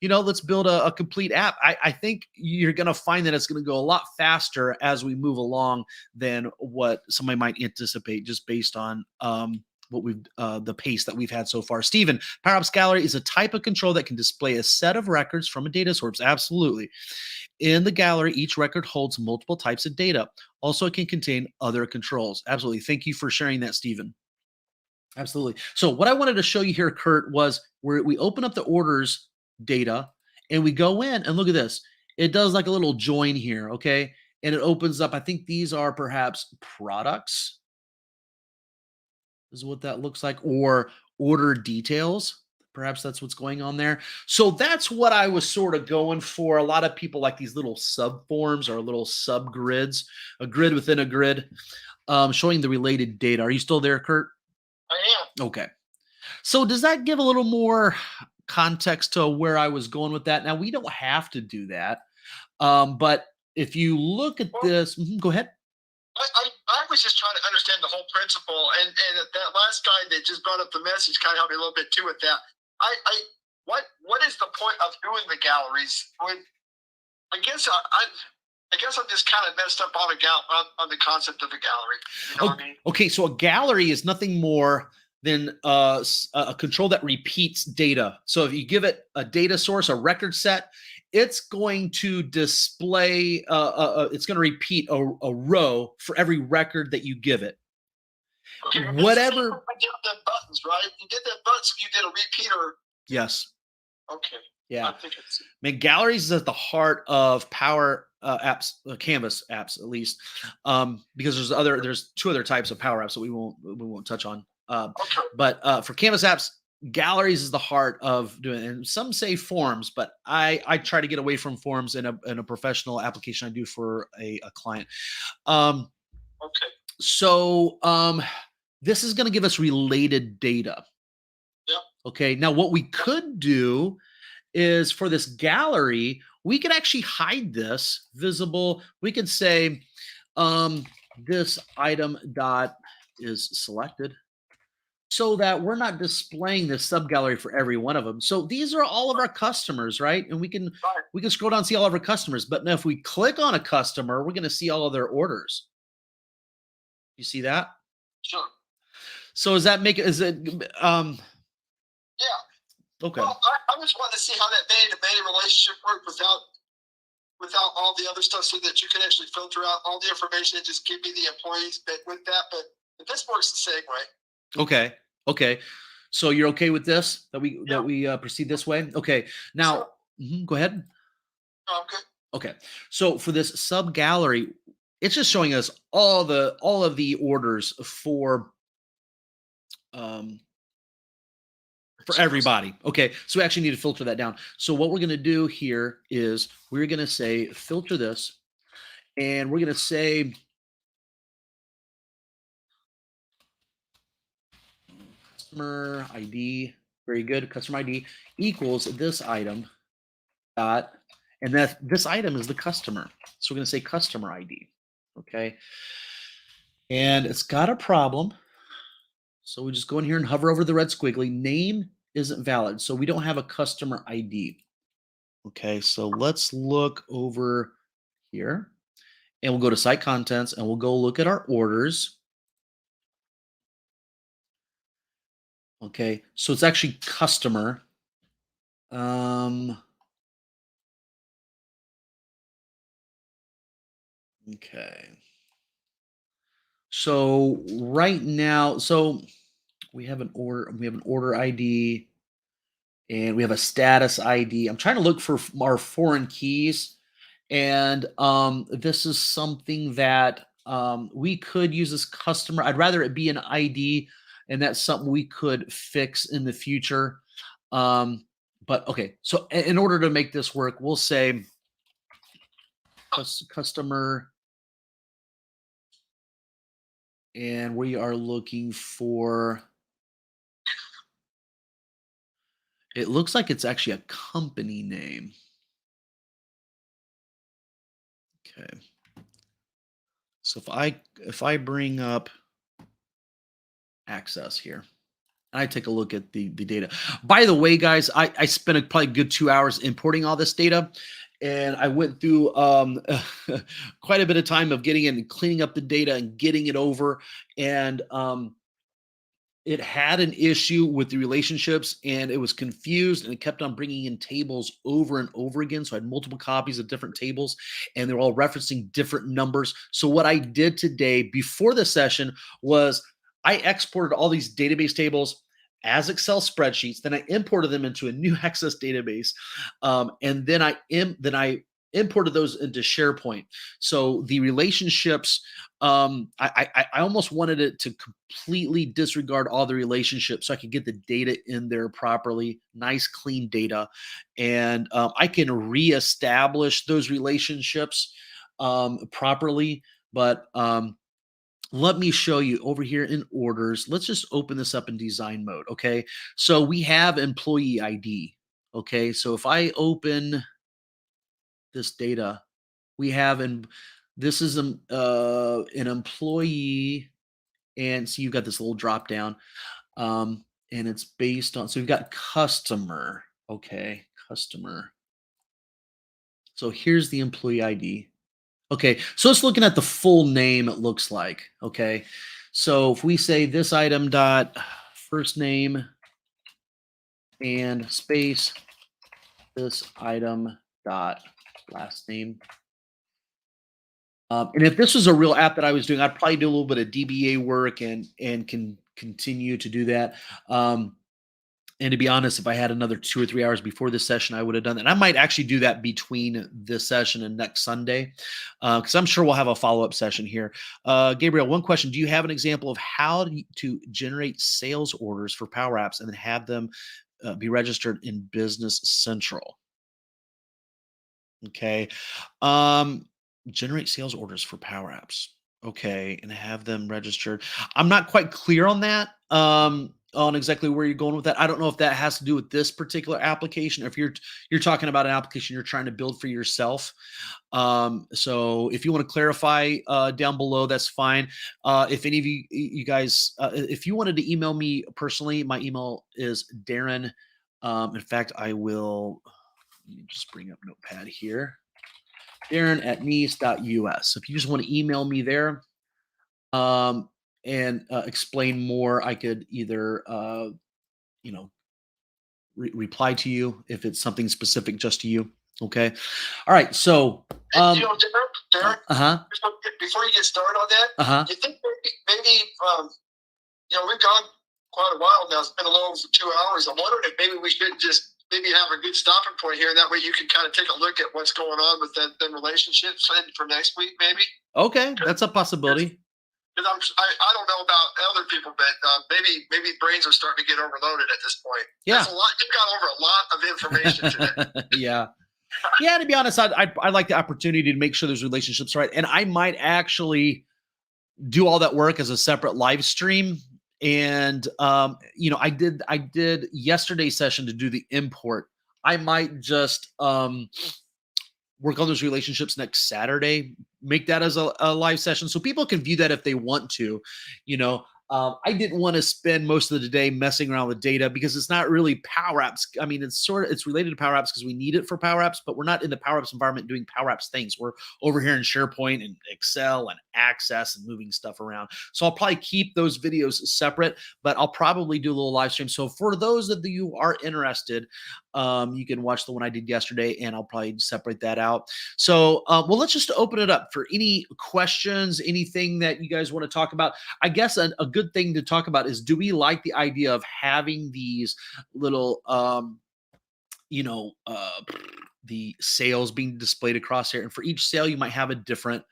Let's build a complete app. I think you're going to find that it's going to go a lot faster as we move along than what somebody might anticipate just based on what we've the pace that we've had so far. Stephen, Powerapps Gallery is a type of control that can display a set of records from a data source. Absolutely. In the gallery, each record holds multiple types of data. Also, it can contain other controls. Absolutely. Thank you for sharing that, Stephen. Absolutely. So what I wanted to show you here, Kurt, was where we open up the orders data and we go in and look at this. It does like a little join here, okay? And it opens up, I think these are perhaps products. This is what that looks like, or order details. Perhaps that's what's going on there. So that's what I was sort of going for. A lot of people like these little subforms or little subgrids, a grid within a grid, showing the related data. Are you still there, Kurt?
I am.
Okay. So does that give a little more context to where I was going with that? Now, we don't have to do that. But if you look at this, go ahead.
I was just trying to understand the whole principle, and that last guy that just brought up the message kind of helped me a little bit too with that. What is the point of doing the galleries? I guess I'm just kind of messed up on the concept of a gallery. You know what I mean?
Okay, so a gallery is nothing more than a control that repeats data. So if you give it a data source, a record set, it's going to display, it's going to repeat a row for every record that you give it.
Okay.
Whatever.
You did the buttons, right? You did that buttons, you did a repeater.
Yes.
Okay.
Yeah. Galleries is at the heart of Power apps, Canvas apps, at least, because there's 2 other types of Power Apps that we won't touch on.
Okay.
But for Canvas apps, Galleries is the heart of doing it. And some say forms, but I try to get away from forms in a professional application I do for a client.
Okay.
So this is going to give us related data.
Yeah.
Okay. Now, what we could do is for this gallery, we could actually hide this visible. We could say this item dot is selected so that we're not displaying this sub gallery for every one of them. So these are all of our customers, right? And we can scroll down and see all of our customers. But now if we click on a customer, we're going to see all of their orders. You see that?
Sure.
So does that make it? Is it?
Yeah.
Okay.
Well, I just wanted to see how that many relationship worked without all the other stuff, so that you can actually filter out all the information and just give me the employees bit with that. But this works the same way.
Okay. Okay. So you're okay with this? That we proceed this way? Okay. Now, go ahead.
No, I'm good.
Okay. So for this sub gallery, it's just showing us all of the orders for everybody. Okay. So we actually need to filter that down. So what we're going to do here is we're going to say filter this, and we're going to say customer ID. Very good. Customer ID equals this item dot, and this item is the customer. So we're going to say customer ID. Okay. And it's got a problem. So we just go in here and hover over the red squiggly. Name isn't valid. So we don't have a customer ID. Okay. So let's look over here, and we'll go to site contents, and we'll go look at our orders. Okay. So it's actually customer. Okay. So right now, so we have an order ID, and we have a status ID. I'm trying to look for our foreign keys, and this is something that we could use as customer. I'd rather it be an ID, and that's something we could fix in the future. But okay, so in order to make this work, we'll say customer And we are looking for, it looks like it's actually a company name. Okay. So if I bring up access here, and I take a look at the data. By the way, guys, I spent a probably good 2 hours importing all this data, and I went through quite a bit of time of getting in and cleaning up the data and getting it over. And it had an issue with the relationships, and it was confused, and it kept on bringing in tables over and over again. So I had multiple copies of different tables, and they're all referencing different numbers. So what I did today before the session was I exported all these database tables as Excel spreadsheets. Then I imported them into a new Access database, and then I imported those into SharePoint. So the relationships, I almost wanted it to completely disregard all the relationships so I could get the data in there properly, nice clean data, and I can reestablish those relationships properly. But let me show you over here in orders. Let's just open this up in design mode. Okay, so we have employee ID. Okay, so if I open this data, we have this is an employee, and so you've got this little drop down, and it's based on, so we've got customer. Okay, customer. So here's the employee ID. Okay, so it's looking at the full name, it looks like. Okay, so if we say this item dot first name and space this item dot last name. And if this was a real app that I was doing, I'd probably do a little bit of DBA work and can continue to do that. And to be honest, if I had another 2 or 3 hours before this session, I would have done that. And I might actually do that between this session and next Sunday, because I'm sure we'll have a follow-up session here. Gabriel, one question: do you have an example of how to generate sales orders for Powerapps and then have them be registered in Business Central? Okay. Generate sales orders for Powerapps. Okay, and have them registered. I'm not quite clear on that. On exactly where you're going with that. I don't know if that has to do with this particular application, or if you're talking about an application you're trying to build for yourself. So if you want to clarify down below, that's fine. If any of you guys, if you wanted to email me personally, my email is Darren. In fact, I will, let me just bring up Notepad here. Darren@nice.us. So if you just want to email me there and explain more, I could either you know reply to you if it's something specific just to you. Okay. All right. So
Derek,
uh-huh.
before you get started on that,
Uh-huh.
you think maybe we've gone quite a while now. It's been a little over 2 hours. I'm wondering if maybe we should just maybe have a good stopping point here, and that way you can kind of take a look at what's going on with them relationships for next week, maybe.
Okay, that's a possibility.
Because I don't know about other people, but maybe brains are starting to get overloaded at this point.
Yeah.
That's a lot. You've got over a lot of information today.
Yeah. Yeah, to be honest, I like the opportunity to make sure those relationships are right. And I might actually do all that work as a separate live stream. And I did yesterday's session to do the import. I might just work on those relationships next Saturday, make that as a live session so people can view that if they want to. I didn't want to spend most of the day messing around with data because it's not really Powerapps. I mean, it's related to Powerapps because we need it for Powerapps, but we're not in the Powerapps environment doing Powerapps things. We're over here in SharePoint and Excel and Access and moving stuff around. So I'll probably keep those videos separate, but I'll probably do a little live stream. So for those of you who are interested, you can watch the one I did yesterday, and I'll probably separate that out. So, well, let's just open it up for any questions, anything that you guys want to talk about. I guess a good thing to talk about is, do we like the idea of having these little, the sales being displayed across here? And for each sale, you might have a different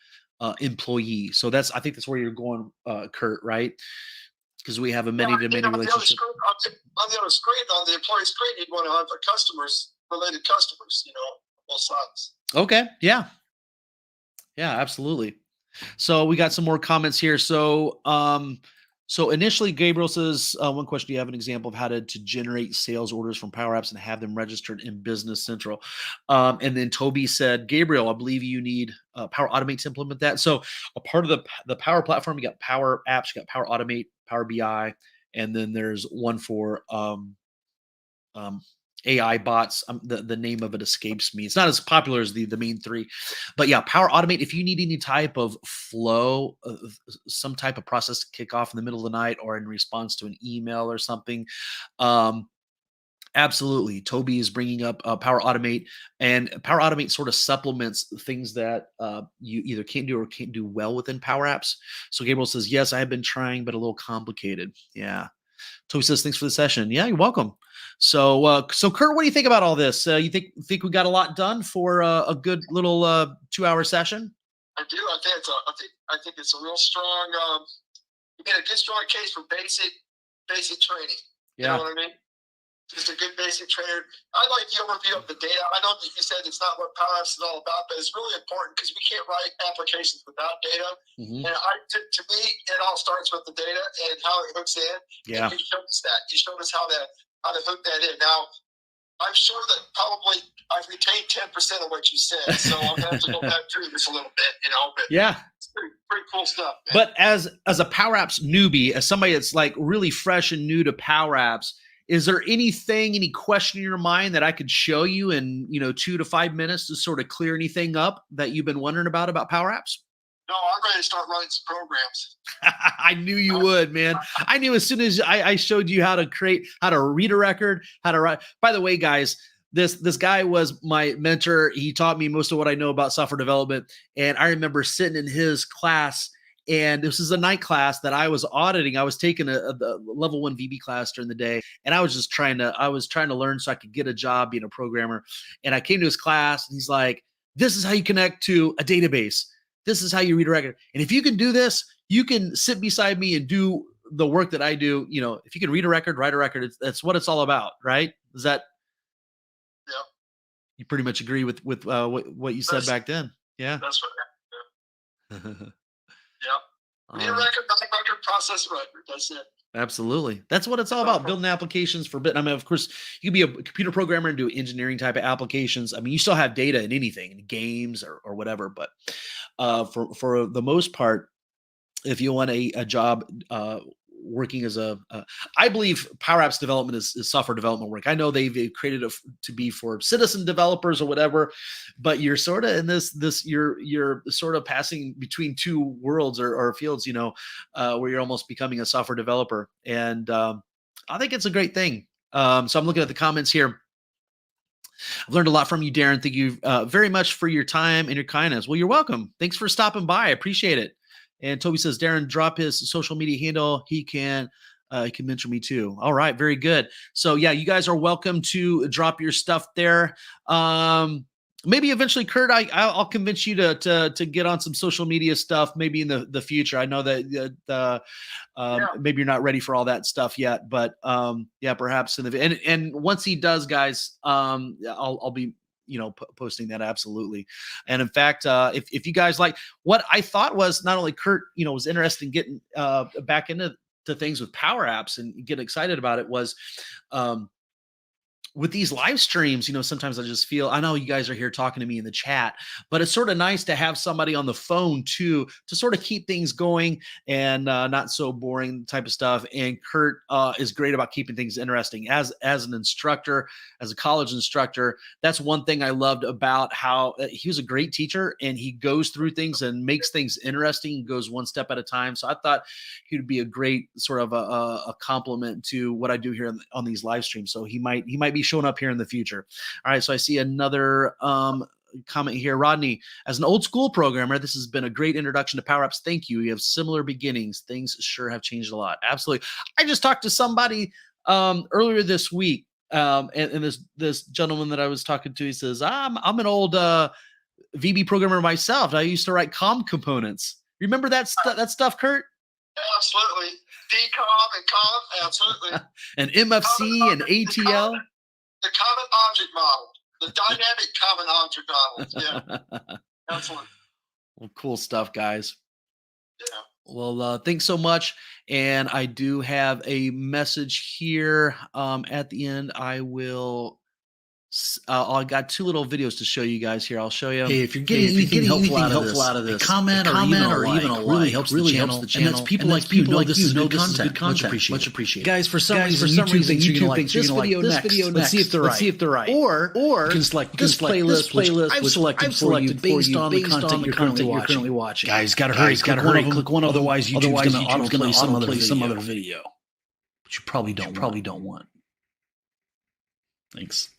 employee. So I think that's where you're going, Kurt, right? Because we have a many-to-many relationship.
On the other screen, on the employee screen, you'd want to have the related customers, both sides.
Okay. Yeah. Yeah, absolutely. So we got some more comments here. So initially, Gabriel says, one question: do you have an example of how to generate sales orders from Powerapps and have them registered in Business Central? And then Toby said, Gabriel, I believe you need Power Automate to implement that. So a part of the Power Platform, you got Power Apps, you got Power Automate, Power BI, and then there's one for um, AI bots. The name of it escapes me. It's not as popular as the main three, but yeah, Power Automate. If you need any type of flow, some type of process to kick off in the middle of the night or in response to an email or something, um, absolutely. Toby is bringing up Power Automate, and Power Automate sort of supplements things that you either can't do or can't do well within Power Apps. So Gabriel says, yes, I have been trying, but a little complicated. Yeah. Toby says, "Thanks for the session." Yeah, you're welcome. So Kurt, what do you think about all this? You think we got a lot done for a good little 2-hour session?
I do. I think it's a real strong. You get a good strong case for basic training. You
Yeah.
know what I mean? Just a good basic trainer. I like the overview of the data. I know that you said it's not what Powerapps is all about, but it's really important because we can't write applications without data.
Mhm.
And to me, it all starts with the data and how it hooks in.
Yeah.
And you showed us that. You showed us how to hook that in. Now, I'm sure that probably I've retained 10% of what you said, so I'm gonna have to go back through this a little bit, But
Yeah.
it's pretty cool stuff, man.
But as a Power Apps newbie, as somebody that's like really fresh and new to Power Apps, is there any question in your mind that I could show you in 2 to 5 minutes to sort of clear anything up that you've been wondering about Power Apps?
No, I'm ready to start running some programs.
I knew you would, man. I knew as soon as I showed you how to read a record, how to write. By the way, guys, this guy was my mentor. He taught me most of what I know about software development. And I remember sitting in his class, and this is a night class that I was auditing. I was taking a level 1 VB class during the day, and I was trying to learn so I could get a job being a programmer. And I came to his class, and he's like, "This is how you connect to a database. This is how you read a record. And if you can do this, you can sit beside me and do the work that I do. If you can read a record, write a record, that's what it's all about, right?" Is that
Yeah,
you pretty much agree with what you said back then? Yeah.
that's what. Yeah, read a
Um,
record, write a record, process a record. That's it.
Absolutely. That's what it's all about, building applications for bit. I mean, of course, you can be a computer programmer and do engineering type of applications. I mean, you still have data in anything, in games or whatever, but for the most part, if you want a job working as I believe Power Apps development is software development work. I know they've created it to be for citizen developers or whatever, but you're sort of in you're sort of passing between two worlds or fields, where you're almost becoming a software developer. And I think it's a great thing. So I'm looking at the comments here. I've learned a lot from you, Darren. Thank you very much for your time and your kindness. Well, you're welcome. Thanks for stopping by. I appreciate it. And Toby says, Darren, drop his social media handle. He can mention me too. All right, very good. So yeah, you guys are welcome to drop your stuff there. Maybe eventually, Kurt, I'll convince you to get on some social media stuff. Maybe in the future. I know that maybe you're not ready for all that stuff yet, but yeah, perhaps in the and once he does, guys, I'll be posting that absolutely. And in fact, if you guys like what I thought was not only Kurt, was interested in getting back into things with Power Apps and get excited about it was with these live streams, sometimes I just feel, I know you guys are here talking to me in the chat, but it's sort of nice to have somebody on the phone too, to sort of keep things going and not so boring type of stuff. And Kurt is great about keeping things interesting as an instructor, as a college instructor. That's one thing I loved about how he was a great teacher, and he goes through things and makes things interesting, goes one step at a time. So I thought he would be a great sort of a compliment to what I do here on these live streams. So he might be showing up here in the future. All right. So I see another comment here. Rodney, as an old school programmer, this has been a great introduction to Power Apps. Thank you. You have similar beginnings. Things sure have changed a lot. Absolutely. I just talked to somebody earlier this week. And this gentleman that I was talking to, he says, I'm an old VB programmer myself. I used to write COM components. Remember that stuff, Kurt?
Absolutely. DCOM and COM, absolutely.
And MFC and ATL.
The common object model, the dynamic common object model. Yeah, absolutely.
Well, cool stuff, guys.
Yeah.
Well, thanks so much. And I do have a message here at the end. I will. I got two little videos to show you guys here. I'll show you.
Hey, if you're getting anything helpful out of this, a comment or even a like really helps the channel. And that's people like you know this is good content. Much appreciated. Guys, for some reason, YouTube thinks you're gonna like this video next. Let's see if they're right. Or you can select this playlist, which I've selected for you based on the content you're currently watching. Guys, gotta hurry. Click one. Otherwise, YouTube's gonna autoplay some other video, which you probably don't want. Thanks.